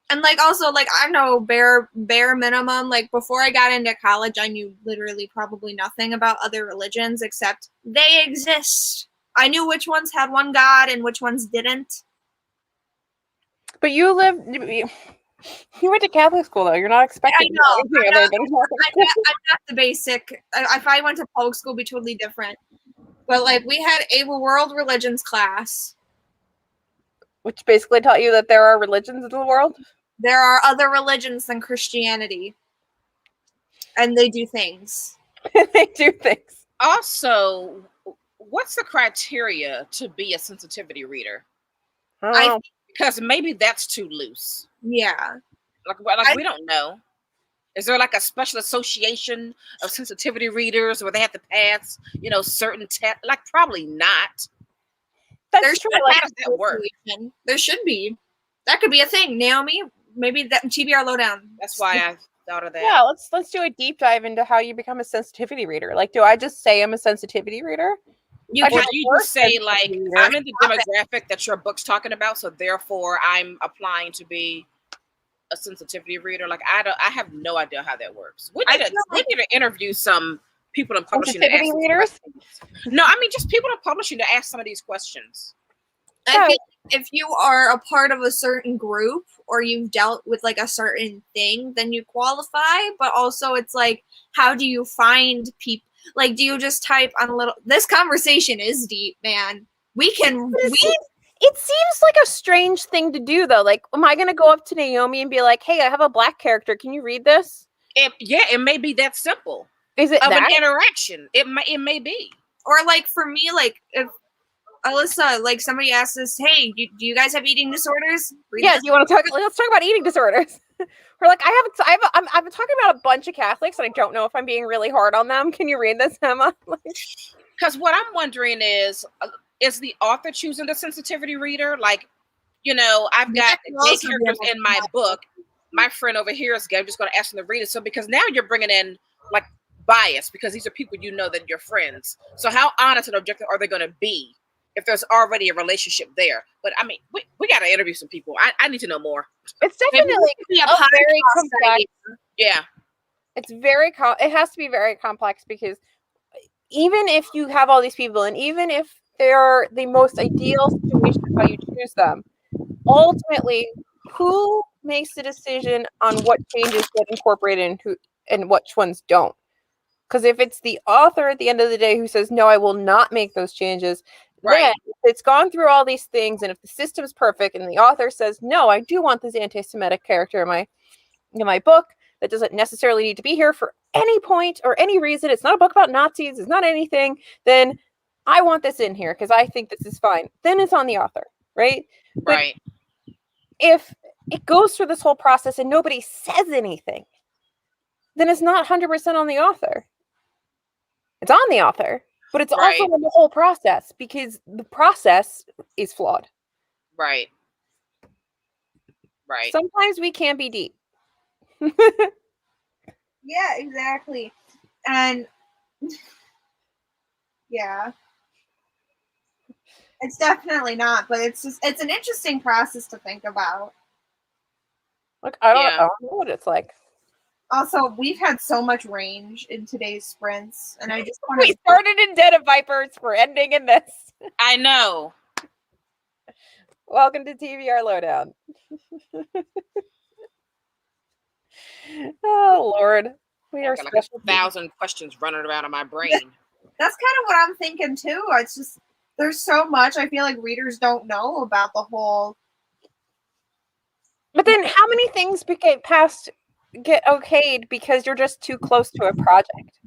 And also I know bare minimum, before I got into college, I knew literally probably nothing about other religions except they exist. I knew which ones had one God and which ones didn't. But you went to Catholic school though. You're not expecting. I know. I'm not the basic. If I went to public school, it'd be totally different. But we had a world religions class, which basically taught you that there are religions in the world. There are other religions than Christianity, and they do things. They do things. Also, what's the criteria to be a sensitivity reader? Because maybe that's too loose. Yeah. We don't know. Is there a special association of sensitivity readers where they have to pass, certain tests? Probably not. There should that work. There should be. That could be a thing, Naomi. Maybe that TBR Lowdown. That's why I thought of that. Yeah, let's do a deep dive into how you become a sensitivity reader. Do I just say I'm a sensitivity reader? You just say I'm in the demographic that your book's talking about, so therefore I'm applying to be a sensitivity reader. I have no idea how that works. We need to interview some people in publishing to ask readers. No, I mean just people in publishing to ask some of these questions. I think if you are a part of a certain group or you've dealt with a certain thing, then you qualify. But also it's how do you find people? Do you just type on a little? This conversation is deep, man. It seems like a strange thing to do, though. Am I going to go up to Naomi and be like, "Hey, I have a black character. Can you read this?" It may be that simple. Is it an interaction? It may be. Or for me, if Alyssa, somebody asks us, "Hey, do you guys have eating disorders?" Do you want to talk? Let's talk about eating disorders. We're I've been talking about a bunch of Catholics, and I don't know if I'm being really hard on them. Can you read this, Emma? Because what I'm wondering is the author choosing the sensitivity reader? I've got gay characters in my book. My friend over here is gay. I'm just going to ask them to read it. So because now you're bringing in bias because these are people that you're friends. So how honest and objective are they going to be if there's already a relationship there. But I mean, we got to interview some people. I need to know more. It's definitely a very complex. Yeah. It's very it has to be very complex, because even if you have all these people, and even if they're the most ideal situation of how you choose them, ultimately, who makes the decision on what changes get incorporated and which ones don't? Because if it's the author at the end of the day who says, no, I will not make those changes, then it's gone through all these things, and if the system's perfect and the author says, no, I do want this anti-Semitic character in my book that doesn't necessarily need to be here for any point or any reason, it's not a book about Nazis, it's not anything, then I want this in here because I think this is fine. Then it's on the author, right? Right. But if it goes through this whole process and nobody says anything, then it's not 100% on the author. It's on the author, but it's also on the whole process, because the process is flawed. Right. Right. Sometimes we can't be deep. Yeah, exactly. And yeah. It's definitely not, but it's an interesting process to think about. Look, I don't know what it's like. Also, we've had so much range in today's sprints, and I just want We started in Den of Vipers, we're ending in this. I know. Welcome to TBR Lowdown. Oh, Lord. We are like 1,000 questions running around in my brain. That's kind of what I'm thinking, too. It's just, there's so much I feel like readers don't know about the whole. But then how many things get okayed because you're just too close to a project?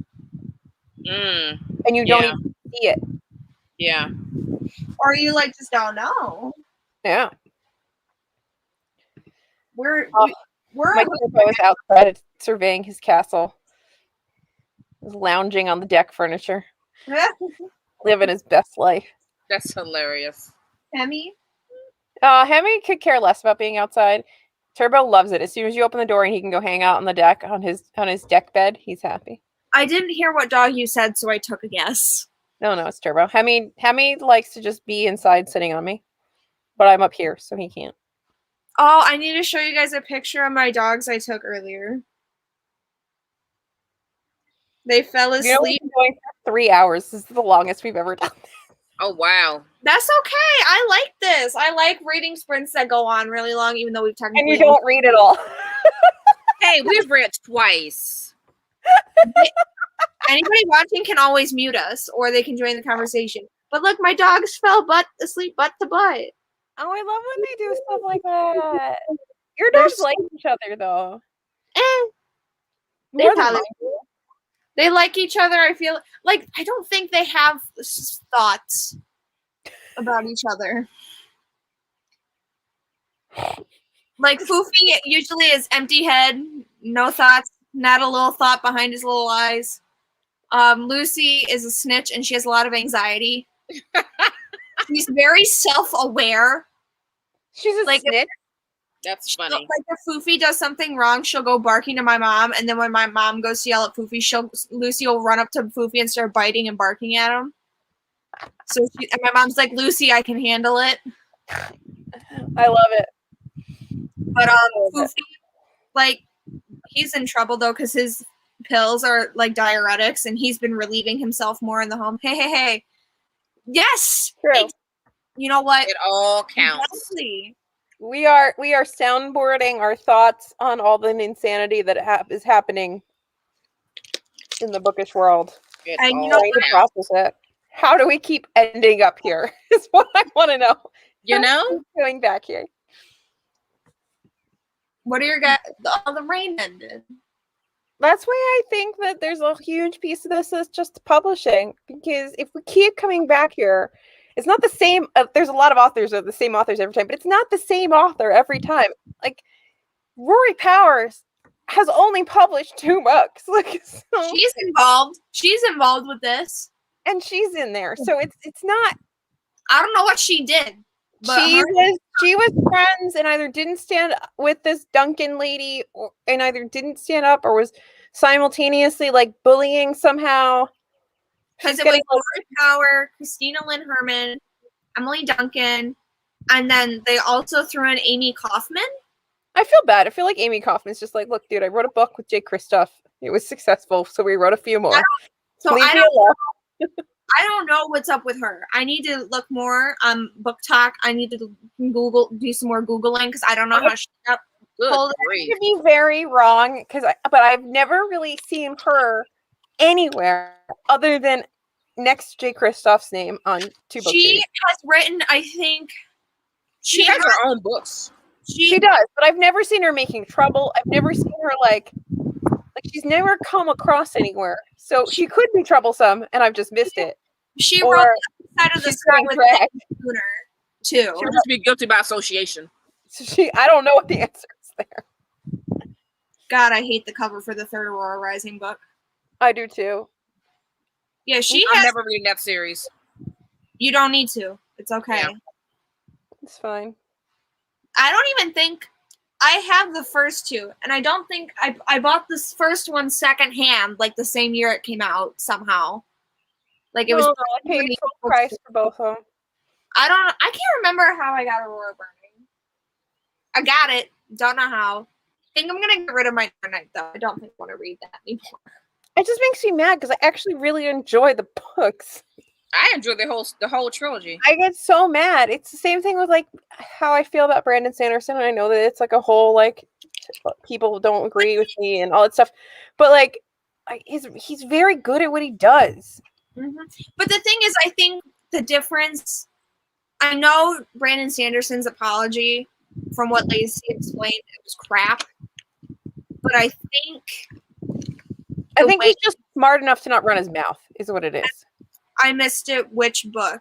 And you don't even see it. Yeah. Or you just don't know. Yeah. We're my grandpa was outside surveying his castle. He was lounging on the deck furniture. Living his best life. That's hilarious. Hemi? Hemi could care less about being outside. Turbo loves it. As soon as you open the door and he can go hang out on the deck on his deck bed, he's happy. I didn't hear what dog you said, so I took a guess. No, it's Turbo. Hemi likes to just be inside sitting on me. But I'm up here, so he can't. Oh, I need to show you guys a picture of my dogs I took earlier. They fell asleep. We've been going for 3 hours. This is the longest we've ever done. Oh, wow. That's okay. I like this. I like reading sprints that go on really long, even though we've technically... And you don't read it all. Hey, we've read twice. Anybody watching can always mute us, or they can join the conversation. But look, my dogs fell asleep butt to butt. Oh, I love when they do stuff like that. Your dogs like each other, though. They like each other. I feel like I don't think they have thoughts about each other. Like Foofy usually is empty head, no thoughts, not a little thought behind his little eyes. Lucy is a snitch and she has a lot of anxiety. She's very self-aware. She's a snitch. That's funny. Like if Foofy does something wrong, she'll go barking to my mom, and then when my mom goes to yell at Foofy, Lucy will run up to Foofy and start biting and barking at him. So and my mom's like, Lucy, I can handle it. I love it. But Foofy, he's in trouble though because his pills are like diuretics, and he's been relieving himself more in the home. Hey. Yes. True. You know what? It all counts. Exactly. We are soundboarding our thoughts on all the insanity that is happening in the bookish world. And you know to process it. How do we keep ending up here? Is what I want to know. You know, going back here. What are your guys? The rain ended. That's why I think that there's a huge piece of this is just publishing, because if we keep coming back here, it's not the same. There's a lot of authors of the same authors every time, but it's not the same author every time. Like Rory Powers has only published 2 books. She's involved. She's involved with this, and she's in there. So it's not. I don't know what she did. But she was friends and either didn't stand with this Duncan lady, and either didn't stand up or was simultaneously bullying somehow. Because it was Rory Power, Christina Lynn Herman, Emily Duncan, and then they also threw in Amy Kaufman. I feel bad. I feel like Amy Kaufman's just like, look, dude, I wrote a book with Jay Kristoff. It was successful, so we wrote a few more. I don't know what's up with her. I need to look more on Book Talk. I need to do some more Googling because I don't know how she got pulled. I could be very wrong, but I've never really seen her anywhere other than next Jay Kristoff's name on 2 books. She has written, I think, she has her own books. She does, but I've never seen her making trouble. I've never seen her like she's never come across anywhere. So she could be troublesome, and I've just missed it. She wrote the side of the sky with Spooner too. She would just be guilty by association. So I don't know what the answer is there. God, I hate the cover for the third Aurora Rising book. I do too. Yeah, I'm never reading that series. You don't need to. It's okay. Yeah. It's fine. I don't even think I have the first 2, and I don't think I bought this first one secondhand, like the same year it came out somehow. Like it was I paid full price for both of them. I can't remember how I got Aurora Burning. I got it. Don't know how. I think I'm gonna get rid of my Night though. I don't think I want to read that anymore. It just makes me mad because I actually really enjoy the books. I enjoy the whole trilogy. I get so mad. It's the same thing with like how I feel about Brandon Sanderson. And I know that it's like a whole like people don't agree with me and all that stuff, but like he's very good at what he does. Mm-hmm. But the thing is, I think the difference. I know Brandon Sanderson's apology, from what Lacey explained, it was crap. But I think he's just smart enough to not run his mouth, is what it is. I missed it. Which book?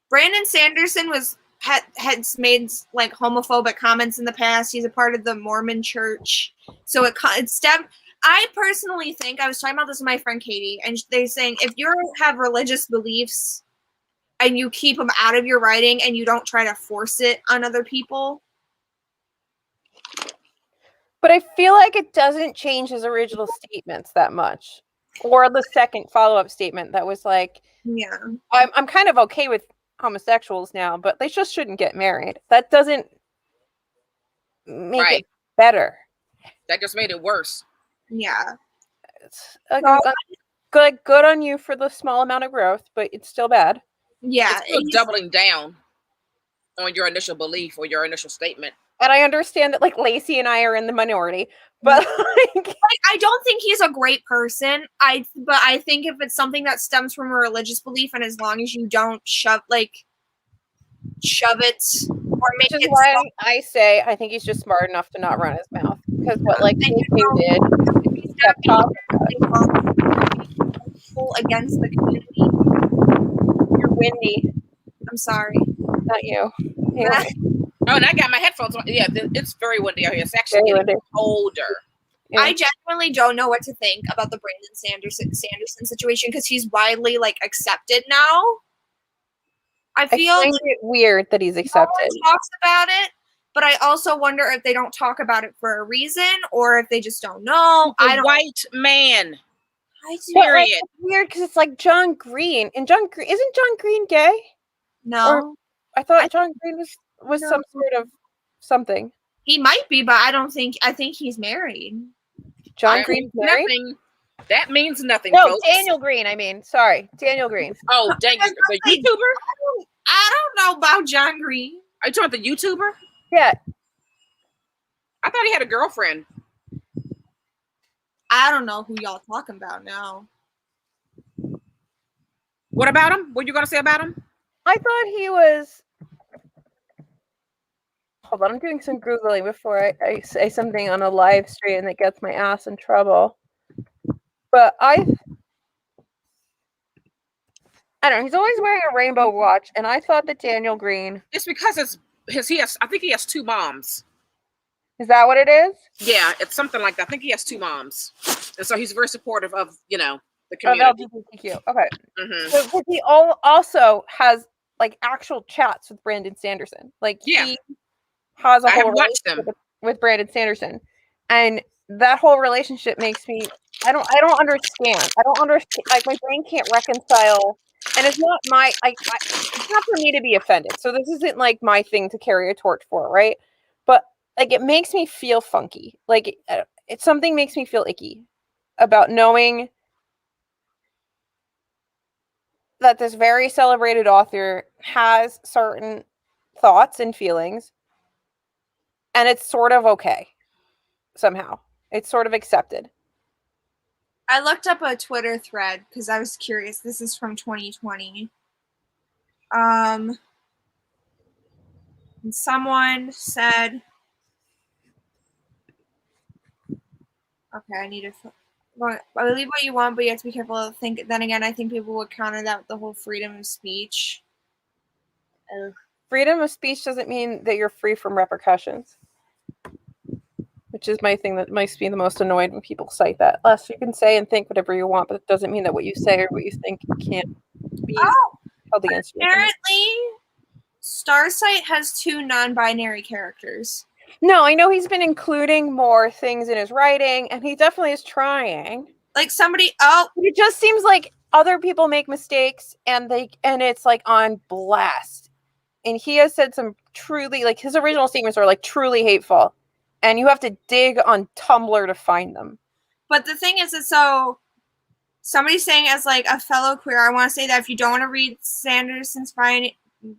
Brandon Sanderson had made like homophobic comments in the past. He's a part of the Mormon Church, so it stemmed. I personally think I was talking about this with my friend Katie, and they're saying if you have religious beliefs and you keep them out of your writing and you don't try to force it on other people. But I feel like it doesn't change his original statements that much. Or the second follow-up statement that was like, yeah, I'm kind of okay with homosexuals now, but they just shouldn't get married. That doesn't make it better. That just made it worse. Yeah. It's good on you for the small amount of growth, but it's still bad. Yeah. It's still doubling down on your initial belief or your initial statement. And I understand that like Lacey and I are in the minority, but like I don't think he's a great person. But I think if it's something that stems from a religious belief, and as long as you don't shove it or make it, why I say I think he's just smart enough to not run his mouth, because what like he did, he's against the community. You're windy. I'm sorry, not you. Oh, and I got my headphones on. Yeah, it's very windy out here. It's actually getting colder. Yeah. I genuinely don't know what to think about the Brandon Sanderson situation because he's widely like accepted now. I feel find it weird that he's accepted. No one talks about it, but I also wonder if they don't talk about it for a reason or if they just don't know. White man. Period. It's weird because it's like John Green, and isn't John Green gay? No, or, I thought John Green was some sort of something. He might be, but I think he's married. John Green's married? Nothing. That means nothing. No, folks. Daniel Green. I mean, sorry, Daniel Green. Oh, dang it! The YouTuber. I don't know about John Green. Are you talking about the YouTuber? Yeah. I thought he had a girlfriend. I don't know who y'all talking about now. What about him? What are you gonna say about him? I thought he was. Hold on, I'm doing some Googling before I say something on a live stream that gets my ass in trouble. But I don't know, he's always wearing a rainbow watch, and I thought that Daniel Green. It's because I think he has 2 moms. Is that what it is? Yeah, it's something like that. I think he has 2 moms. And so he's very supportive of, the community. LGBTQ. Okay. Mm-hmm. So he also has like actual chats with Brandon Sanderson. Like he has a whole relationship with Brandon Sanderson. And that whole relationship makes me I don't understand. Like my brain can't reconcile And it's not it's not for me to be offended. So this isn't like my thing to carry a torch for, right? But like it makes me feel funky. Like it's something makes me feel icky about knowing that this very celebrated author has certain thoughts and feelings, and it's sort of okay somehow. It's sort of accepted. I looked up a Twitter thread because I was curious. This is from 2020. And someone said, okay, I need to believe what you want, but you have to be careful. Then again, I think people would counter that with the whole freedom of speech. Freedom of speech doesn't mean that you're free from repercussions, which is my thing that makes me the most annoyed when people cite that. Less you can say and think whatever you want, but it doesn't mean that what you say or what you think can't be held against you. Apparently, Starsight has 2 non-binary characters. No, I know he's been including more things in his writing, and he definitely is trying. Like it just seems like other people make mistakes, and it's like on blast. And he has said some truly, like his original statements are like truly hateful, and you have to dig on Tumblr to find them. But the thing is that so somebody's saying as like a fellow queer, I want to say that if you don't want to read Sanderson's fine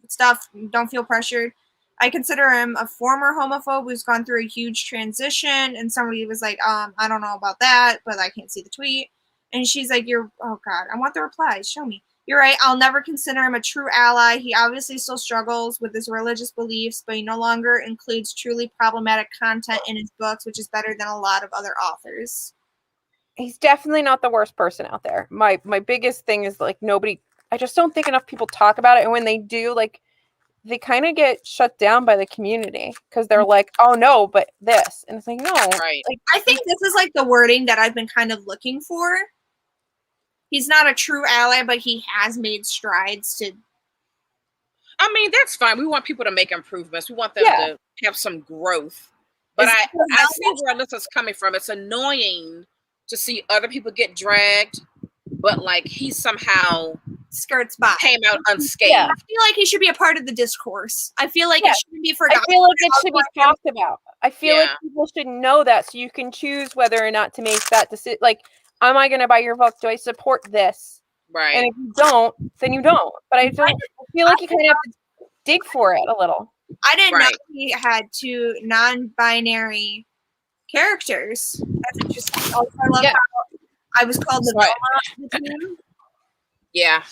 stuff, don't feel pressured. I consider him a former homophobe who's gone through a huge transition, and somebody was like, I don't know about that, but I can't see the tweet. And she's like, oh God, I want the replies. Show me. You're right. I'll never consider him a true ally. He obviously still struggles with his religious beliefs, but he no longer includes truly problematic content in his books, which is better than a lot of other authors. He's definitely not the worst person out there. My biggest thing is like I just don't think enough people talk about it. And when they do, like they kind of get shut down by the community because they're like, oh no, but this. And it's like, no. Right. Like, I think this is like the wording that I've been kind of looking for. He's not a true ally, but he has made strides to. I mean, that's fine. We want people to make improvements. We want them to have some growth. But I see where Alyssa's coming from. It's annoying to see other people get dragged, but like he somehow skirts by, came out unscathed. Yeah. I feel like he should be a part of the discourse. I feel like it shouldn't be forgotten. I feel like it should be talked about. I feel like people should know that, so you can choose whether or not to make that decision. Like, am I going to buy your book? Do I support this? Right. And if you don't, then you don't. But I feel like you kind of have to dig for it a little. I didn't know he had 2 non-binary characters. That's interesting. Also, I love how I was called the Velma of the team. Yeah.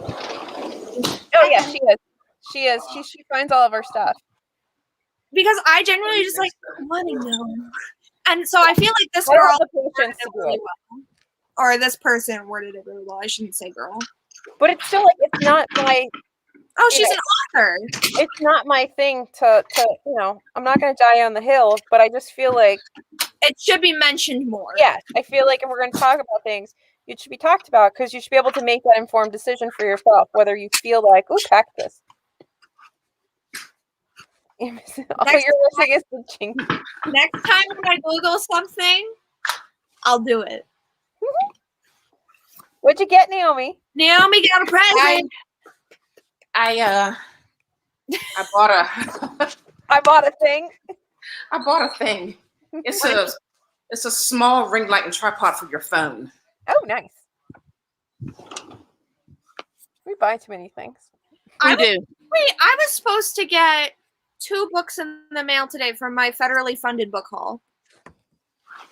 Oh yeah, she is. She is. She finds all of our stuff. Because I generally just like want to know. And so I feel like this girl worded it really well. Or this person worded it really well. I shouldn't say girl. But it's still like it's not my she's an author. It's not my thing to I'm not gonna die on the hill, but I just feel like it should be mentioned more. Yeah. I feel like if we're gonna talk about things, it should be talked about because you should be able to make that informed decision for yourself, whether you feel like, oh, cactus. All you're missing is the chink. Next time when I Google something, I'll do it. What'd you get, Naomi? Naomi got a present. I bought a thing. I bought a thing. It's a small ring light and tripod for your phone. Oh, nice. We buy too many things. We do. Wait, I was supposed to get 2 books in the mail today from my federally funded book haul.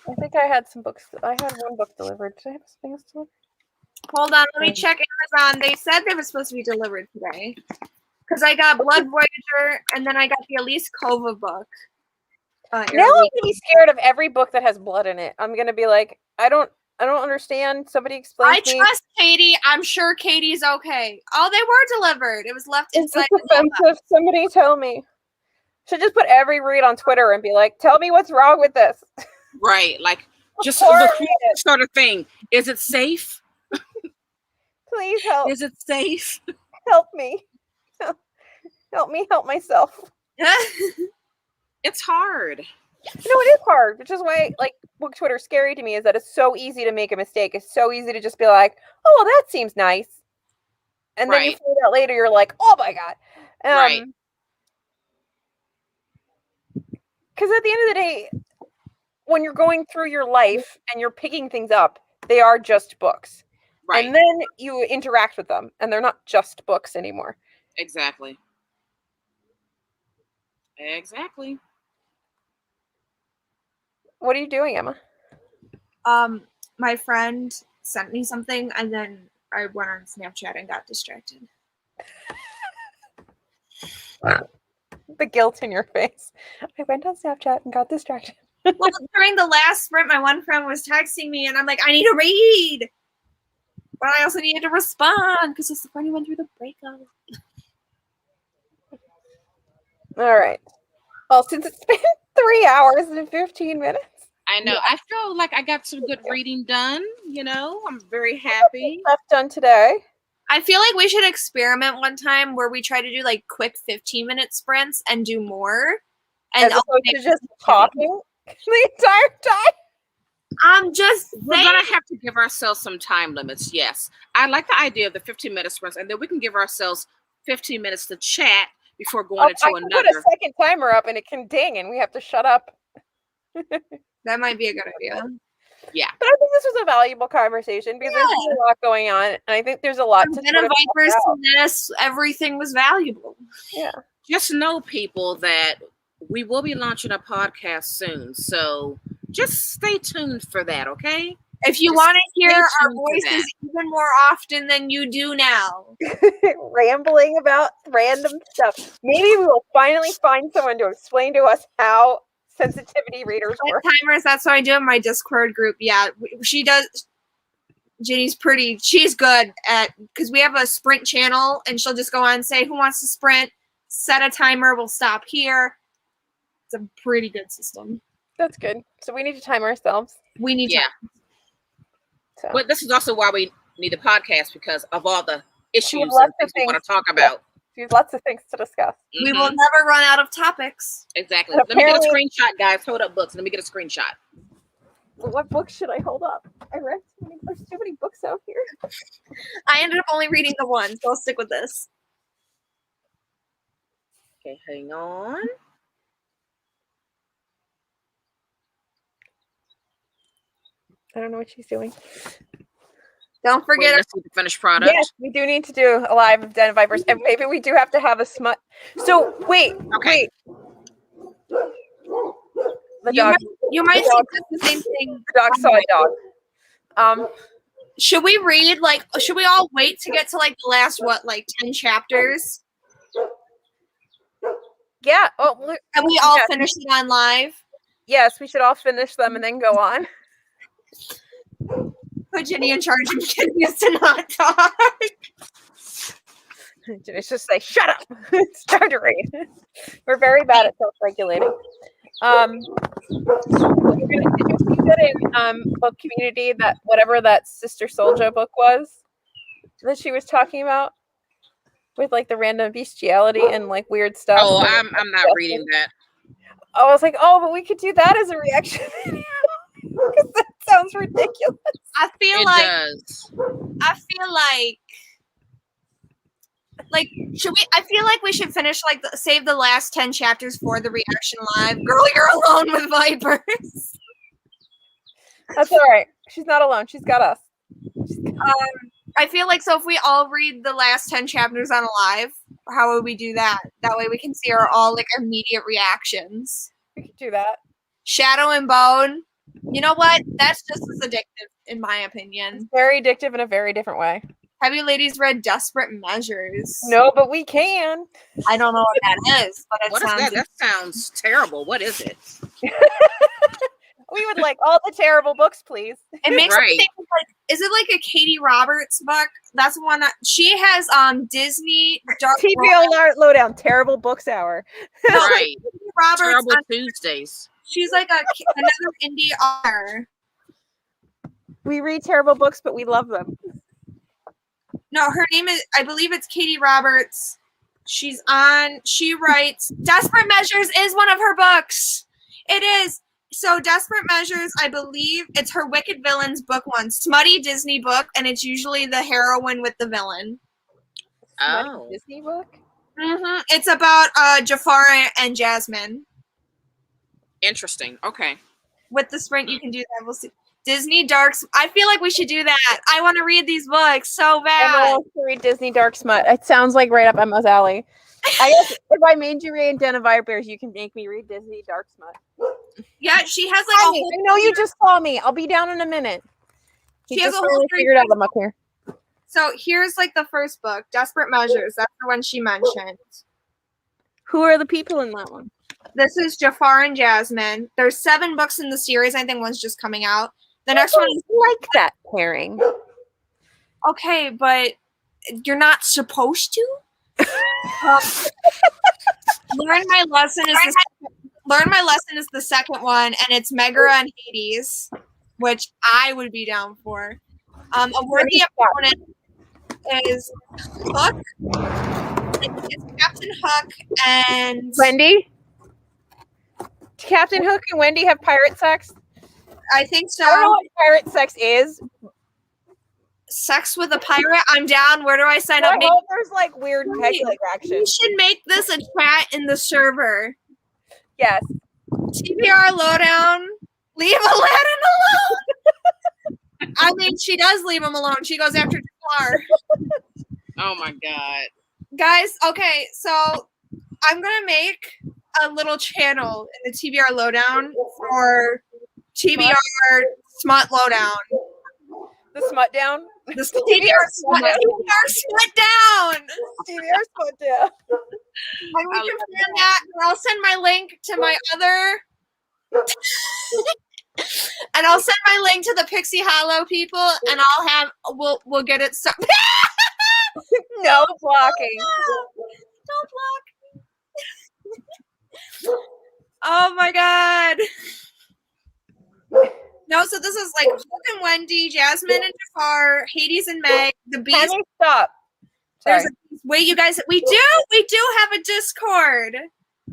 I think I had some books. I had 1 book delivered. Did I have some things delivered? Hold on, let me check Amazon. They said they were supposed to be delivered today. Because I got Blood Voyager and then I got the Elise Kova book. Now I'm gonna be scared of every book that has blood in it. I'm gonna be like, I don't understand. Somebody explain to me. I trust Katie. I'm sure Katie's okay. Oh, they were delivered. It was left inside. It's offensive. Somebody tell me. Should just put every read on Twitter and be like, tell me what's wrong with this. Right. Like, just the sort of thing. Is it safe? Please help. Is it safe? Help me. Help me help myself. It's hard. It is hard, which is why like book Twitter is scary to me, is that it's so easy to make a mistake. It's so easy to just be like, oh, well, that seems nice. And then you find out later, you're like, oh my God. Right. Because at the end of the day, when you're going through your life and you're picking things up, they are just books. Right. And then you interact with them, and they're not just books anymore. Exactly. Exactly. What are you doing, Emma? My friend sent me something, and then I went on Snapchat and got distracted. The guilt in your face. I went on Snapchat and got distracted. Well, during the last sprint, my one friend was texting me, and I'm like, I need to read. But I also needed to respond, because it's the friend who went through the breakup. All right. Well, since it's been 3 hours and 15 minutes. I know. I feel like I got some good reading done. I'm very happy. Stuff done today. I feel like we should experiment one time where we try to do like quick 15-minute sprints and do more. And as opposed to just talking the entire time. I'm just We're going to have to give ourselves some time limits, yes. I like the idea of the 15-minute sprints, and then we can give ourselves 15 minutes to chat before going into another. I can put a second timer up and it can ding and we have to shut up. That might be a good idea. Yeah. But I think this was a valuable conversation because there's a lot going on, and I think there's a lot to Den of Vipers to this, everything was valuable. Yeah. Just know, people, that we will be launching a podcast soon, so just stay tuned for that, okay? If you want to hear our voices even more often than you do now. Rambling about random stuff. Maybe we will finally find someone to explain to us how sensitivity readers work. Timers, that's what I do in my Discord group. Yeah, she does. Ginny's she's good at, because we have a sprint channel, and she'll just go on and say, who wants to sprint? Set a timer, we'll stop here. It's a pretty good system. That's good. So we need to time ourselves. We need to. So. But this is also why we need a podcast, because of all the issues and things we want to talk about. There's lots of things to discuss. Mm-hmm. We will never run out of topics. Exactly. Let me get a screenshot, guys. Hold up books. Let me get a screenshot. What books should I hold up? There's too many books out here. I ended up only reading the one, so I'll stick with this. Okay, hang on. I don't know what she's doing. Don't forget the finished product. Yes, we do need to do a live of Den of Vipers, and maybe we do have to have a smut. So wait. The dog. You might see the same thing. The dog saw a dog. Should we read should we all wait to get to the last 10 chapters? Yeah. Oh, and we all finish it on live? Yes, we should all finish them and then go on. Put Jenny in charge and get used to not talk. Jenny's just say, shut up. It's time to read. We're very bad at self-regulating. Did you see that in book community that whatever that Sister Soldier book was that she was talking about with the random bestiality and weird stuff? Oh, I'm not reading that. I was like, oh, but we could do that as a reaction video. Because that sounds ridiculous. I feel like we should finish save the last 10 chapters for the reaction live. Girl, you're alone with Vipers. That's all right. She's not alone. She's got us. I feel so if we all read the last 10 chapters on a live, how would we do that? That way we can see our immediate reactions. We could do that. Shadow and Bone. You know what? That's just as addictive, in my opinion. It's very addictive in a very different way. Have you ladies read Desperate Measures? No, but we can. I don't know what that is, but what is that? That sounds terrible. What is it? We would like all the terrible books, please. It makes me think is it a Katie Roberts book? That's one that she has Disney TBR Lowdown Terrible Books Hour. Right. Roberts Terrible Tuesdays. She's another indie author. We read terrible books, but we love them. No, her name is, I believe it's Katie Roberts. She writes, Desperate Measures is one of her books. It is. So Desperate Measures, I believe it's her Wicked Villains book one. Smutty Disney book, and it's usually the heroine with the villain. smutty Oh. Disney book? It's about Jafar and Jasmine. Interesting. Okay. With the sprint, you can do that. We'll see. Disney Darks. I feel like we should do that. I want to read these books so bad. I want to read Disney Dark Smut. It sounds like right up Emma's alley. I guess if I made you read Den of Bears, you can make me read Disney Dark Smut. Yeah, she has like a whole. I know you just saw me. I'll be down in a minute. She has a whole really figured out I'm up here. So here's like the first book, Desperate Measures. That's the one she mentioned. Who are the people in that one? This is Jafar and Jasmine. There's 7 books in the series. I think one's just coming out. The next one is like that pairing. Okay, but you're not supposed to. Learn My Lesson is the second one, and it's Megara and Hades, which I would be down for. A worthy opponent is Hook. It's Captain Hook and Wendy. Captain Hook and Wendy have pirate sex. I think so. I don't know what pirate sex is. Sex with a pirate? I'm down. Where do I sign up? I hope there's like weird peg-leg action. We should make this a chat in the server. Yes. TBR Lowdown. Leave Aladdin alone. I mean, she does leave him alone. She goes after Jafar. Oh my god. Guys, okay, so I'm gonna make a little channel in the TBR Lowdown for TBR Smut Lowdown. The Smut Down? The TBR Smut Down. TBR Smut Down. And we can plan that. I'll send my link to my other and I'll send my link to the Pixie Hollow people and we'll get it started. No blocking. Don't block. Oh my god. No, so this is like Hook and Wendy, Jasmine and Jafar, Hades and Meg, the Beast. Can you stop? Wait, you guys, we do have a Discord.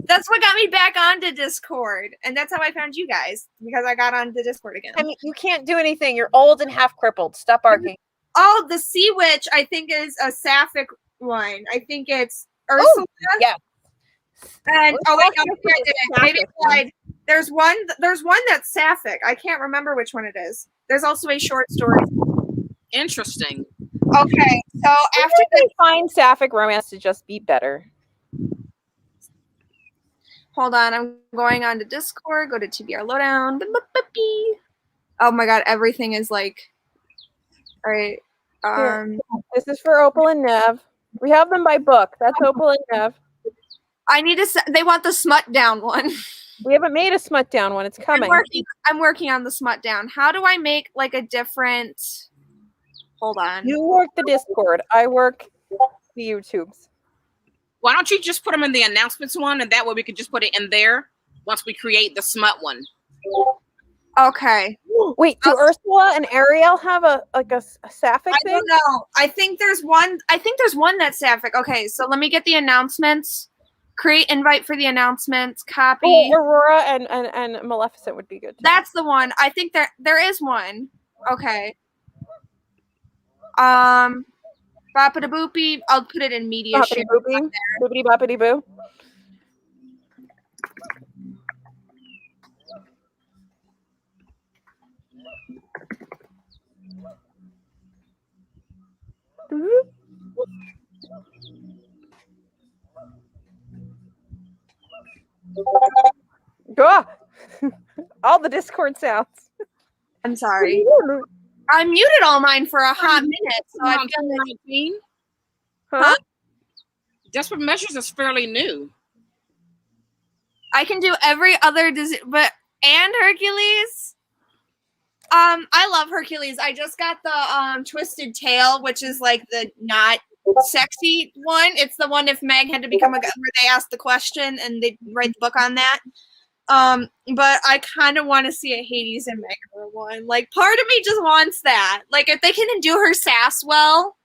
That's what got me back onto Discord. And that's how I found you guys, because I got on the Discord again. I mean, you can't do anything. You're old and half crippled. Stop barking. Oh, the Sea Witch, I think, is a sapphic one. I think it's Ursula. Yeah. And wait, no, I did it. Maybe I lied. There's one that's sapphic. I can't remember which one it is. There's also a short story. Interesting. Okay, so after they find sapphic romance to just be better. Hold on, I'm going on to Discord. Go to TBR Lowdown. Oh my god, everything is like. All right. This is for Opal and Nev. We have them by book. That's Opal and Nev. I need to. They want the Smut Down one. We haven't made a Smut Down one. It's coming. I'm working on the Smut Down. How do I make like a different? Hold on. You work the Discord. I work the YouTubes. Why don't you just put them in the announcements one, and that way we could just put it in there once we create the smut one. Okay. Wait, do Ursula and Ariel have a sapphic thing? I don't know. I think there's one that's sapphic. Okay, so let me get the announcements. Create invite for the announcements. Copy. Oh, Aurora and Maleficent would be good too. That's the one. I think there is one. Okay. Boppity boopy. I'll put it in media share. Boopity boppity boo. All the Discord sounds. I'm sorry. I muted all mine for a hot minute. So I feel like, huh? Desperate Measures is fairly new. I can do every other and Hercules. I love Hercules. I just got the Twisted Tale, which is like the not sexy one. It's the one if Meg had to become a god where they asked the question and they write the book on that. But I kind of want to see a Hades and Megara one. Like, part of me just wants that. Like, if they can do her sass well,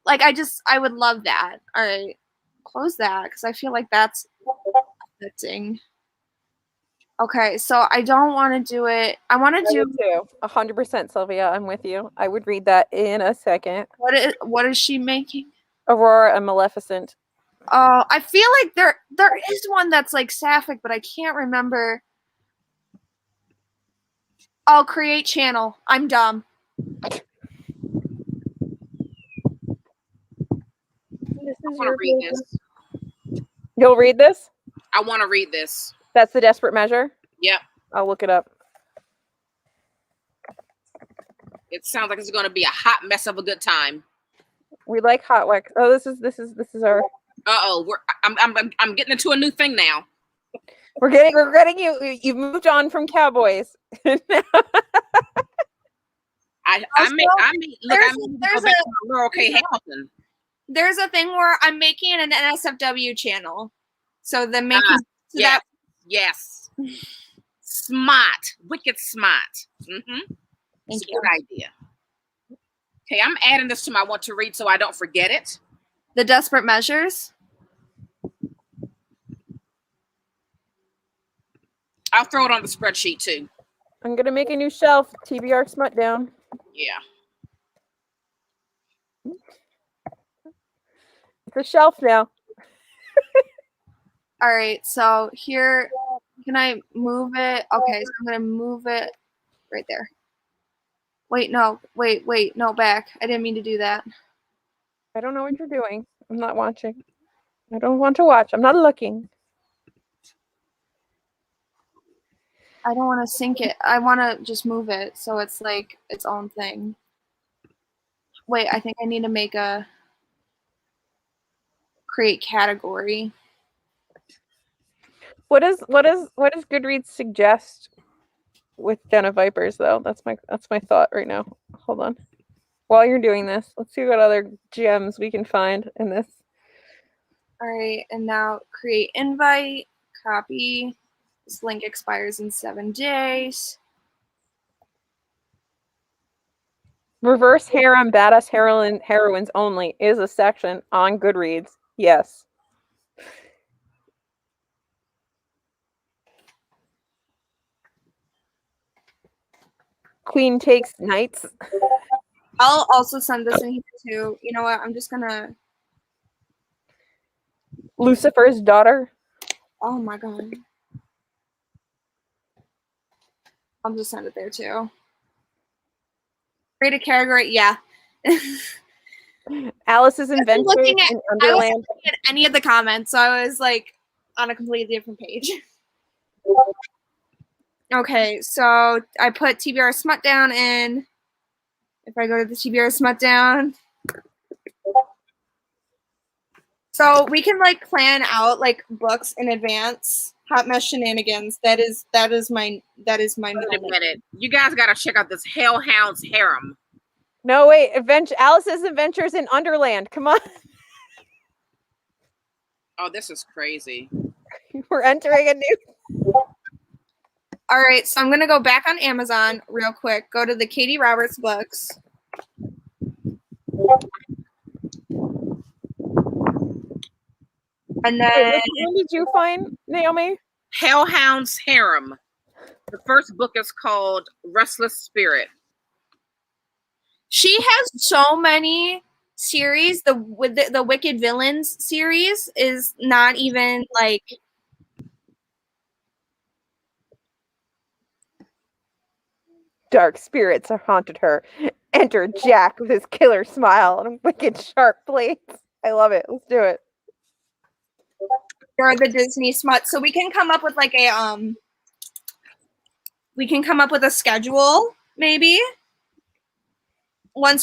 like, I would love that. All right, close that because I feel like that's fitting. Okay, so I don't want to do it. I want to do 100%, Sylvia. I'm with you. I would read that in a second. What is she making? Aurora and Maleficent. Oh, I feel like there is one that's like sapphic, but I can't remember. I'll create channel. I'm dumb. This I is want to read this. You'll read this? I want to read this. That's the Desperate Measure? Yep. I'll look it up. It sounds like it's going to be a hot mess of a good time. We like hot wax. Oh, this is our. I'm getting into a new thing now. We're getting you. You've moved on from cowboys. I Hamilton. There's a thing where I'm making an NSFW channel, so the making yes, smart, wicked smart. It's a good idea. Okay, I'm adding this to my want to read so I don't forget it. The Desperate Measures. I'll throw it on the spreadsheet too. I'm gonna make a new shelf. TBR Smut Down. Yeah. It's a shelf now. All right, so here, can I move it? Okay, so I'm gonna move it right there. Wait, no, back. I didn't mean to do that. I don't know what you're doing. I'm not watching. I don't want to watch. I'm not looking. I don't want to sync it. I want to just move it so it's like its own thing. Wait, I think I need to make a create category. What does Goodreads suggest with Den of Vipers though? That's my thought right now. Hold on. While you're doing this, let's see what other gems we can find in this. All right, and now create invite, copy. This link expires in 7 days. Reverse harem badass heroines only is a section on Goodreads. Yes. Queen takes knights. I'll also send this in here too. You know what? I'm just gonna. Lucifer's daughter. Oh my god. I'll just send it there too. Create a category. Yeah. Alice's Adventures in Underland. I wasn't looking at any of the comments, so I was like on a completely different page. Okay, so I put TBR Smut Down in. If I go to the TBR Smut Down. So we can like plan out like books in advance. Hot Mess Shenanigans. That is my Wait a minute. You guys gotta check out this Hellhound's Harem. No, wait. Alice's Adventures in Underland. Come on. Oh, this is crazy. We're entering a new. All right, so I'm gonna go back on Amazon real quick. Go to the Katie Roberts books. And then Wait, which one did you find, Naomi? Hellhound's Harem. The first book is called Restless Spirit. She has so many series. The Wicked Villains series is not even like. Dark spirits have haunted her. Enter Jack with his killer smile and wicked sharp blades. I love it. Let's do it. Or the Disney smut. So we can come up with like a we can come up with a schedule maybe. When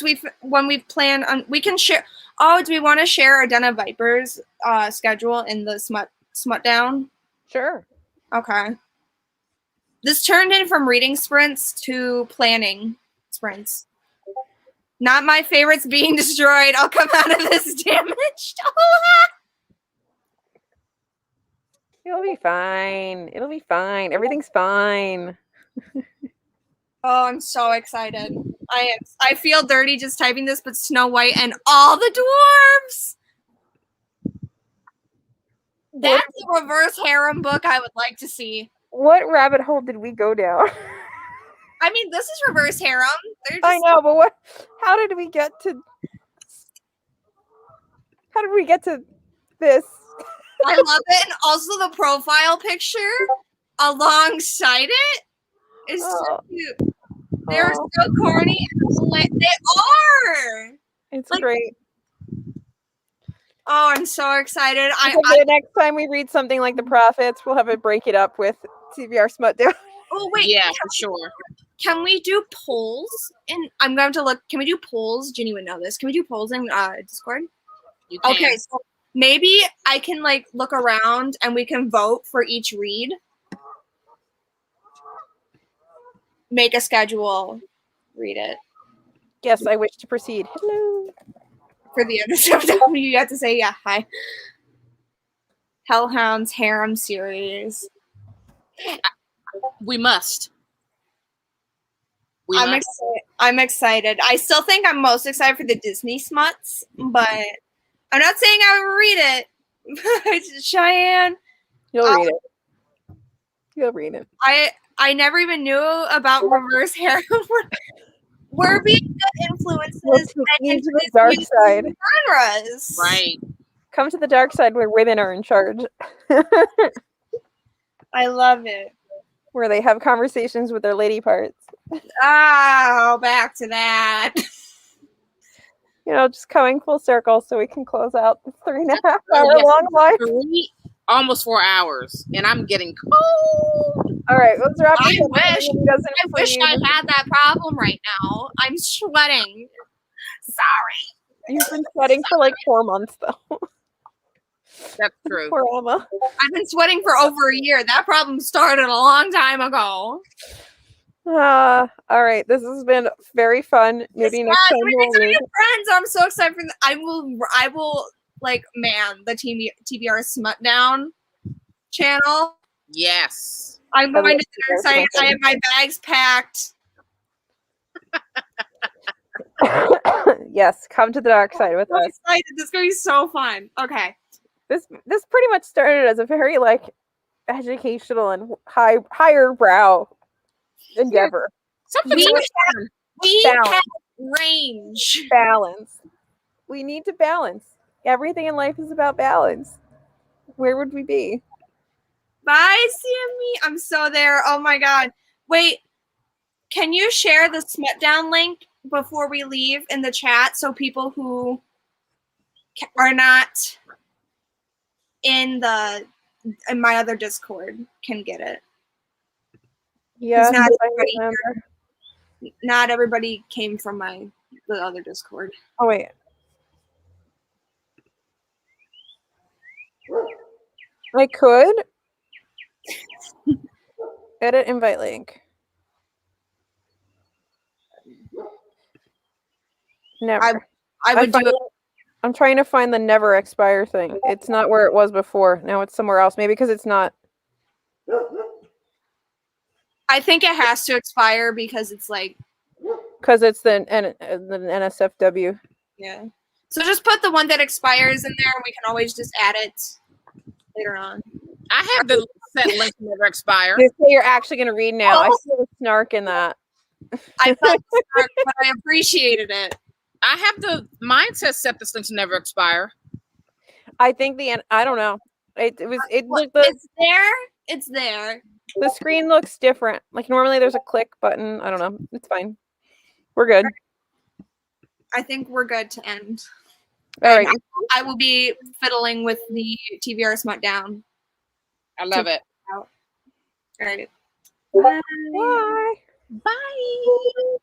we've planned on, we can share. Oh, do we want to share our Den of Vipers schedule in the smut down? Sure. Okay. This turned in from reading sprints to planning sprints. Not my favorites being destroyed. I'll come out of this damaged. It'll be fine. It'll be fine. Everything's fine. Oh, I'm so excited. I feel dirty just typing this, but Snow White and all the dwarves. That's a reverse harem book I would like to see. What rabbit hole did we go down? I mean, this is reverse harem. I know, but how did we get to? How did we get to this? I love it. And also the profile picture alongside it is so cute. They're so corny. They are. It's like, great. Oh, I'm so excited. The next time we read something like The Prophets, we'll have it break it up with TBR Smutdown. Oh, wait. Yeah, for sure. Can we do polls? And I'm going to look. Can we do polls? Ginny would know this. Can we do polls in Discord? You can. Okay, so maybe I can like look around and we can vote for each read. Make a schedule. Read it. Yes, I wish to proceed. Hello. For the other stuff, you have to say, yeah, hi. Hellhounds Harem series. We must. I'm excited. I still think I'm most excited for the Disney smuts, but I'm not saying I will read it. Cheyenne. You'll read it. You'll read it. I never even knew about reverse harem. We're being good influences into the dark side. Genres. Right. Come to the dark side where women are in charge. I love it. Where they have conversations with their lady parts. Oh, back to that. You know, just coming full circle so we can close out the 3.5 hour long life. Almost 4 hours, and I'm getting cold. All right, let's wrap I this up. wish I had that problem right now. I'm sweating. Sorry. You've been sweating for like 4 months, though. That's true. Poor Emma. I've been sweating for over a year. That problem started a long time ago. All right, this has been very fun. Maybe next time we'll read. Friends, I'm so excited for. I will like the TBR Smutdown channel. Yes. I'm going to dinner excited. I have my bags packed. Yes, come to the dark side with us. Excited. This is going to be so fun. Okay. This pretty much started as a very like educational and higher brow endeavor. We have range. Balance. We need to balance. Everything in life is about balance. Where would we be? Bye, Sammy. I'm so there. Oh my god. Wait, can you share the Smutdown link before we leave in the chat so people who are not in my other Discord can get it? Yeah, not everybody came from the other Discord. Oh wait. I could edit invite link. Never. I would do it. I'm trying to find the never expire thing. It's not where it was before. Now it's somewhere else. Maybe because it's not. I think it has to expire because it's like. Because it's the NSFW. Yeah. So just put the one that expires in there, and we can always just add it later on. I have the set link to never expire. You say you're actually going to read now. I see the snark in that. I felt the snark, but I appreciated it. I have mine says set this link to never expire. I think I don't know. It's there. It's there. The screen looks different. Like normally there's a click button. I don't know. It's fine. We're good. I think we're good to end. All right. I will be fiddling with the TBR Smutdown. I love it. All right. Bye. Bye.